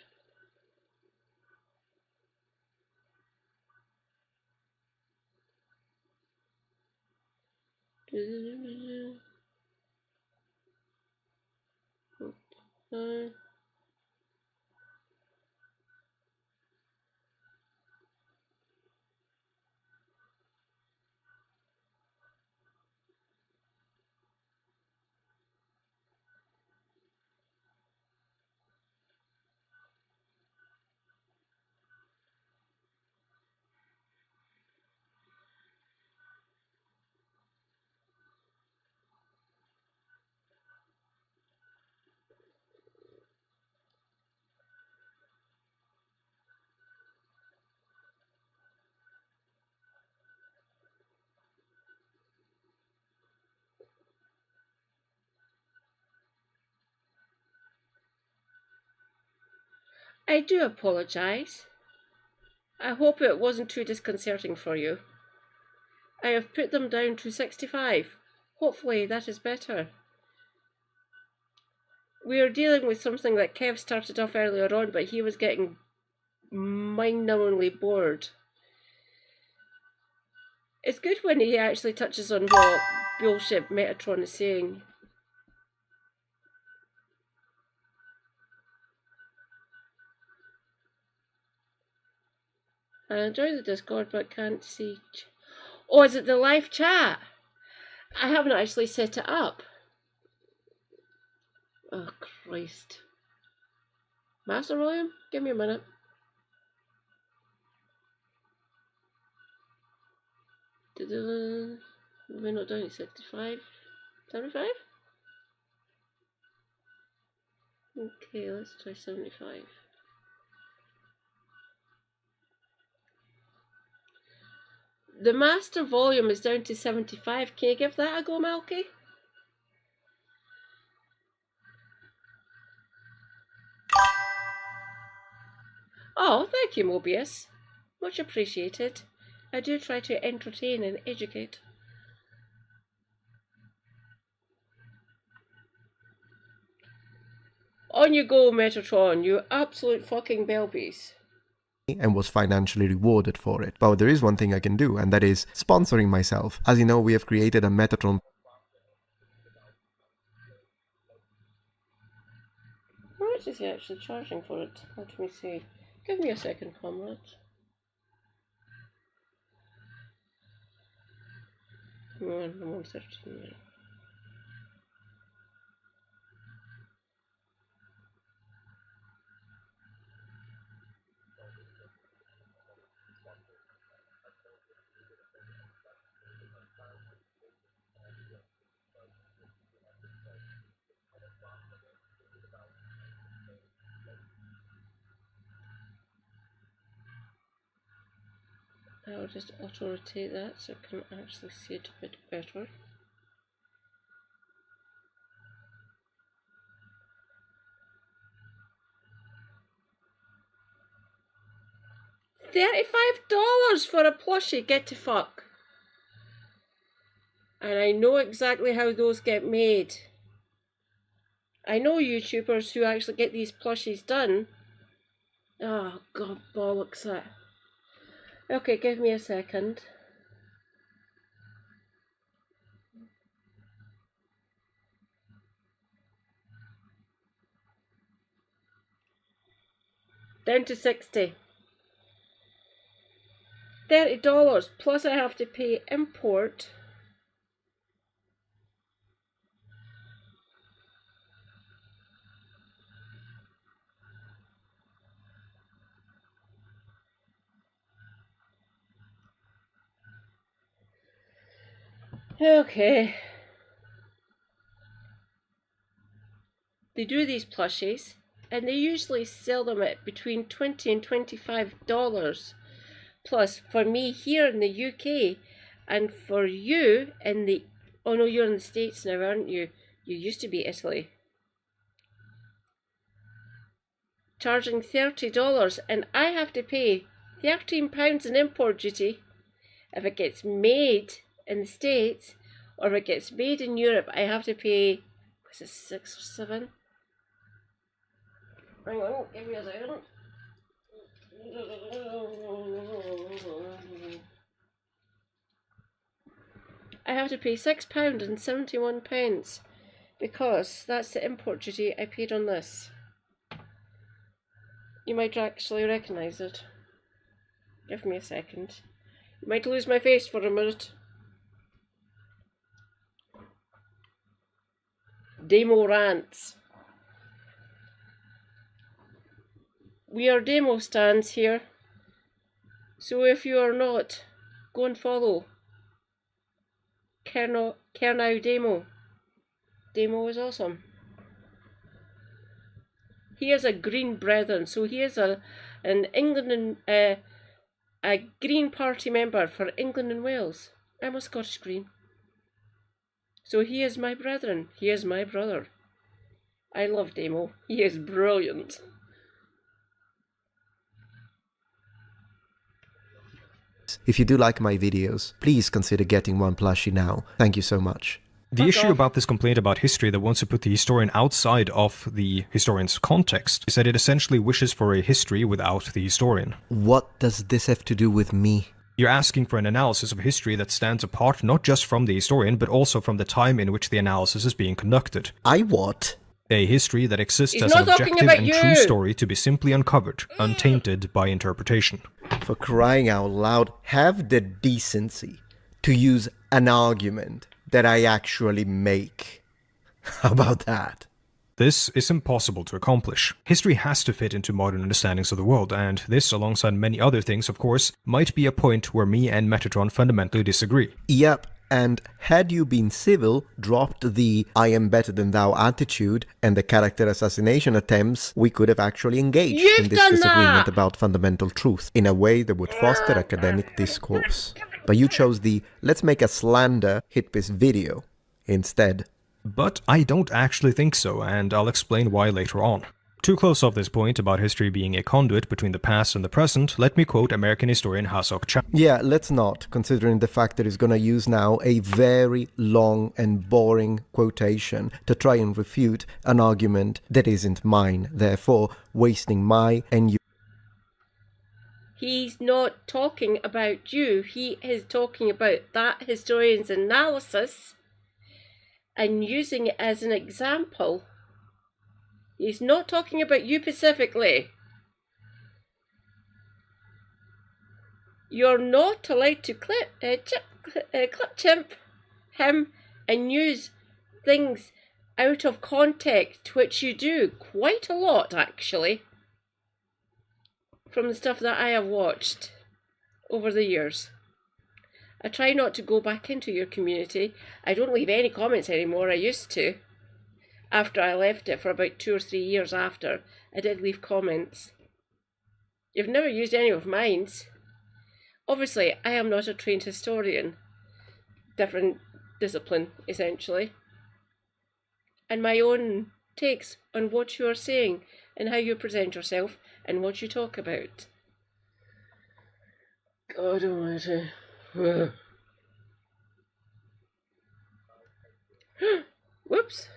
I do apologise. I hope it wasn't too disconcerting for you. I have put them down to 65. Hopefully that is better. We are dealing with something that Kev started off earlier on, but he was getting mind-numbingly bored. It's good when he actually touches on what bullshit Metatron is saying. I enjoy the Discord but can't see... Oh, is it the live chat? I haven't actually set it up. Oh, Christ. Master William, give me a minute. We're not down at 65. 75? Okay, let's try 75. The master volume is down to 75. Can you give that a go, Malky? Oh, thank you, Mobius. Much appreciated. I do try to entertain and educate. On you go, Metatron, you absolute fucking bellbees. And was financially rewarded for it. But there is one thing I can do, and that is sponsoring myself. As you know, we have created a Metatron. How much is he actually charging for it? Let me see. Give me a second, comrade. I'm on 13 now. I'll just auto-rotate that so I can actually see it a bit better. $35 for a plushie, get to fuck. And I know exactly how those get made. I know YouTubers who actually get these plushies done. Oh, God, bollocks that. Okay, give me a second. Down to 60. $30 plus I have to pay import. Okay. They do these plushies, and they usually sell them at between $20 and $25. Plus, for me here in the UK, and for you in the... Oh no, you're in the States now, aren't you? You used to be Italy. Charging $30, and I have to pay £13 in import duty if it gets made in the States, or if it gets made in Europe. I have to pay, was it 6 or 7? Hang on, give me a second. I have to pay £6.71 because that's the import duty I paid on this. You might actually recognise it. Give me a second. You might lose my face for a minute. Demo rants. We are demo stands here. So if you are not, go and follow Kernow Demo. Demo is awesome. He is a Green Brethren, so he is an England and a Green Party member for England and Wales. I'm a Scottish Green. So he is my brethren. He is my brother. I love Demo. He is brilliant. If you do like my videos, please consider getting one plushie now. Thank you so much. The issue about this complaint about history that wants to put the historian outside of the historian's context is that it essentially wishes for a history without the historian. What does this have to do with me? You're asking for an analysis of history that stands apart not just from the historian, but also from the time in which the analysis is being conducted. I what? A history that exists as an objective and true story to be simply uncovered, untainted by interpretation. For crying out loud, have the decency to use an argument that I actually make. How about that? This is impossible to accomplish. History has to fit into modern understandings of the world, and this, alongside many other things, of course, might be a point where me and Metatron fundamentally disagree. Yep, and had you been civil, dropped the I am better than thou attitude and the character assassination attempts, we could have actually engaged in this disagreement about fundamental truth in a way that would foster academic discourse. But you chose the let's make a slander hitpiece video instead. But I don't actually think so, and I'll explain why later on. To close off this point about history being a conduit between the past and the present, let me quote American historian Hasok Chan. Yeah, let's not, considering the fact that he's gonna use now a very long and boring quotation to try and refute an argument that isn't mine, therefore wasting my and you. He's not talking about you, he is talking about that historian's analysis and using it as an example. He's not talking about you specifically. You're not allowed to clip chimp him and use things out of context, which you do quite a lot actually, from the stuff that I have watched over the years. I try not to go back into your community. I don't leave any comments anymore. I used to. After I left it for about 2 or 3 years after, I did leave comments. You've never used any of mine. Obviously, I am not a trained historian. Different discipline, essentially. And my own takes on what you are saying and how you present yourself and what you talk about. God almighty. Whoops.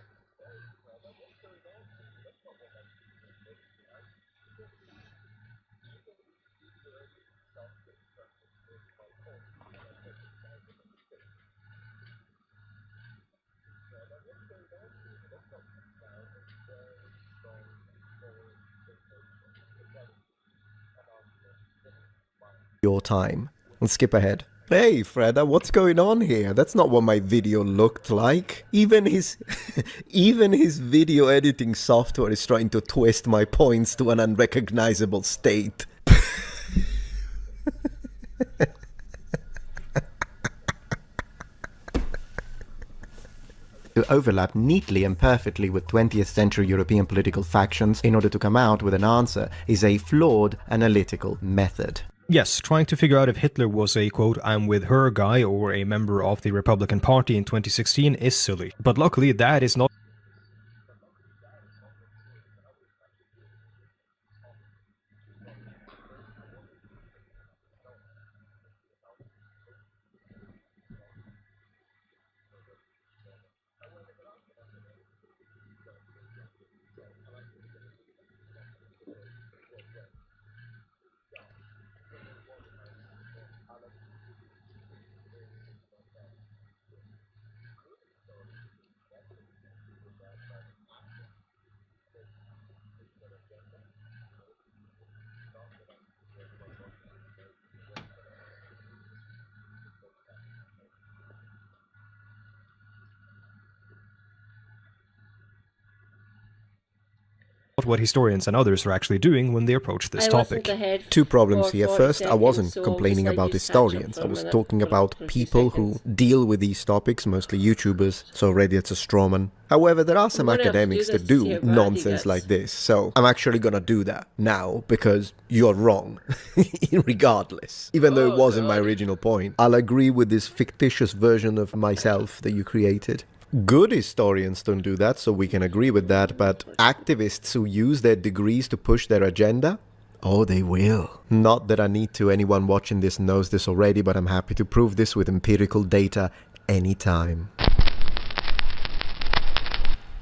Your time. And skip ahead. Hey, Freda, what's going on here? That's not what my video looked like. Even his video editing software is trying to twist my points to an unrecognizable state. To overlap neatly and perfectly with 20th century European political factions in order to come out with an answer is a flawed analytical method. Yes, trying to figure out if Hitler was a, quote, I'm with her guy or a member of the Republican Party in 2016 is silly. But luckily that is not what historians and others are actually doing when they approach this topic. Two problems here. First, I wasn't complaining about historians. I was talking about people who deal with these topics, mostly YouTubers, so already it's a strawman. However, there are some academics that do nonsense like this, so I'm actually gonna do that now, because you're wrong, regardless. Even though it wasn't my original point, I'll agree with this fictitious version of myself that you created. Good historians don't do that, so we can agree with that, but activists who use their degrees to push their agenda? Oh, they will. Not that I need to, anyone watching this knows this already, but I'm happy to prove this with empirical data anytime.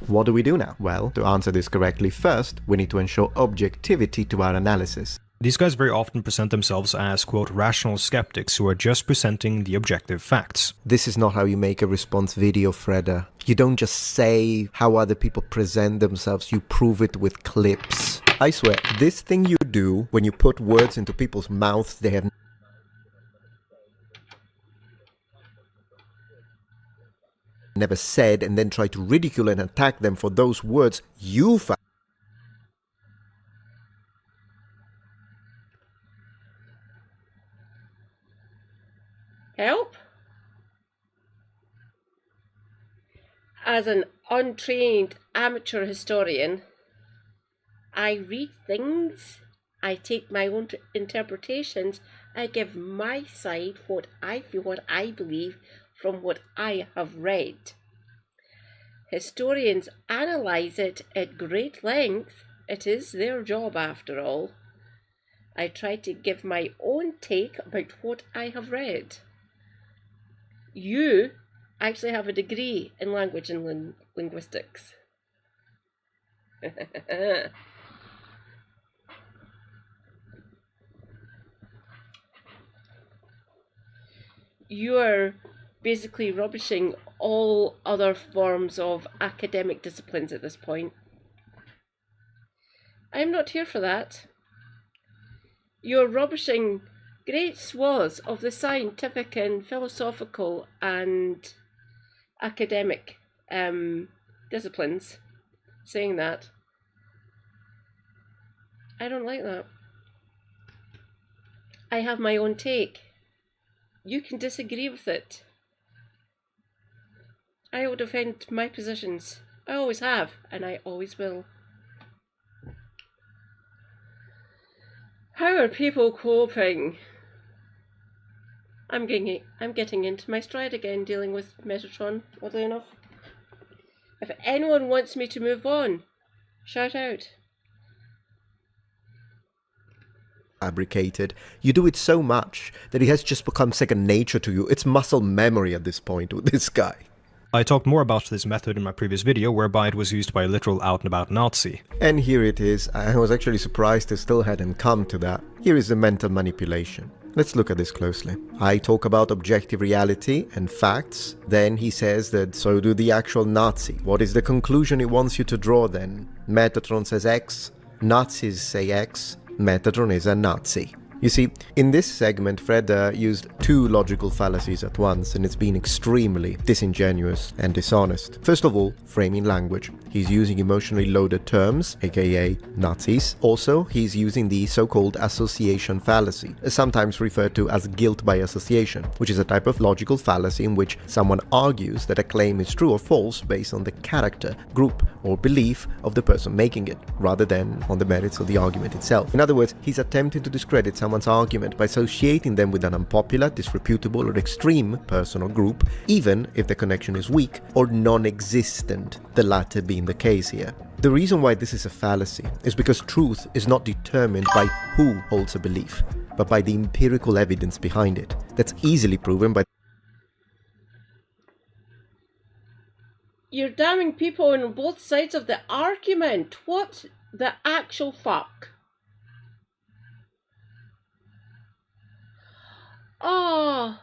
What do we do now? Well, to answer this correctly, first, we need to ensure objectivity to our analysis. These guys very often present themselves as, quote, rational skeptics who are just presenting the objective facts. This is not how you make a response video, Freda. You don't just say how other people present themselves, you prove it with clips. I swear, this thing you do when you put words into people's mouths they have never said and then try to ridicule and attack them for those words you found. Help? As an untrained amateur historian, I read things, I take my own interpretations, I give my side, what I feel, what I believe, from what I have read. Historians analyse it at great length. It is their job after all. I try to give my own take about what I have read. You actually have a degree in language and linguistics. You are basically rubbishing all other forms of academic disciplines at this point. I'm not here for that. You're rubbishing great swaths of the scientific and philosophical and academic disciplines, saying that. I don't like that. I have my own take. You can disagree with it. I will defend my positions. I always have, and I always will. How are people coping? I'm getting into my stride again, dealing with Metatron, oddly enough. If anyone wants me to move on, shout out. fabricated. You do it so much that it has just become second nature to you. It's muscle memory at this point with this guy. I talked more about this method in my previous video, whereby it was used by a literal out-and-about Nazi. And here it is. I was actually surprised it still hadn't come to that. Here is the mental manipulation. Let's look at this closely. I talk about objective reality and facts. Then he says that so do the actual Nazi. What is the conclusion he wants you to draw then? Metatron says X, Nazis say X, Metatron is a Nazi. You see, in this segment, Fred used two logical fallacies at once, and it's been extremely disingenuous and dishonest. First of all, framing language. He's using emotionally loaded terms, aka Nazis. Also, he's using the so-called association fallacy, sometimes referred to as guilt by association, which is a type of logical fallacy in which someone argues that a claim is true or false based on the character, group, or belief of the person making it, rather than on the merits of the argument itself. In other words, he's attempting to discredit someone's argument by associating them with an unpopular, disreputable, or extreme person or group, even if the connection is weak or non-existent, the latter being the case here. The reason why this is a fallacy is because truth is not determined by who holds a belief, but by the empirical evidence behind it. That's easily proven by... You're damning people on both sides of the argument. What the actual fuck? Oh.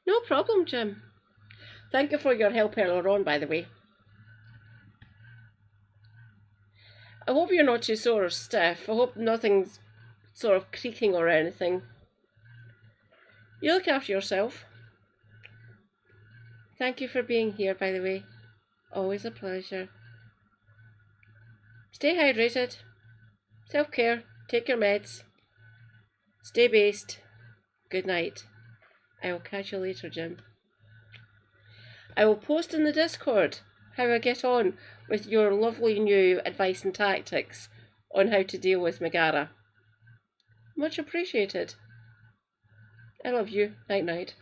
No problem, Jim. Thank you for your help earlier on, by the way. I hope you're not too sore or stiff. I hope nothing's sort of creaking or anything. You look after yourself. Thank you for being here, by the way. Always a pleasure. Stay hydrated. Self-care. Take your meds. Stay based. Good night. I will catch you later, Jim. I will post in the Discord how I get on with your lovely new advice and tactics on how to deal with Megara. Much appreciated. I love you. Night night.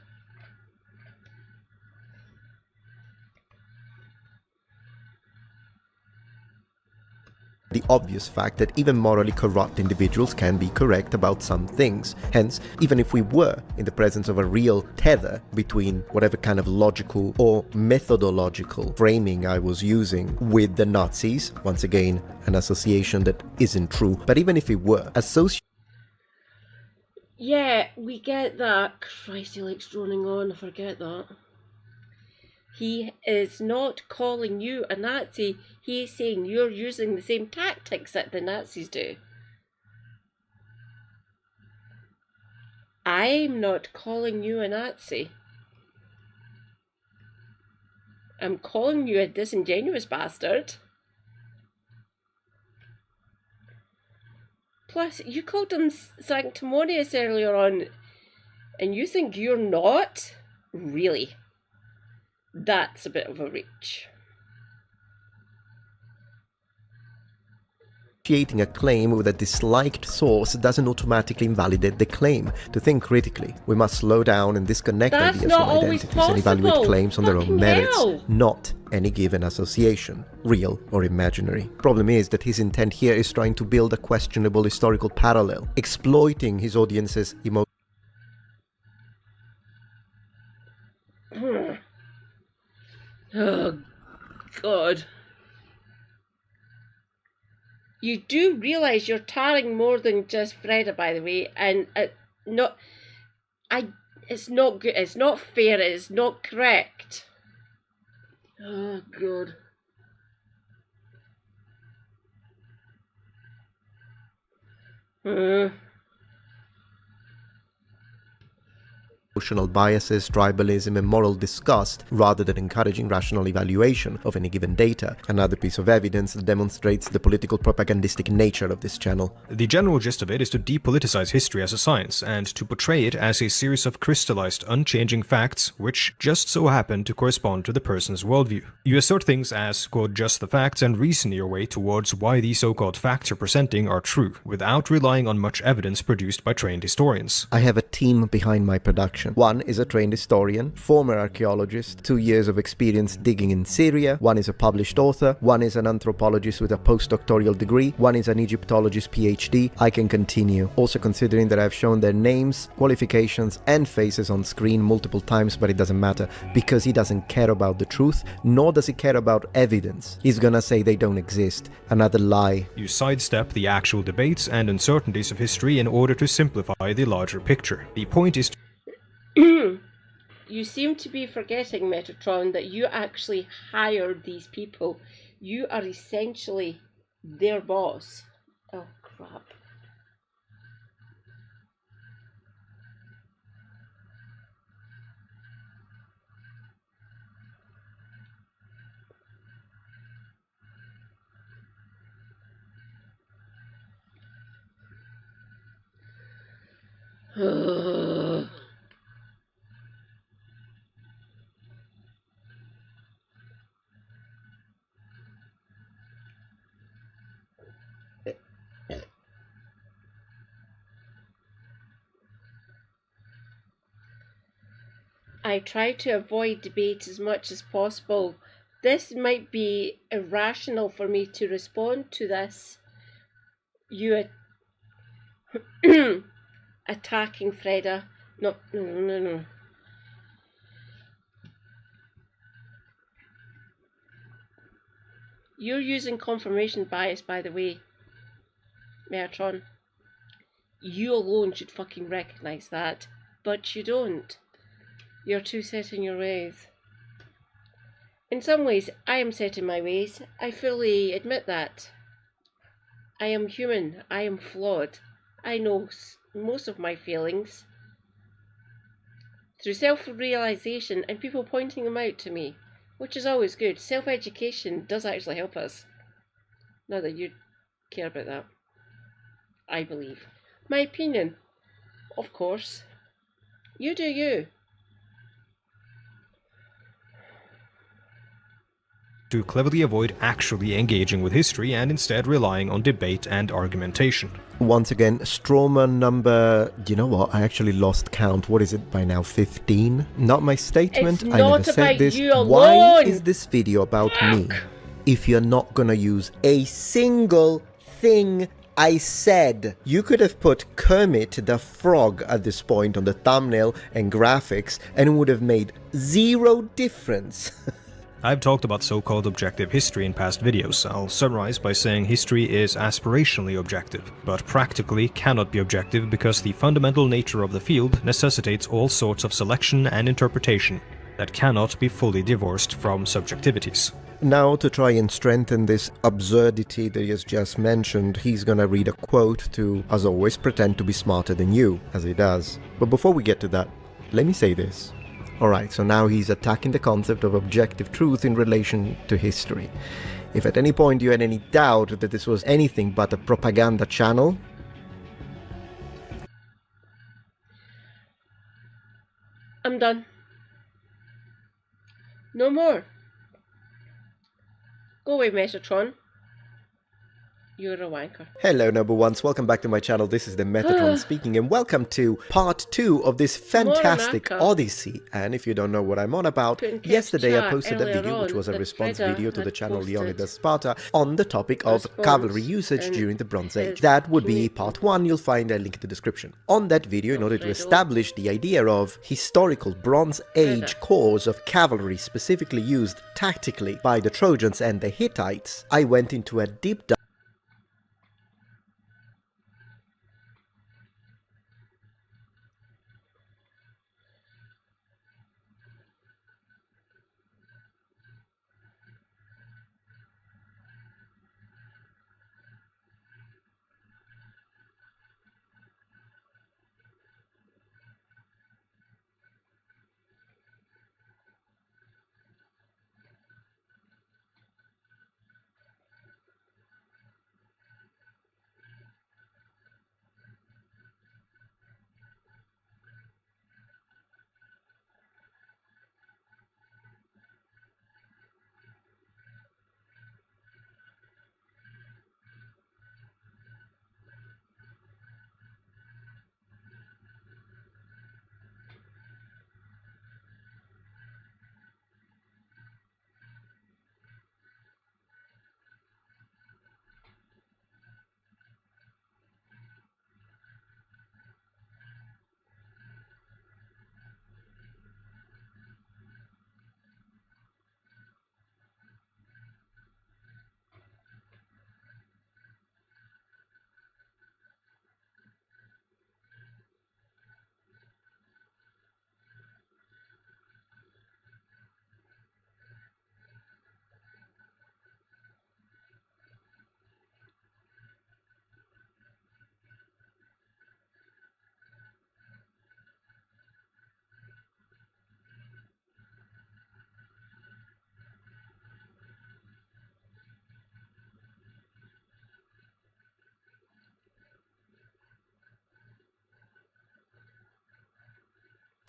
The obvious fact that even morally corrupt individuals can be correct about some things. Hence, even if we were in the presence of a real tether between whatever kind of logical or methodological framing I was using with the Nazis, once again, an association that isn't true, but even if it were, yeah, we get that. Christ, he likes droning on, I forget that. He is not calling you a Nazi, he is saying you're using the same tactics that the Nazis do. I'm not calling you a Nazi. I'm calling you a disingenuous bastard. Plus, you called him sanctimonious earlier on, and you think you're not? Really? That's a bit of a reach. Associating a claim with a disliked source doesn't automatically invalidate the claim. To think critically, we must slow down and disconnect That's ideas not from always identities and evaluate possible. claims on their own Fucking merits, hell. not any given association, real or imaginary. Problem is that his intent here is trying to build a questionable historical parallel, exploiting his audience's emotions. Oh, God. You do realise you're tarring more than just Freda, by the way, and it's not good, it's not fair, it's not correct. Oh, God. Emotional biases, tribalism, and moral disgust, rather than encouraging rational evaluation of any given data. Another piece of evidence that demonstrates the political propagandistic nature of this channel. The general gist of it is to depoliticize history as a science, and to portray it as a series of crystallized, unchanging facts, which just so happen to correspond to the person's worldview. You assert things as, quote, just the facts, and reason your way towards why these so-called facts you're presenting are true, without relying on much evidence produced by trained historians. I have a team behind my production. position. One is a trained historian, former archaeologist, 2 years of experience digging in Syria. One is a published author. One is an anthropologist with a postdoctoral degree. One is an Egyptologist PhD. I can continue. Also considering that I've shown their names, qualifications and faces on screen multiple times, but it doesn't matter because he doesn't care about the truth, nor does he care about evidence. He's gonna say they don't exist. Another lie. You sidestep the actual debates and uncertainties of history in order to simplify the larger picture. The point is You seem to be forgetting, Metatron, that you actually hired these people. You are essentially their boss. Oh, crap. I try to avoid debate as much as possible. This might be irrational for me to respond to this. You attacking Freda. No. You're using confirmation bias, by the way, Metatron. You alone should fucking recognize that, but you don't. You're too set in your ways. In some ways, I am set in my ways. I fully admit that. I am human. I am flawed. I know most of my feelings through self-realization and people pointing them out to me, which is always good. Self-education does actually help us. Not that you care about that. I believe. My opinion, of course. You do you. to cleverly avoid actually engaging with history and instead relying on debate and argumentation. Once again, Strawman number... You know what? I actually lost count. What is it by now? 15? Not my statement. It's I not never said about this. you alone. Why is this video about me if you're not gonna use a single thing I said? You could have put Kermit the Frog at this point on the thumbnail and graphics and it would have made zero difference. I've talked about so-called objective history in past videos. I'll summarize by saying history is aspirationally objective, but practically cannot be objective because the fundamental nature of the field necessitates all sorts of selection and interpretation that cannot be fully divorced from subjectivities. Now, to try and strengthen this absurdity that he has just mentioned, he's gonna read a quote to, as always, pretend to be smarter than you, as he does. But before we get to that, let me say this. Alright, so now he's attacking the concept of objective truth in relation to history. If at any point you had any doubt that this was anything but a propaganda channel, I'm done. No more. Go away, Metatron. You're a wanker. Hello number ones, welcome back to my channel. This is the Metatron speaking and welcome to part 2 of this fantastic odyssey. And if you don't know what I'm on about, yesterday I posted a video which was a response video to the channel Leonidas Sparta on the topic of cavalry usage during the Bronze Age. That would be part 1, you'll find a link in the description. On that video, in order to establish the idea of historical Bronze Age corps of cavalry specifically used tactically by the Trojans and the Hittites, I went into a deep dive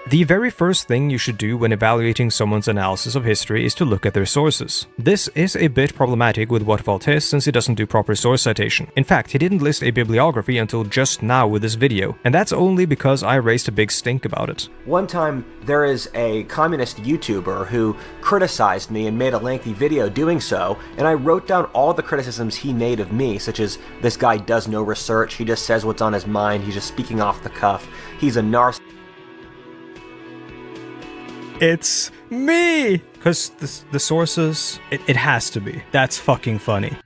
The very first thing you should do when evaluating someone's analysis of history is to look at their sources. This is a bit problematic with what Voltaire since he doesn't do proper source citation. In fact, he didn't list a bibliography until just now with this video, and that's only because I raised a big stink about it. One time, there is a communist YouTuber who criticized me and made a lengthy video doing so, and I wrote down all the criticisms he made of me, such as, this guy does no research, he just says what's on his mind, he's just speaking off the cuff, he's a narcissist. It's me! Because the sources, it has to be. That's fucking funny.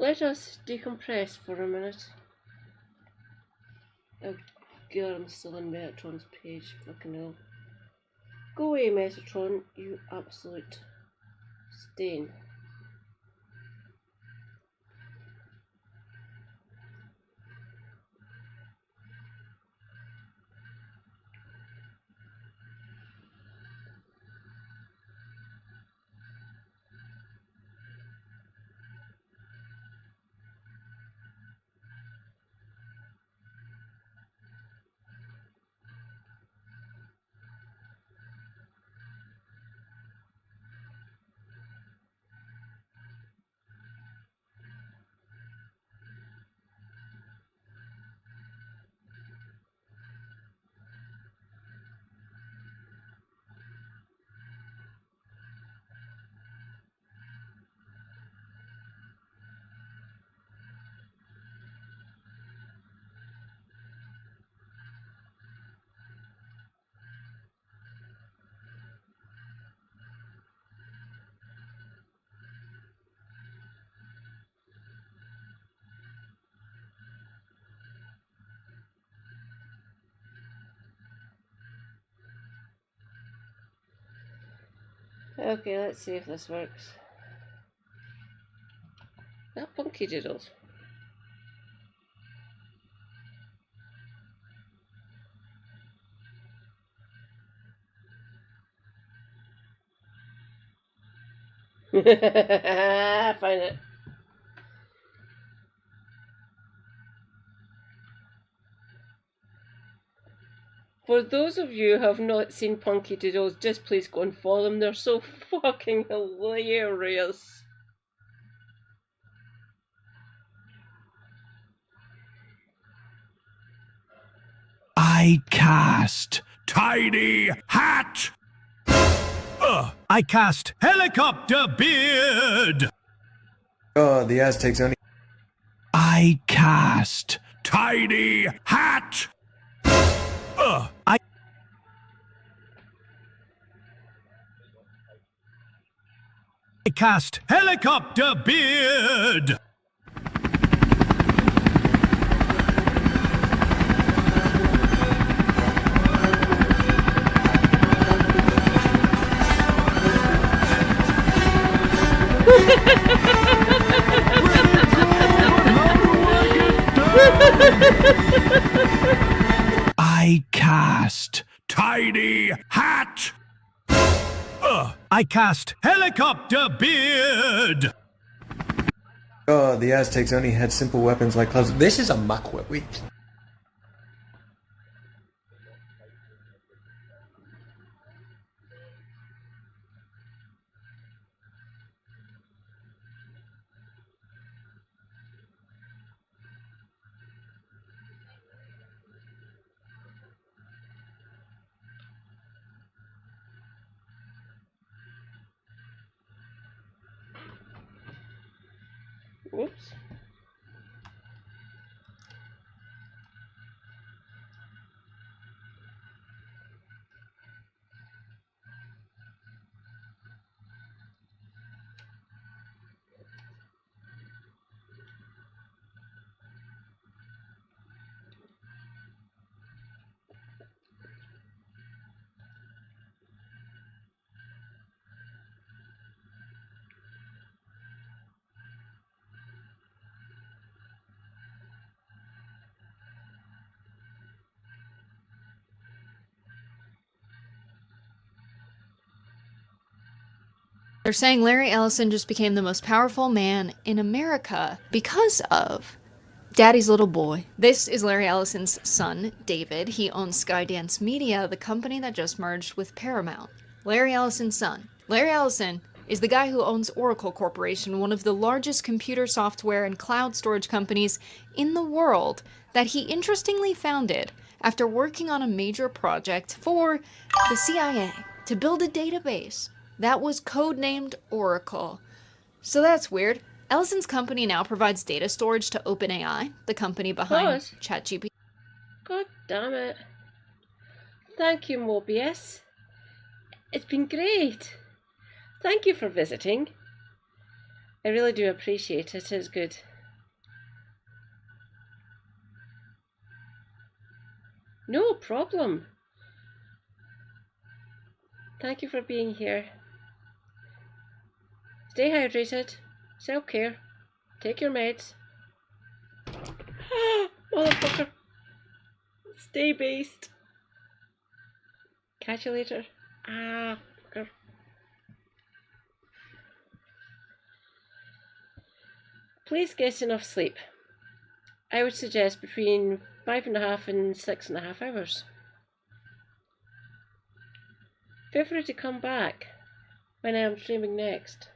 Let us decompress for a minute. Oh god, I'm still on Metatron's page. Fucking hell. Go away, Metatron, you absolute stain. Okay, let's see if this works. That Punky Doodles. I find it. For those of you who have not seen Punky Doodles, just please go and follow them. They're so fucking hilarious. I cast Tiny Hat. I cast Helicopter Beard. Oh, the Aztecs only. I cast Tiny Hat. I cast Helicopter Beard. I cast Tiny Hat. I cast Helicopter Beard. Oh, the Aztecs only had simple weapons like clubs. This is a muckwhip. Wait. Whoops. They're saying Larry Ellison just became the most powerful man in America because of Daddy's little boy. This is Larry Ellison's son, David. He owns Skydance Media, the company that just merged with Paramount. Larry Ellison's son. Larry Ellison is the guy who owns Oracle Corporation, one of the largest computer software and cloud storage companies in the world, that he interestingly founded after working on a major project for the CIA to build a database that was codenamed Oracle. So that's weird. Ellison's company now provides data storage to OpenAI, the company behind ChatGPT. God damn it. Thank you, Mobius. It's been great. Thank you for visiting. I really do appreciate it. It's good. No problem. Thank you for being here. Stay hydrated. Self-care. Take your meds. Motherfucker. Stay based. Catch you later. Fucker. Please get enough sleep. I would suggest between 5.5 and 6.5 hours. Feel free to come back when I am streaming next.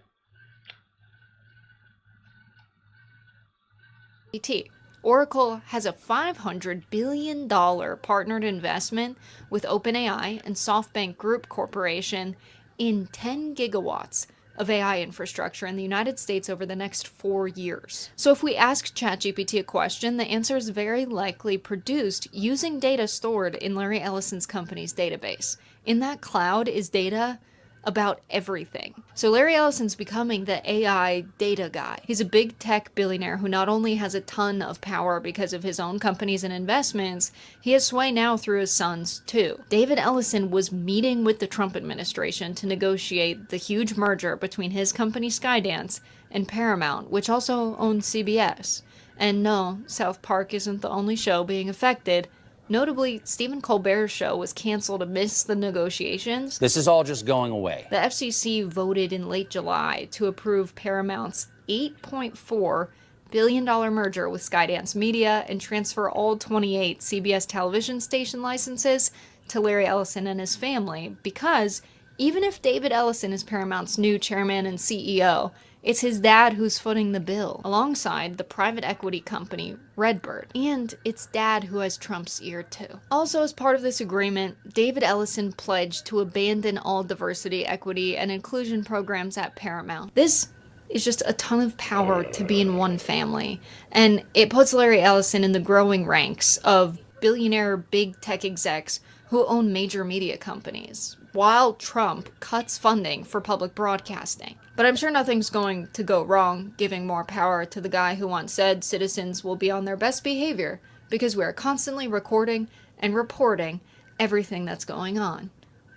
Oracle has a $500 billion partnered investment with OpenAI and SoftBank Group Corporation in 10 gigawatts of AI infrastructure in the United States over the next 4 years. So if we ask ChatGPT a question, the answer is very likely produced using data stored in Larry Ellison's company's database. In that cloud is data about everything. So Larry Ellison's becoming the AI data guy. He's a big tech billionaire who not only has a ton of power because of his own companies and investments, he has sway now through his sons too. David Ellison was meeting with the Trump administration to negotiate the huge merger between his company Skydance and Paramount, which also owns CBS. And no, South Park isn't the only show being affected. Notably, Stephen Colbert's show was canceled amidst the negotiations. This is all just going away. The FCC voted in late July to approve Paramount's $8.4 billion merger with Skydance Media and transfer all 28 CBS television station licenses to Larry Ellison and his family, because even if David Ellison is Paramount's new chairman and CEO, it's his dad who's footing the bill, alongside the private equity company Redbird. And it's dad who has Trump's ear too. Also, as part of this agreement, David Ellison pledged to abandon all diversity, equity, and inclusion programs at Paramount. This is just a ton of power to be in one family, and it puts Larry Ellison in the growing ranks of billionaire big tech execs who own major media companies, while Trump cuts funding for public broadcasting. But I'm sure nothing's going to go wrong giving more power to the guy who once said citizens will be on their best behavior because we're constantly recording and reporting everything that's going on.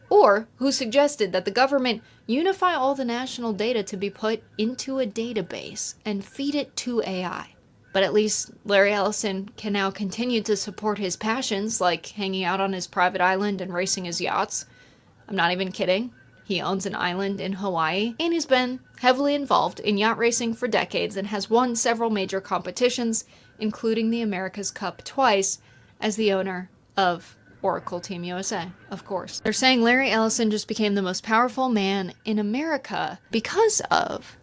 Or who suggested that the government unify all the national data to be put into a database and feed it to AI. But at least Larry Ellison can now continue to support his passions, like hanging out on his private island and racing his yachts. I'm not even kidding. He owns an island in Hawaii, and he's been heavily involved in yacht racing for decades and has won several major competitions, including the America's Cup twice, as the owner of Oracle Team USA, of course. They're saying Larry Ellison just became the most powerful man in America because of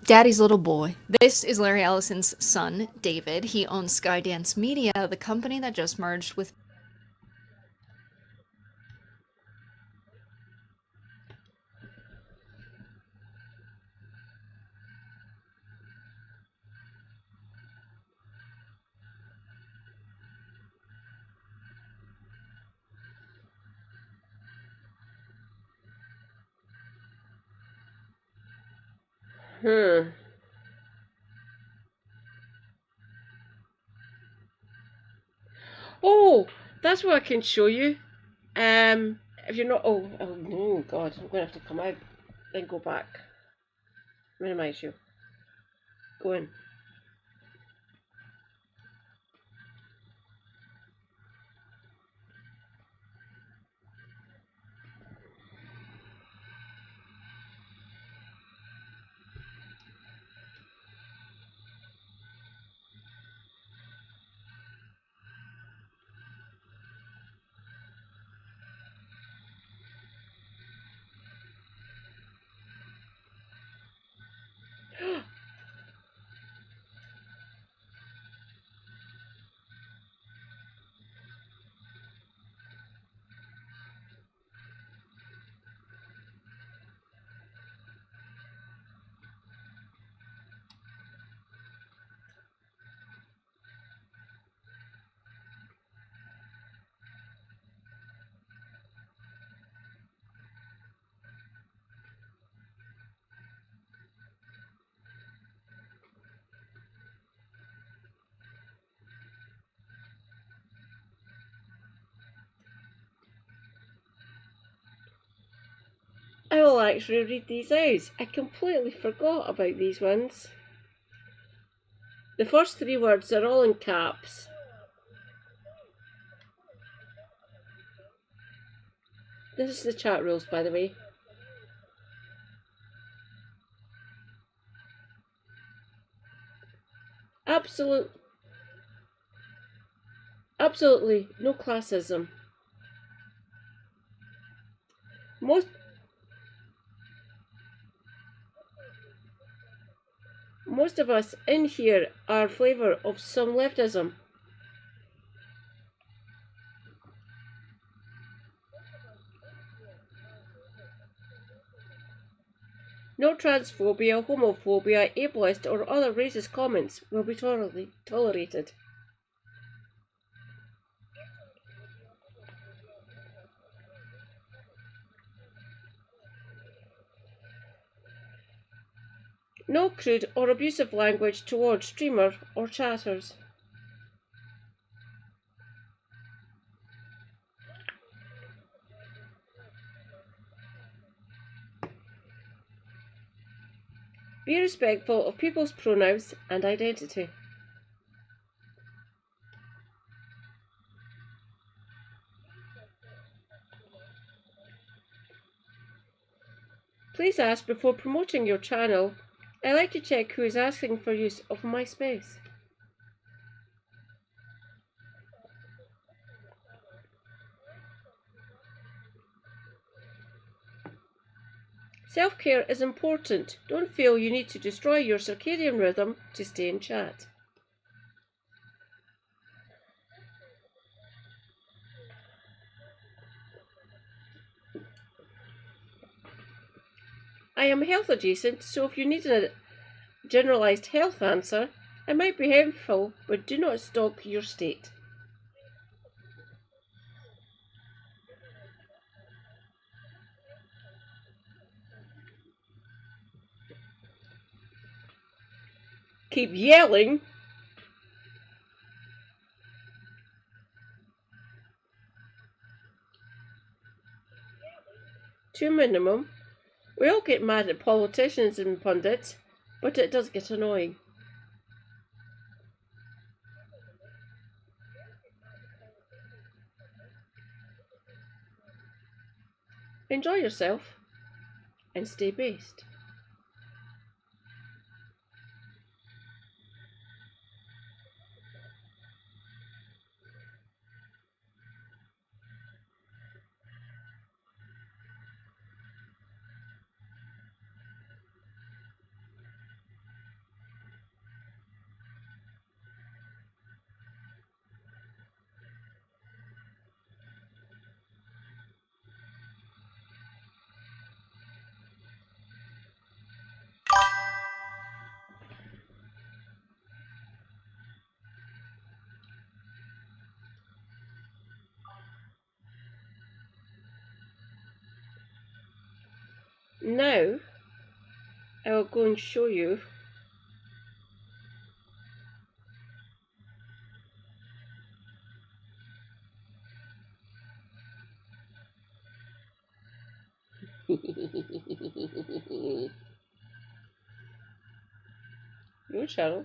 Daddy's little boy. This is Larry Ellison's son, David. He owns Skydance Media, the company that just merged with Oh, that's what I can show you. If you're not, oh no, God, I'm gonna have to come out, then go back. Minimize you. Go in. actually read these out. I completely forgot about these ones. The first 3 words are all in caps. This is the chat rules, by the way. Absolutely no classism. Most of us in here are flavour of some leftism. No transphobia, homophobia, ableist or other racist comments will be tolerated. No crude or abusive language towards streamer or chatters. Be respectful of people's pronouns and identity. Please ask before promoting your channel. I like to check who is asking for use of my space. Self-care is important. Don't feel you need to destroy your circadian rhythm to stay in chat. I am health adjacent, so if you need a generalised health answer, I might be helpful, but do not stalk your state. Keep yelling. To minimum. We all get mad at politicians and pundits, but it does get annoying. Enjoy yourself and stay based. Now, I will go and show you your channel.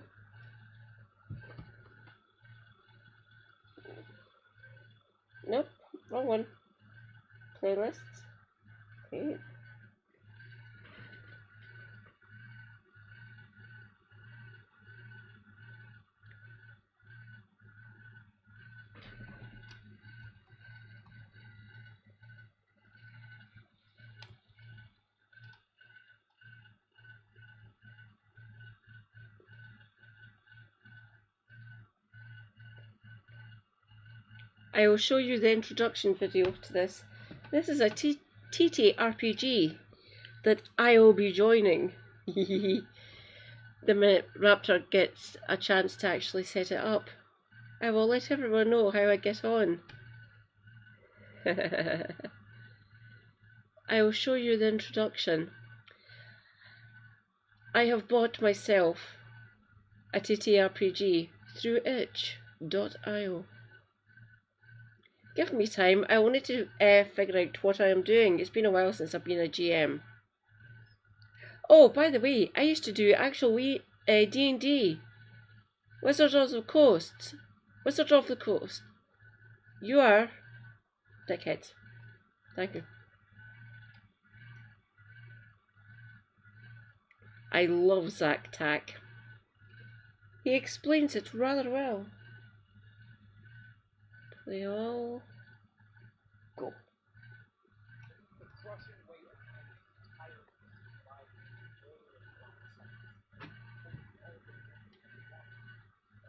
Nope, wrong one. Playlists. Okay. I will show you the introduction video to this. This is a TTRPG that I will be joining the minute Raptor gets a chance to actually set it up. I will let everyone know how I get on. I will show you the introduction. I have bought myself a TTRPG through itch.io. Give me time. I will need to figure out what I am doing. It's been a while since I've been a GM. Oh, by the way, I used to do actual D&D. Wizards of the Coast. Wizards of the Coast. You are dickhead. Thank you. I love Zach Tack. He explains it rather well. They all go.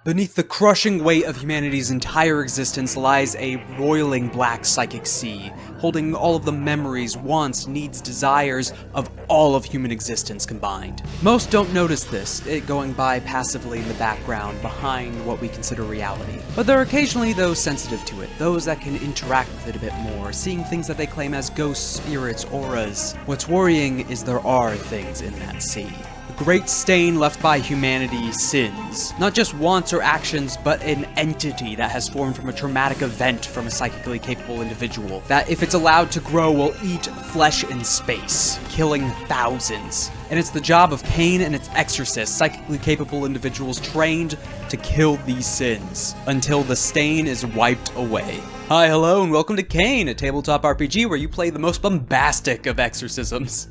Beneath the crushing weight of humanity's entire existence lies a roiling black psychic sea, holding all of the memories, wants, needs, desires of all of human existence combined. Most don't notice this, it going by passively in the background behind what we consider reality. But there are occasionally those sensitive to it, those that can interact with it a bit more, seeing things that they claim as ghosts, spirits, auras. What's worrying is there are things in that sea. The great stain left by humanity, sins. Not just wants or actions, but an entity that has formed from a traumatic event from a psychically capable individual, that if it's allowed to grow will eat flesh in space, killing thousands. And it's the job of Cain and its exorcists, psychically capable individuals trained to kill these sins, until the stain is wiped away. Hi, hello, and welcome to Cain, a tabletop RPG where you play the most bombastic of exorcisms.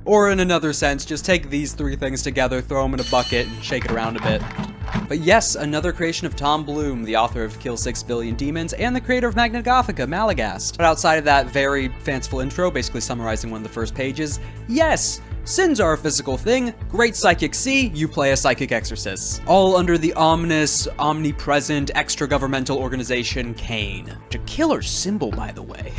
Or in another sense, just take these three things together, throw them in a bucket, and shake it around a bit. But yes, another creation of Tom Bloom, the author of Kill 6 Billion Demons, and the creator of Magna Gothica, Malagast. But outside of that very fanciful intro, basically summarizing one of the first pages, yes! Sins are a physical thing, great psychic sea, you play a psychic exorcist. All under the ominous, omnipresent, extra-governmental organization Cain. A killer symbol, by the way.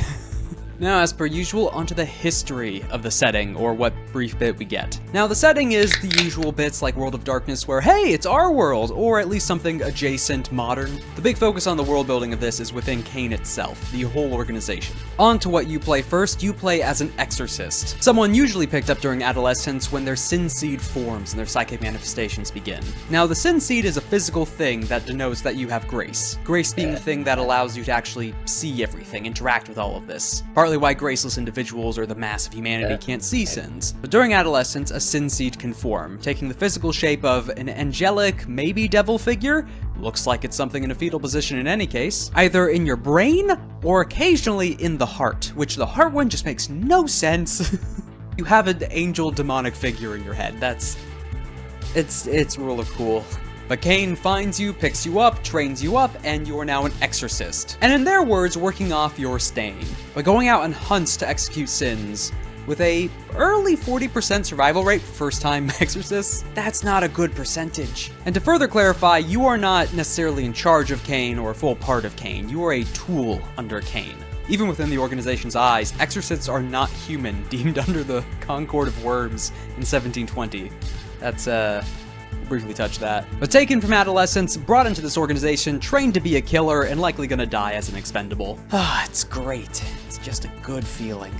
Now, as per usual, onto the history of the setting, or what brief bit we get. Now, the setting is the usual bits like World of Darkness where, hey, it's our world, or at least something adjacent modern. The big focus on the world building of this is within Cain itself, the whole organization. On to what you play first, you play as an exorcist. Someone usually picked up during adolescence when their sin seed forms and their psychic manifestations begin. Now, the sin seed is a physical thing that denotes that you have grace. Grace being the thing that allows you to actually see everything, interact with all of this. Partly why graceless individuals or the mass of humanity can't see sins. But during adolescence, a sin seed can form, taking the physical shape of an angelic, maybe devil figure, looks like it's something in a fetal position in any case, either in your brain or occasionally in the heart, which the heart one just makes no sense. You have an angel demonic figure in your head. It's really cool. But Cain finds you, picks you up, trains you up, and you are now an exorcist. And in their words, working off your stain. By going out on hunts to execute sins, with a early 40% survival rate for first-time exorcists, that's not a good percentage. And to further clarify, you are not necessarily in charge of Cain or a full part of Cain. You are a tool under Cain. Even within the organization's eyes, exorcists are not human, deemed under the Concord of Worms in 1720. That's, briefly touch that. But taken from adolescence, brought into this organization, trained to be a killer, and likely gonna die as an expendable. Ah, it's great. It's just a good feeling.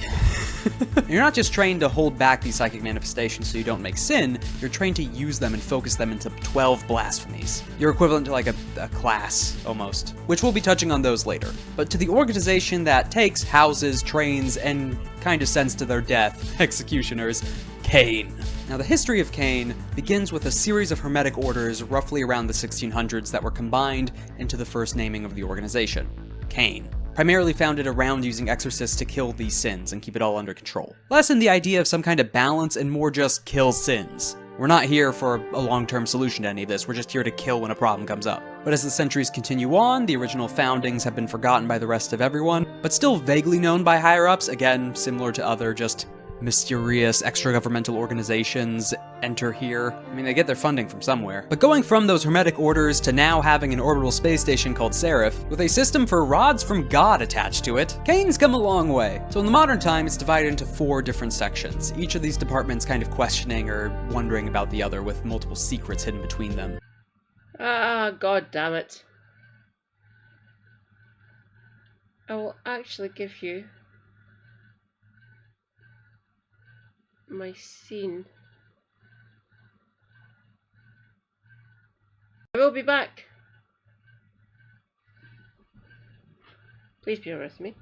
You're not just trained to hold back these psychic manifestations so you don't make sin, you're trained to use them and focus them into 12 blasphemies. You're equivalent to like a class, almost. Which we'll be touching on those later. But to the organization that takes, houses, trains, and kinda sends to their death, executioners, Cain. Now, the history of Cain begins with a series of hermetic orders roughly around the 1600s that were combined into the first naming of the organization, Cain. Primarily founded around using exorcists to kill these sins and keep it all under control. Less in the idea of some kind of balance and more just kill sins. We're not here for a long-term solution to any of this, we're just here to kill when a problem comes up. But as the centuries continue on, the original foundings have been forgotten by the rest of everyone, but still vaguely known by higher-ups, again, similar to other just mysterious extra-governmental organizations enter here. I mean, they get their funding from somewhere. But going from those hermetic orders to now having an orbital space station called Seraph, with a system for rods from God attached to it, Cain's come a long way. So in the modern time, it's divided into 4 different sections, each of these departments kind of questioning or wondering about the other, with multiple secrets hidden between them. Ah, god damn it. I will actually give you my scene. I will be back. Please be with me.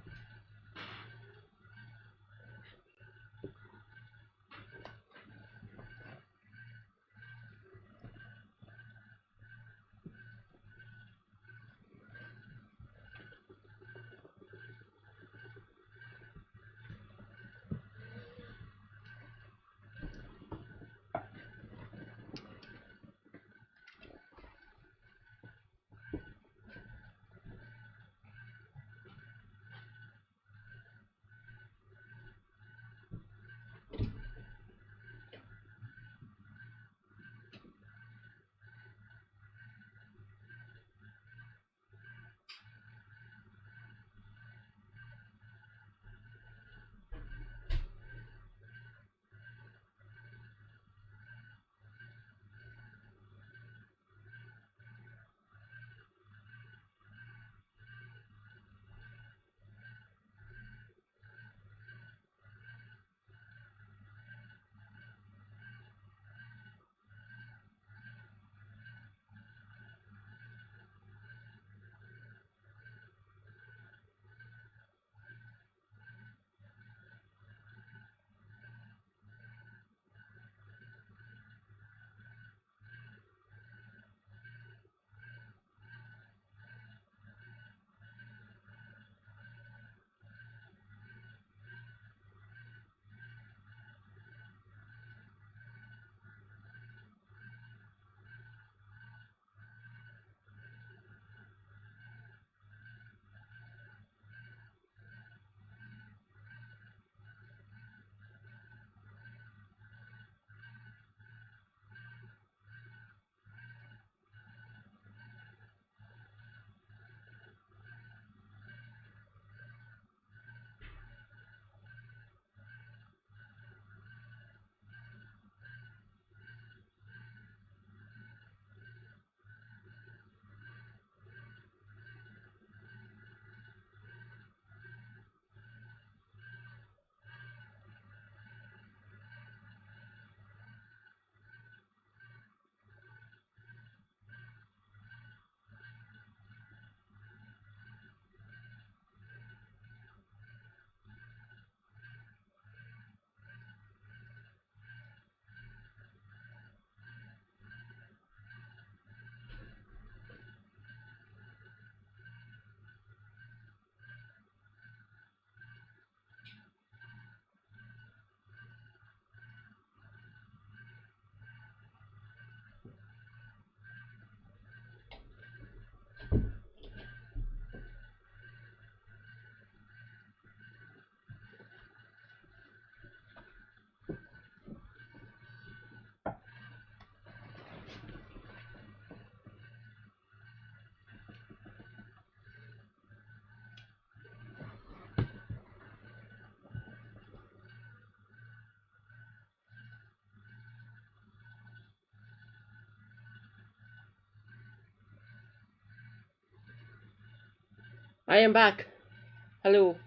I am back. Hello.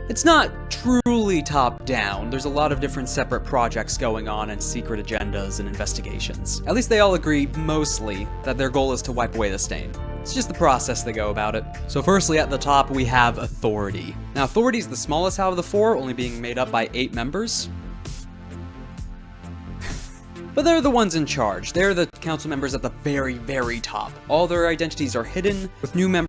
It's not truly top-down. There's a lot of different separate projects going on and secret agendas and investigations. At least they all agree, mostly, that their goal is to wipe away the stain. It's just the process they go about it. So firstly, at the top, we have Authority. Now, Authority is the smallest out of the 4, only being made up by 8 members. But they're the ones in charge. They're the council members at the very, very top. All their identities are hidden, with new members.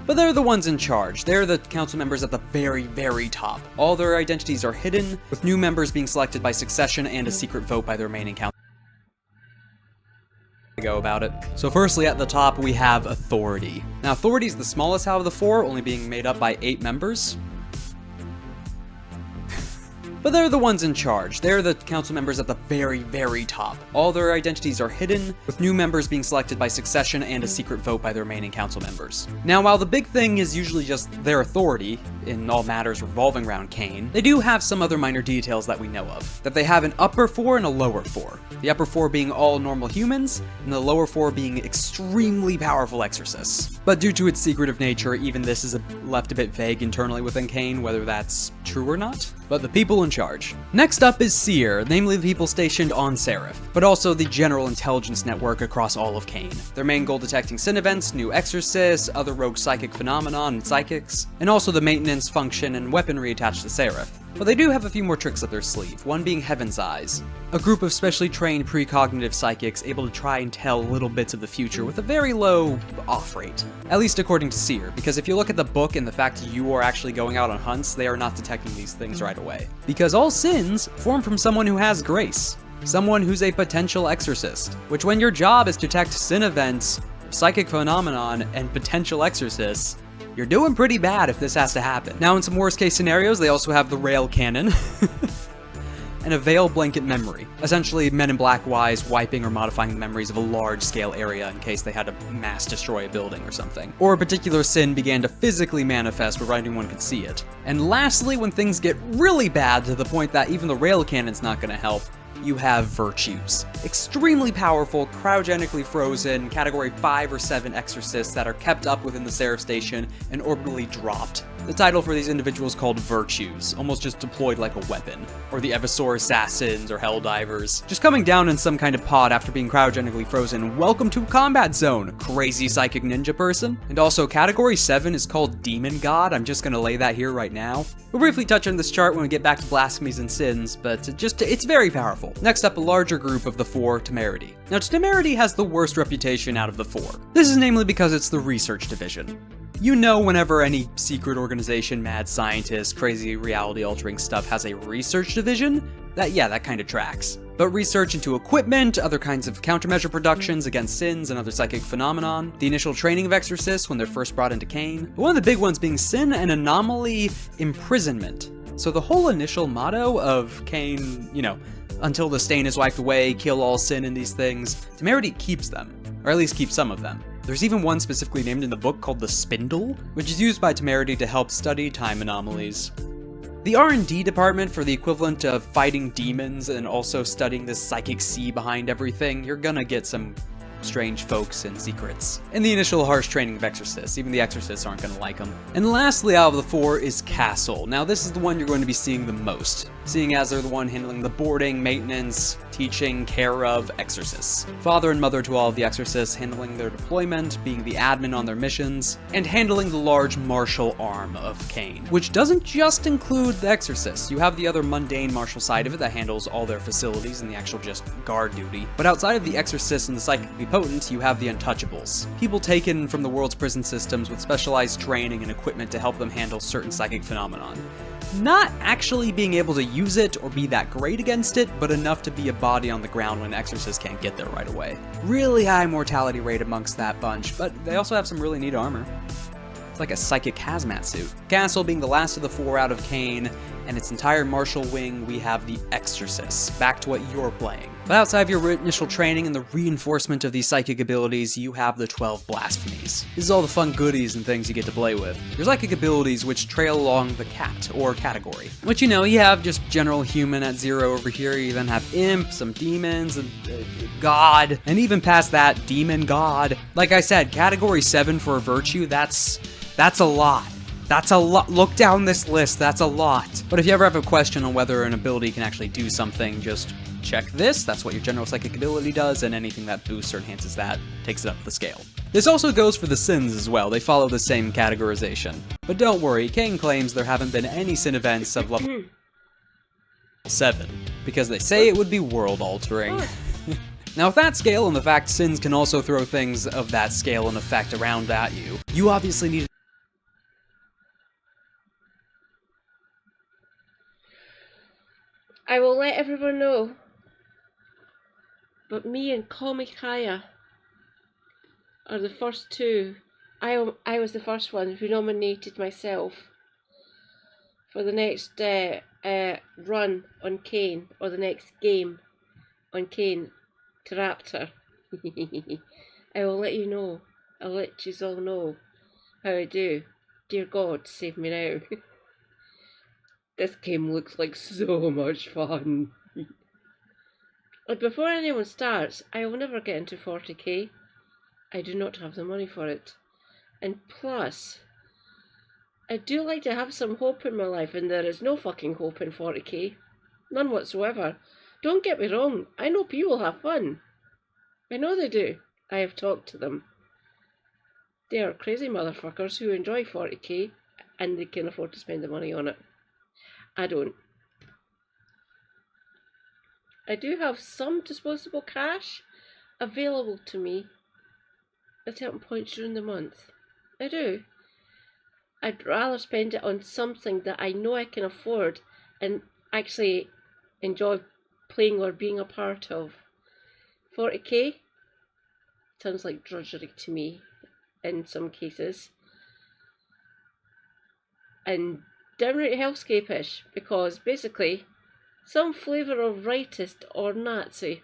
But they're the ones in charge. They're the council members at the very, very top. All their identities are hidden, with new members being selected by succession and a secret vote by the remaining council. Go about it. So firstly, at the top, we have Authority. Now, Authority is the smallest out of the 4, only being made up by 8 members. But they're the ones in charge. They're the council members at the very, very top. All their identities are hidden, with new members being selected by succession and a secret vote by the remaining council members. Now, while the big thing is usually just their authority in all matters revolving around Kane, they do have some other minor details that we know of. That they have an upper 4 and a lower 4. The upper 4 being all normal humans, and the lower 4 being extremely powerful exorcists. But due to its secretive nature, even this is left a bit vague internally within Kane, whether that's true or not. But the people in charge. Next up is Seer, namely the people stationed on Seraph, but also the general intelligence network across all of Kane. Their main goal detecting sin events, new exorcists, other rogue psychic phenomenon and psychics, and also the maintenance, function, and weaponry attached to Seraph. But they do have a few more tricks up their sleeve, one being Heaven's Eyes, a group of specially trained precognitive psychics able to try and tell little bits of the future with a very low off rate. At least according to Seer, because if you look at the book and the fact you are actually going out on hunts, they are not detecting these things right away. Because all sins form from someone who has grace, someone who's a potential exorcist, which when your job is to detect sin events, psychic phenomenon, and potential exorcists, you're doing pretty bad if this has to happen. Now, in some worst case scenarios, they also have the rail cannon and a veil blanket memory. Essentially, Men in Black-wise, wiping or modifying the memories of a large-scale area in case they had to mass destroy a building or something. Or a particular sin began to physically manifest where anyone could see it. And lastly, when things get really bad to the point that even the rail cannon's not gonna help, you have Virtues. Extremely powerful, cryogenically frozen, category 5 or 7 exorcists that are kept up within the Seraph Station and orbitally dropped. The title for these individuals called Virtues, almost just deployed like a weapon. Or the Evisor Assassins or Helldivers. Just coming down in some kind of pod after being cryogenically frozen. Welcome to a combat zone, crazy psychic ninja person. And also category 7 is called Demon God. I'm just gonna lay that here right now. We'll briefly touch on this chart when we get back to blasphemies and sins, but it's very powerful. Next up, a larger group of the 4, Temerity. Now, Temerity has the worst reputation out of the 4. This is namely because it's the research division. You know, whenever any secret organization, mad scientist, crazy reality-altering stuff has a research division, that kind of tracks. But research into equipment, other kinds of countermeasure productions against sins and other psychic phenomenon, the initial training of exorcists when they're first brought into Kane, but one of the big ones being sin and anomaly imprisonment. So the whole initial motto of Kane, until the stain is wiped away, kill all sin in these things, Temerity keeps them, or at least keeps some of them. There's even one specifically named in the book called the Spindle, which is used by Temerity to help study time anomalies. The R&D department for the equivalent of fighting demons and also studying this psychic sea behind everything, you're gonna get some strange folks and secrets. And the initial harsh training of exorcists, even the exorcists aren't gonna like them. And lastly out of the 4 is Castle. Now this is the one you're going to be seeing the most, seeing as they're the one handling the boarding, maintenance, teaching, care of exorcists. Father and mother to all of the exorcists, handling their deployment, being the admin on their missions, and handling the large martial arm of Kane, which doesn't just include the exorcists. You have the other mundane martial side of it that handles all their facilities and the actual just guard duty. But outside of the exorcists and the psychically potent, you have the untouchables. People taken from the world's prison systems with specialized training and equipment to help them handle certain psychic phenomenon. Not actually being able to use it or be that great against it, but enough to be a body on the ground when exorcists can't get there right away. Really high mortality rate amongst that bunch, but they also have some really neat armor. It's like a psychic hazmat suit. Castle being the last of the 4 out of Kane, and its entire martial wing, we have the Exorcists. Back to what you're playing. But outside of your initial training and the reinforcement of these psychic abilities, you have the 12 blasphemies. This is all the fun goodies and things you get to play with. Your psychic abilities which trail along the cat, or category. Which, you know, you have just general human at 0 over here, you then have imp, some demons, and god, and even past that, demon god. Like I said, category 7 for a virtue, that's a lot. That's a lot. Look down this list, that's a lot. But if you ever have a question on whether an ability can actually do something, just check this. That's what your general psychic ability does, and anything that boosts or enhances that takes it up the scale. This also goes for the sins as well. They follow the same categorization. But don't worry, Kane claims there haven't been any sin events of level 7, because they say it would be world-altering. Now with that scale, and the fact sins can also throw things of that scale and effect around at you, you obviously need I will let everyone know, but me and Komikaya are the first two. I was the first one who nominated myself for the next run on Kane, or the next game on Kane to Raptor. I will let you know. I'll let you all know how I do. Dear God, save me now. This game looks like so much fun. But before anyone starts, I will never get into 40k. I do not have the money for it. And plus, I do like to have some hope in my life, and there is no fucking hope in 40k. None whatsoever. Don't get me wrong, I know people have fun. I know they do. I have talked to them. They are crazy motherfuckers who enjoy 40k, and they can afford to spend the money on it. I don't. I do have some disposable cash available to me at certain points during the month. I do. I'd rather spend it on something that I know I can afford and actually enjoy playing or being a part of. 40k sounds like drudgery to me in some cases. And downright hellscape-ish, because basically some flavour of rightist or Nazi.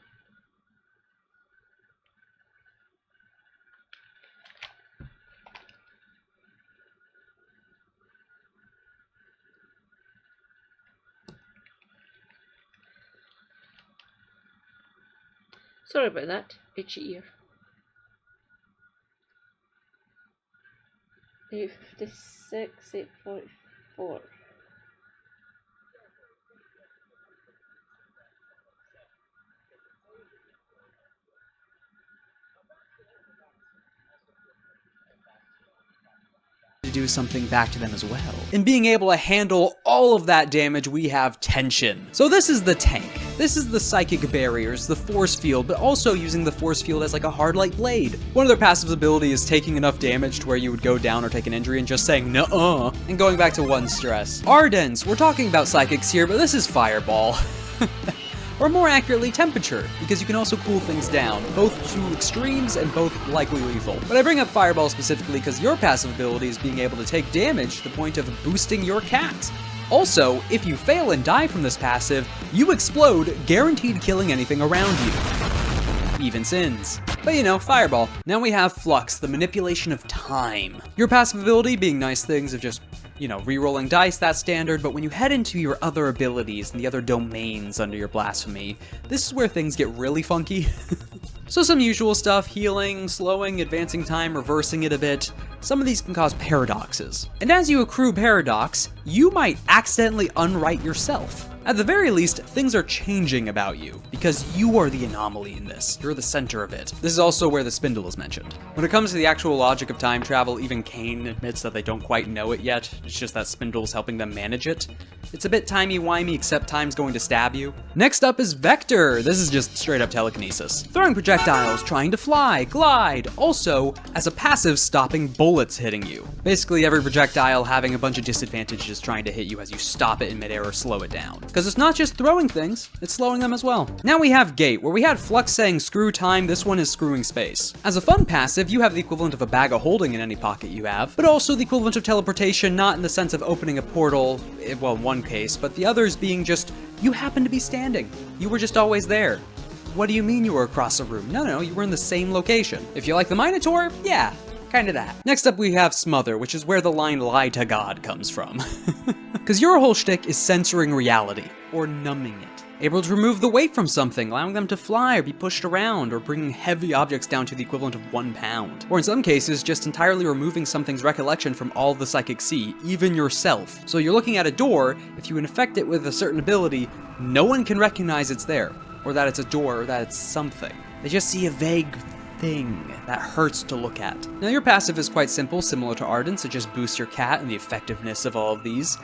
Sorry about that, itchy ear. 856, 844. to do something back to them as well. In being able to handle all of that damage, we have tension. So this is the tank. This is the psychic barriers, the force field, but also using the force field as like a hard light blade. One of their passive ability is taking enough damage to where you would go down or take an injury and just saying nuh-uh, and going back to 1 stress. Ardents, we're talking about psychics here, but this is fireball. Or more accurately, temperature, because you can also cool things down, both to extremes and both likely lethal. But I bring up Fireball specifically because your passive ability is being able to take damage to the point of boosting your cat. Also, if you fail and die from this passive, you explode, guaranteed killing anything around you. Even sins. But you know, Fireball. Now we have Flux, the manipulation of time. Your passive ability being nice things of just, you know, re-rolling dice, that's standard, but when you head into your other abilities and the other domains under your blasphemy, this is where things get really funky. So some usual stuff, healing, slowing, advancing time, reversing it a bit. Some of these can cause paradoxes. And as you accrue paradox, you might accidentally unwrite yourself. At the very least, things are changing about you, because you are the anomaly in this. You're the center of it. This is also where the spindle is mentioned. When it comes to the actual logic of time travel, even Kane admits that they don't quite know it yet. It's just that spindle's helping them manage it. It's a bit timey-wimey, except time's going to stab you. Next up is Vector. This is just straight up telekinesis. Throwing projectiles, trying to fly, glide, also as a passive stopping bullets hitting you. Basically every projectile having a bunch of disadvantages trying to hit you as you stop it in midair or slow it down. Because it's not just throwing things, it's slowing them as well. Now we have Gate, where we had Flux saying screw time, this one is screwing space. As a fun passive, you have the equivalent of a bag of holding in any pocket you have, but also the equivalent of teleportation, not in the sense of opening a portal, well, in one case, but the others being just, you happen to be standing. You were just always there. What do you mean you were across a room? No, you were in the same location. If you like the Minotaur, yeah, kinda that. Next up we have Smother, which is where the line lie to God comes from. Because your whole shtick is censoring reality, or numbing it. Able to remove the weight from something, allowing them to fly or be pushed around, or bringing heavy objects down to the equivalent of 1 pound. Or in some cases, just entirely removing something's recollection from all the psychic see, even yourself. So you're looking at a door, if you infect it with a certain ability, no one can recognize it's there, or that it's a door, or that it's something. They just see a vague thing that hurts to look at. Now your passive is quite simple, similar to Ardent's, it just boosts your cat and the effectiveness of all of these.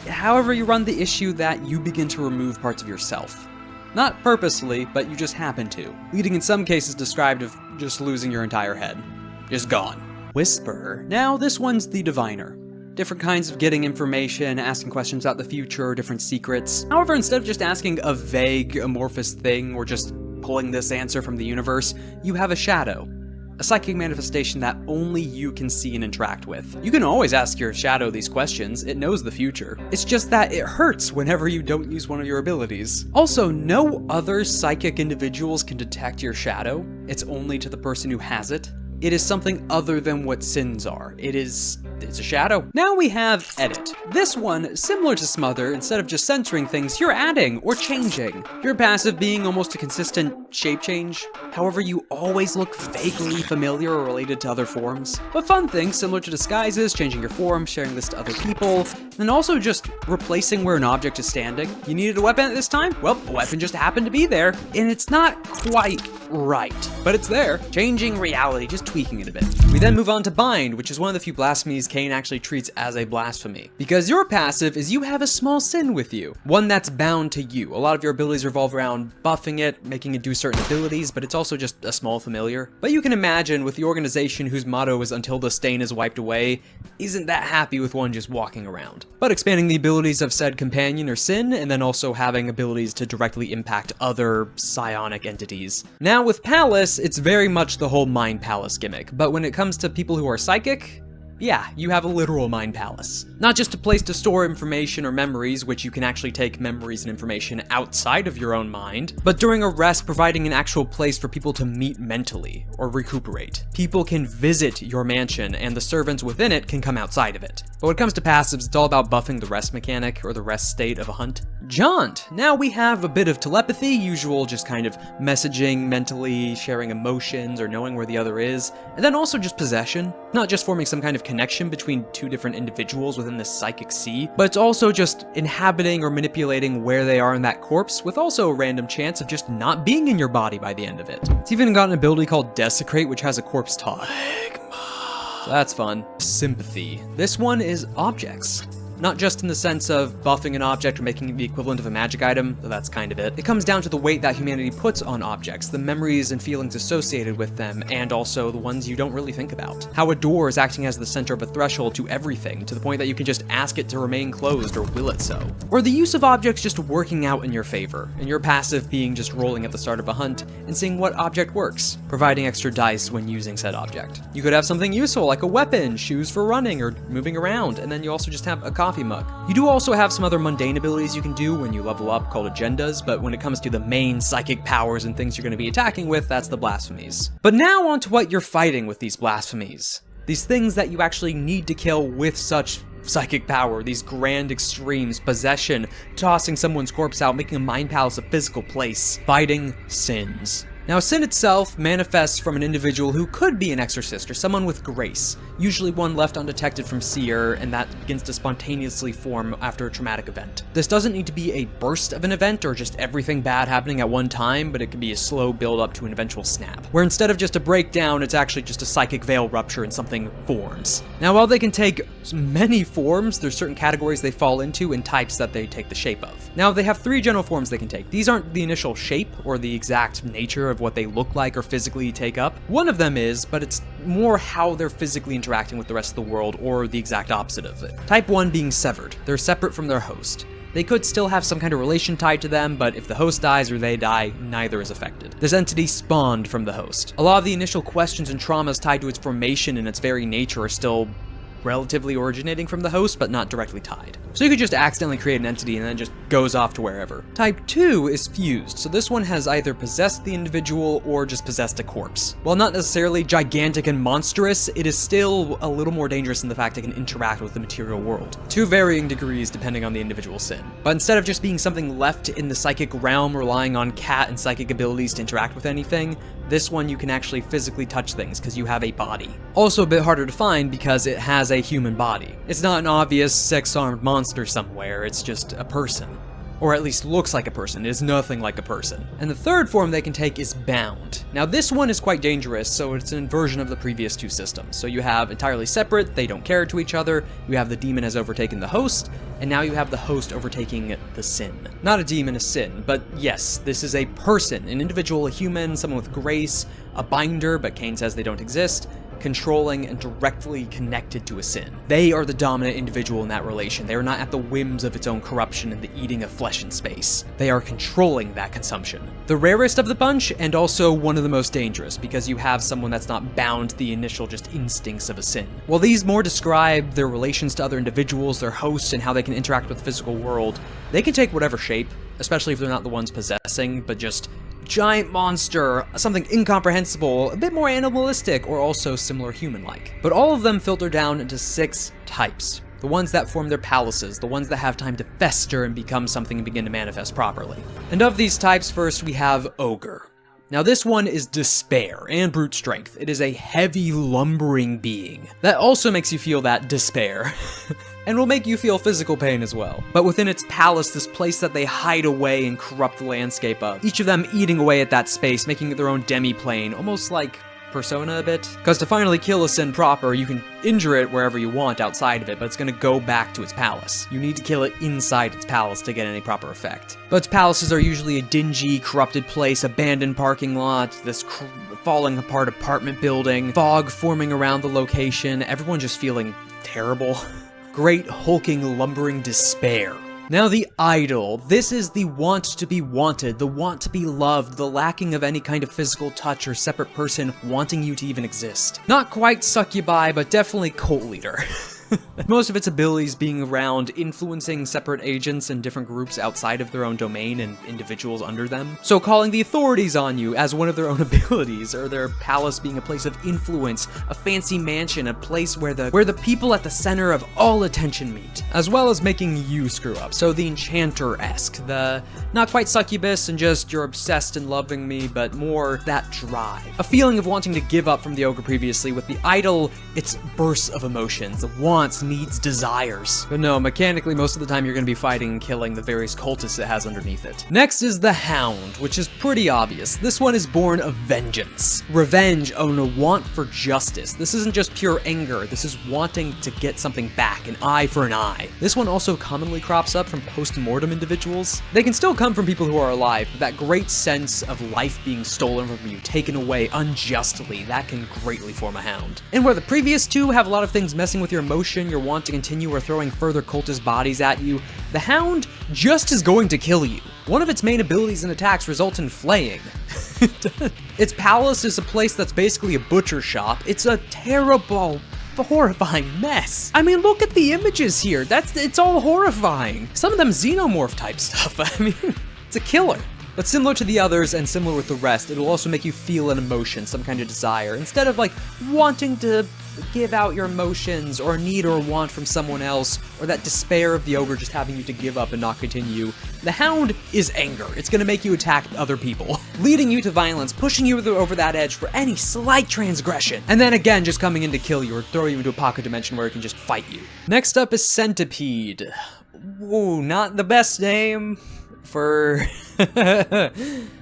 However, you run the issue that you begin to remove parts of yourself. Not purposely, but you just happen to, leading in some cases described of just losing your entire head. Just gone. Whisper. Now this one's the diviner. Different kinds of getting information, asking questions about the future, different secrets. However, instead of just asking a vague, amorphous thing, or just pulling this answer from the universe, you have a shadow. A psychic manifestation that only you can see and interact with. You can always ask your shadow these questions, it knows the future. It's just that it hurts whenever you don't use one of your abilities. Also, no other psychic individuals can detect your shadow. It's only to the person who has it. It is something other than what sins are. It's a shadow. Now we have Edit. This one, similar to Smother, instead of just censoring things, you're adding or changing. Your passive being almost a consistent shape change. However, you always look vaguely familiar or related to other forms. But fun things similar to disguises, changing your form, sharing this to other people, and also just replacing where an object is standing. You needed a weapon at this time? Well, a weapon just happened to be there, and it's not quite right, but it's there. Changing reality, just tweaking it a bit. We then move on to Bind, which is one of the few blasphemies Kain actually treats as a blasphemy. Because your passive is you have a small sin with you, one that's bound to you. A lot of your abilities revolve around buffing it, making it do certain abilities, but it's also just a small familiar. But you can imagine with the organization whose motto is until the stain is wiped away, isn't that happy with one just walking around. But expanding the abilities of said companion or sin, and then also having abilities to directly impact other psionic entities. Now with Palace, it's very much the whole Mind Palace gimmick, but when it comes to people who are psychic, yeah, you have a literal mind palace. Not just a place to store information or memories, which you can actually take memories and information outside of your own mind, but during a rest, providing an actual place for people to meet mentally or recuperate. People can visit your mansion, and the servants within it can come outside of it. But when it comes to passives, it's all about buffing the rest mechanic or the rest state of a hunt. Jaunt. Now we have a bit of telepathy, usual just kind of messaging mentally, sharing emotions, or knowing where the other is, and then also just possession. Not just forming some kind of connection between two different individuals within this psychic sea, but it's also just inhabiting or manipulating where they are in that corpse, with also a random chance of just not being in your body by the end of it. It's even got an ability called Desecrate, which has a corpse talk. So that's fun. Sympathy. This one is objects. Not just in the sense of buffing an object or making it the equivalent of a magic item, though that's kind of it. It comes down to the weight that humanity puts on objects, the memories and feelings associated with them, and also the ones you don't really think about. How a door is acting as the center of a threshold to everything, to the point that you can just ask it to remain closed or will it so. Or the use of objects just working out in your favor, and your passive being just rolling at the start of a hunt and seeing what object works, providing extra dice when using said object. You could have something useful like a weapon, shoes for running or moving around, and then you also just have a coffee mug. You do also have some other mundane abilities you can do when you level up called agendas, but when it comes to the main psychic powers and things you're going to be attacking with, that's the blasphemies. But now on to what you're fighting with these blasphemies. These things that you actually need to kill with such psychic power, these grand extremes, possession, tossing someone's corpse out, making a mind palace a physical place, fighting sins. Now, sin itself manifests from an individual who could be an exorcist or someone with grace, usually one left undetected from seer, and that begins to spontaneously form after a traumatic event. This doesn't need to be a burst of an event or just everything bad happening at one time, but it can be a slow build up to an eventual snap, where instead of just a breakdown, it's actually just a psychic veil rupture and something forms. Now, while they can take many forms, there's certain categories they fall into and types that they take the shape of. Now, they have 3 general forms they can take. These aren't the initial shape or the exact nature of what they look like or physically take up. One of them is, but it's more how they're physically interacting with the rest of the world, or the exact opposite of it. Type 1 being severed. They're separate from their host. They could still have some kind of relation tied to them, but if the host dies or they die, neither is affected. This entity spawned from the host. A lot of the initial questions and traumas tied to its formation and its very nature are still relatively originating from the host, but not directly tied. So you could just accidentally create an entity and then it just goes off to wherever. Type 2 is fused, so this one has either possessed the individual or just possessed a corpse. While not necessarily gigantic and monstrous, it is still a little more dangerous in the fact it can interact with the material world, to varying degrees depending on the individual sin. But instead of just being something left in the psychic realm relying on cat and psychic abilities to interact with anything, this one you can actually physically touch things because you have a body. Also a bit harder to find because it has a human body. It's not an obvious six-armed monster somewhere, it's just a person. Or at least looks like a person, it is nothing like a person. And the third form they can take is bound. Now this one is quite dangerous, so it's an inversion of the previous two systems. So you have entirely separate, they don't care to each other, you have the demon has overtaken the host, and now you have the host overtaking the sin. Not a demon, a sin, but yes, this is a person, an individual, a human, someone with grace, a binder, but Cain says they don't exist, controlling and directly connected to a sin. They are the dominant individual in that relation. They are not at the whims of its own corruption and the eating of flesh and space. They are controlling that consumption. The rarest of the bunch, and also one of the most dangerous, because you have someone that's not bound to the initial just instincts of a sin. While these more describe their relations to other individuals, their hosts, and how they can interact with the physical world, they can take whatever shape, especially if they're not the ones possessing, but just giant monster, something incomprehensible, a bit more animalistic, or also similar human-like. But all of them filter down into 6 types. The ones that form their palaces, the ones that have time to fester and become something and begin to manifest properly. And of these types, first we have Ogre. Now this one is despair and brute strength. It is a heavy, lumbering being. That also makes you feel that despair. And will make you feel physical pain as well. But within its palace, this place that they hide away and corrupt the landscape of, each of them eating away at that space, making it their own demi-plane, almost like Persona a bit. Because to finally kill a sin proper, you can injure it wherever you want outside of it, but it's going to go back to its palace. You need to kill it inside its palace to get any proper effect. But its palaces are usually a dingy, corrupted place, abandoned parking lot, this falling apart apartment building, fog forming around the location, everyone just feeling terrible. Great hulking, lumbering despair. Now the idol. This is the want to be wanted, the want to be loved, the lacking of any kind of physical touch or separate person wanting you to even exist. Not quite succubi, but definitely cult leader. Most of its abilities being around influencing separate agents and different groups outside of their own domain and individuals under them. So calling the authorities on you as one of their own abilities, or their palace being a place of influence, a fancy mansion, a place where the people at the center of all attention meet, as well as making you screw up. So the enchanter-esque, the not quite succubus and just you're obsessed and loving me, but more that drive. A feeling of wanting to give up from the ogre previously. With the idol, it's bursts of emotions, wants, needs, desires. But no, mechanically, most of the time you're going to be fighting and killing the various cultists it has underneath it. Next is the Hound, which is pretty obvious. This one is born of vengeance. Revenge on a want for justice. This isn't just pure anger, this is wanting to get something back, an eye for an eye. This one also commonly crops up from post-mortem individuals. They can still come from people who are alive, but that great sense of life being stolen from you, taken away unjustly, that can greatly form a Hound. And where the previous two have a lot of things messing with your emotions, your want to continue, or throwing cultist bodies at you, the Hound just is going to kill you. One of its main abilities and attacks result in flaying. Its palace is a place that's basically a butcher shop. It's a terrible, horrifying mess. I mean, look at the images here. It's all horrifying. Some of them xenomorph type stuff. I mean, it's a killer. But similar to the others and similar with the rest, it'll also make you feel an emotion, some kind of desire. Instead of like wanting to give out your emotions or need or want from someone else, or that despair of the ogre just having you to give up and not continue, the Hound is anger. It's going to make you attack other people, leading you to violence, pushing you over that edge for any slight transgression, and then again just coming in to kill you or throw you into a pocket dimension where it can just fight you. Next up is Centipede. Ooh, not the best name for...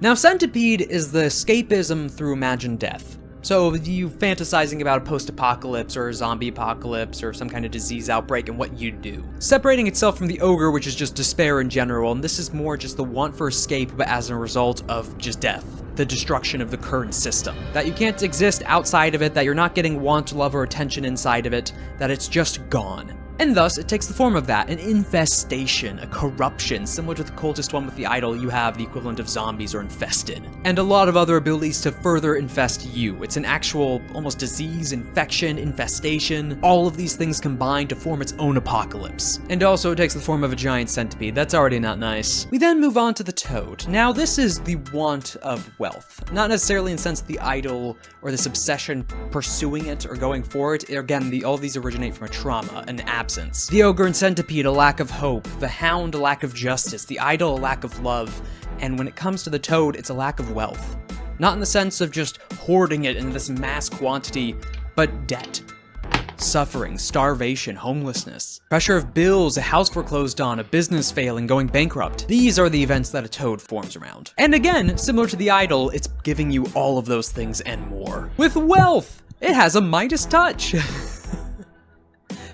Now, Centipede is the escapism through imagined death. So you fantasizing about a post-apocalypse or a zombie apocalypse or some kind of disease outbreak and what you'd do. Separating itself from the ogre, which is just despair in general, and this is more just the want for escape, but as a result of just death. The destruction of the current system. That you can't exist outside of it, that you're not getting want, love, or attention inside of it, that it's just gone. And thus, it takes the form of that, an infestation, a corruption. Similar to the cultist one with the idol, you have the equivalent of zombies or infested. And a lot of other abilities to further infest you. It's an actual, almost disease, infection, infestation, all of these things combined to form its own apocalypse. And also, it takes the form of a giant centipede. That's already not nice. We then move on to the toad. Now, this is the want of wealth. Not necessarily in the sense of the idol or this obsession pursuing it or going for it. Again, all of these originate from a trauma, an absence. The ogre and centipede, a lack of hope. The hound, a lack of justice. The idol, a lack of love. And when it comes to the toad, it's a lack of wealth. Not in the sense of just hoarding it in this mass quantity, but debt. Suffering, starvation, homelessness, pressure of bills, a house foreclosed on, a business failing, going bankrupt. These are the events that a toad forms around. And again, similar to the idol, it's giving you all of those things and more. With wealth, it has a Midas touch.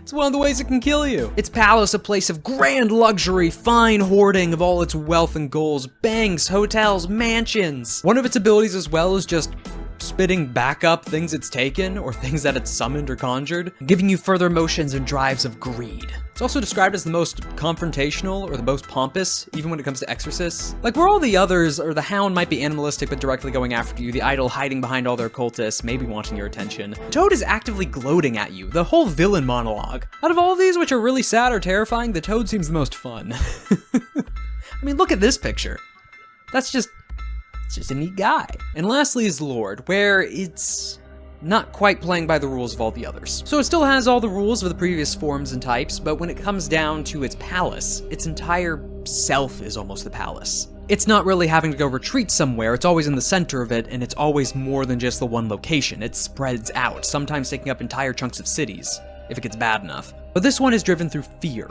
It's one of the ways it can kill you. Its palace, a place of grand luxury, fine hoarding of all its wealth and goals, banks, hotels, mansions. One of its abilities as well is just spitting back up things it's taken or things that it's summoned or conjured, giving you further emotions and drives of greed. It's also described as the most confrontational or the most pompous, even when it comes to exorcists. Like where all the others, or the hound might be animalistic but directly going after you, the idol hiding behind all their cultists, maybe wanting your attention, Toad is actively gloating at you, the whole villain monologue. Out of all these, which are really sad or terrifying, the Toad seems the most fun. I mean, look at this picture. It's just a neat guy. And lastly is Lord, where it's not quite playing by the rules of all the others. So it still has all the rules of the previous forms and types, but when it comes down to its palace, its entire self is almost the palace. It's not really having to go retreat somewhere, it's always in the center of it, and it's always more than just the one location. It spreads out, sometimes taking up entire chunks of cities, if it gets bad enough. But this one is driven through fear.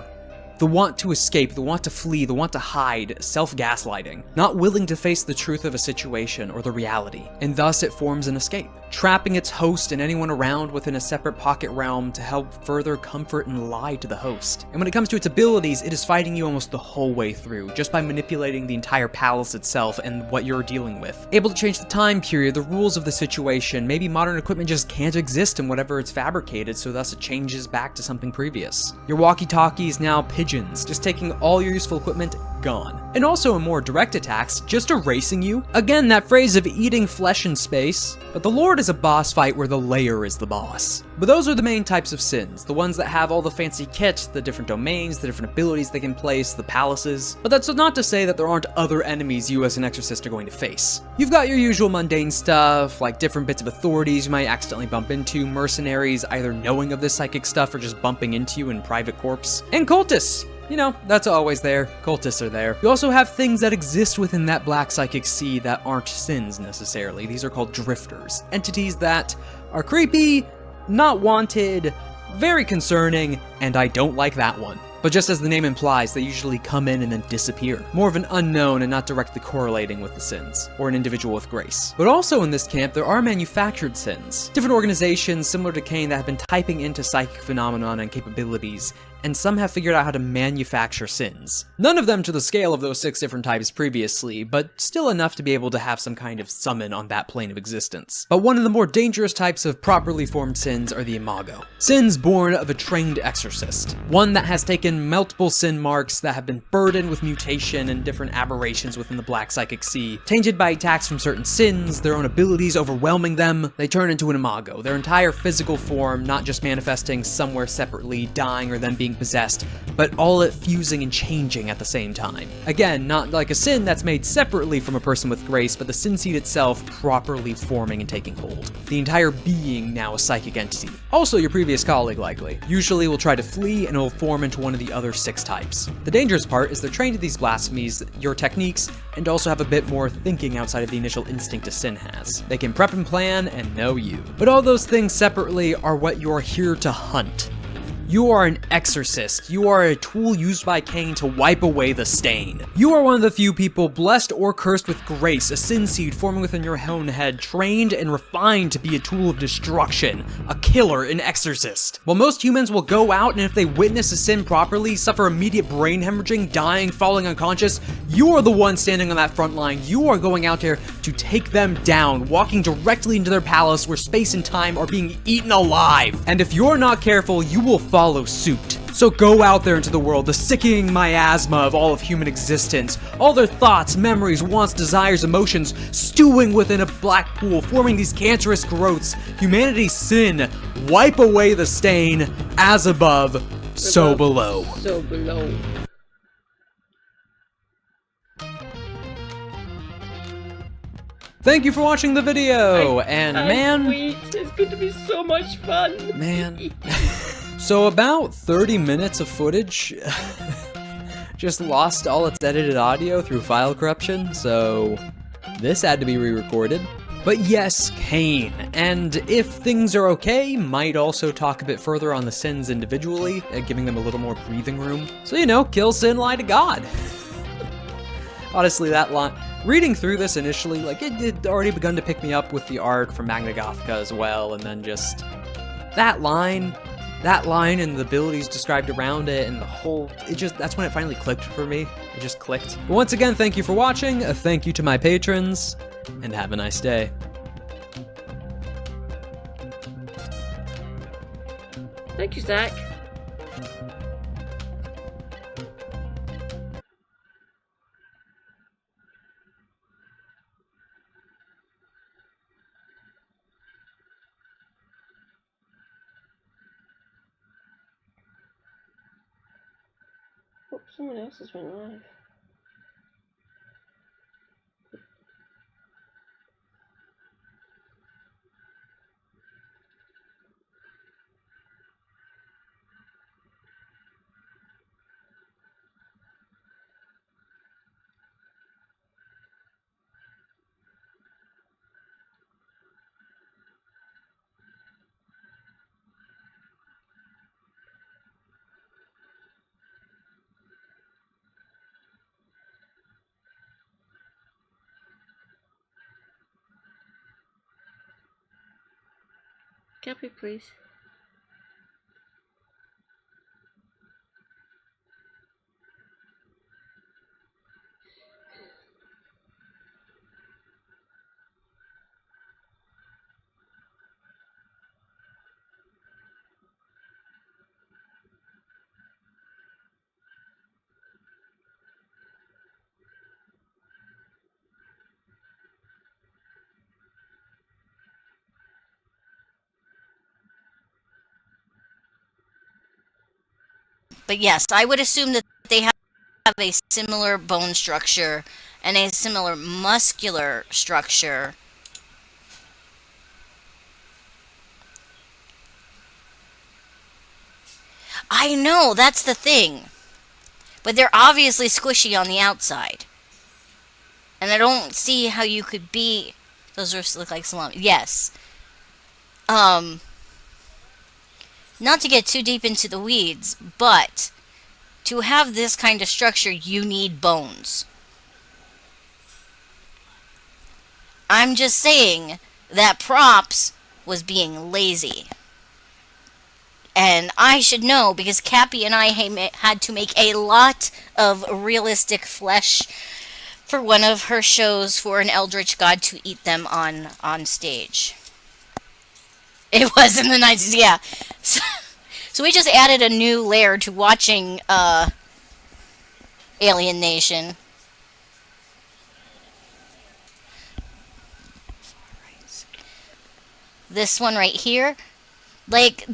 The want to escape, the want to flee, the want to hide, self-gaslighting, not willing to face the truth of a situation or the reality, and thus it forms an escape, trapping its host and anyone around within a separate pocket realm to help further comfort and lie to the host. And when it comes to its abilities, it is fighting you almost the whole way through, just by manipulating the entire palace itself and what you're dealing with. Able to change the time period, the rules of the situation, maybe modern equipment just can't exist in whatever it's fabricated, so thus it changes back to something previous. Your walkie-talkie is now pigeons, just taking all your useful equipment, gone. And also in more direct attacks, just erasing you. Again, that phrase of eating flesh in space, but the Lord is a boss fight where the layer is the boss. But those are the main types of sins, the ones that have all the fancy kit, the different domains, the different abilities they can place, the palaces. But that's not to say that there aren't other enemies you as an exorcist are going to face. You've got your usual mundane stuff, like different bits of authorities you might accidentally bump into, mercenaries either knowing of this psychic stuff or just bumping into you in private corpse, and cultists. You know, that's always there. Cultists are there. You also have things that exist within that black psychic sea that aren't sins necessarily. These are called drifters. Entities that are creepy, not wanted, very concerning, and I don't like that one. But just as the name implies, they usually come in and then disappear. More of an unknown and not directly correlating with the sins, or an individual with grace. But also in this camp, there are manufactured sins. Different organizations similar to Cain that have been typing into psychic phenomenon and capabilities, and some have figured out how to manufacture sins. None of them to the scale of those 6 different types previously, but still enough to be able to have some kind of summon on that plane of existence. But one of the more dangerous types of properly formed sins are the imago. Sins born of a trained exorcist. One that has taken multiple sin marks that have been burdened with mutation and different aberrations within the black psychic sea. Tainted by attacks from certain sins, their own abilities overwhelming them, they turn into an imago. Their entire physical form, not just manifesting somewhere separately, dying or then being possessed, but all it fusing and changing at the same time. Again, not like a sin that's made separately from a person with grace, but the sin seed itself properly forming and taking hold. The entire being now a psychic entity. Also your previous colleague likely. Usually will try to flee and will form into one of the other 6 types. The dangerous part is they're trained to these blasphemies, your techniques, and also have a bit more thinking outside of the initial instinct a sin has. They can prep and plan and know you. But all those things separately are what you're here to hunt. You are an exorcist. You are a tool used by Cain to wipe away the stain. You are one of the few people blessed or cursed with grace, a sin seed forming within your own head, trained and refined to be a tool of destruction, a killer, an exorcist. While most humans will go out and if they witness a sin properly, suffer immediate brain hemorrhaging, dying, falling unconscious, you are the one standing on that front line. You are going out there to take them down, walking directly into their palace where space and time are being eaten alive. And if you're not careful, you will follow suit. So go out there into the world, the sickening miasma of all of human existence, all their thoughts, memories, wants, desires, emotions, stewing within a black pool, forming these cancerous growths. Humanity's sin, wipe away the stain, as above, so below. So below. Thank you for watching the video, It's going to be so much fun. Man. So about 30 minutes of footage just lost all its edited audio through file corruption, so this had to be re-recorded. But yes, Cain, and if things are okay, might also talk a bit further on the sins individually, giving them a little more breathing room. So, you know, kill sin, lie to God. Honestly, that line, reading through this initially, like, it had already begun to pick me up with the art from Magna Gothica as well, and then just that line and the abilities described around it and the whole, that's when it finally clicked for me. It just clicked. But once again, thank you for watching, a thank you to my patrons, and have a nice day. Thank you, Zach. Oh, someone else has went live. Copy, please. But yes, I would assume that they have a similar bone structure and a similar muscular structure. I know, that's the thing. But they're obviously squishy on the outside. And I don't see how you could be... Those look like salami. Yes. Not to get too deep into the weeds, but to have this kind of structure, you need bones. I'm just saying that Props was being lazy. And I should know, because Cappy and I had to make a lot of realistic flesh for one of her shows for an eldritch god to eat them on stage. It was in the 90s, yeah. So we just added a new layer to watching Alien Nation. This one right here, like,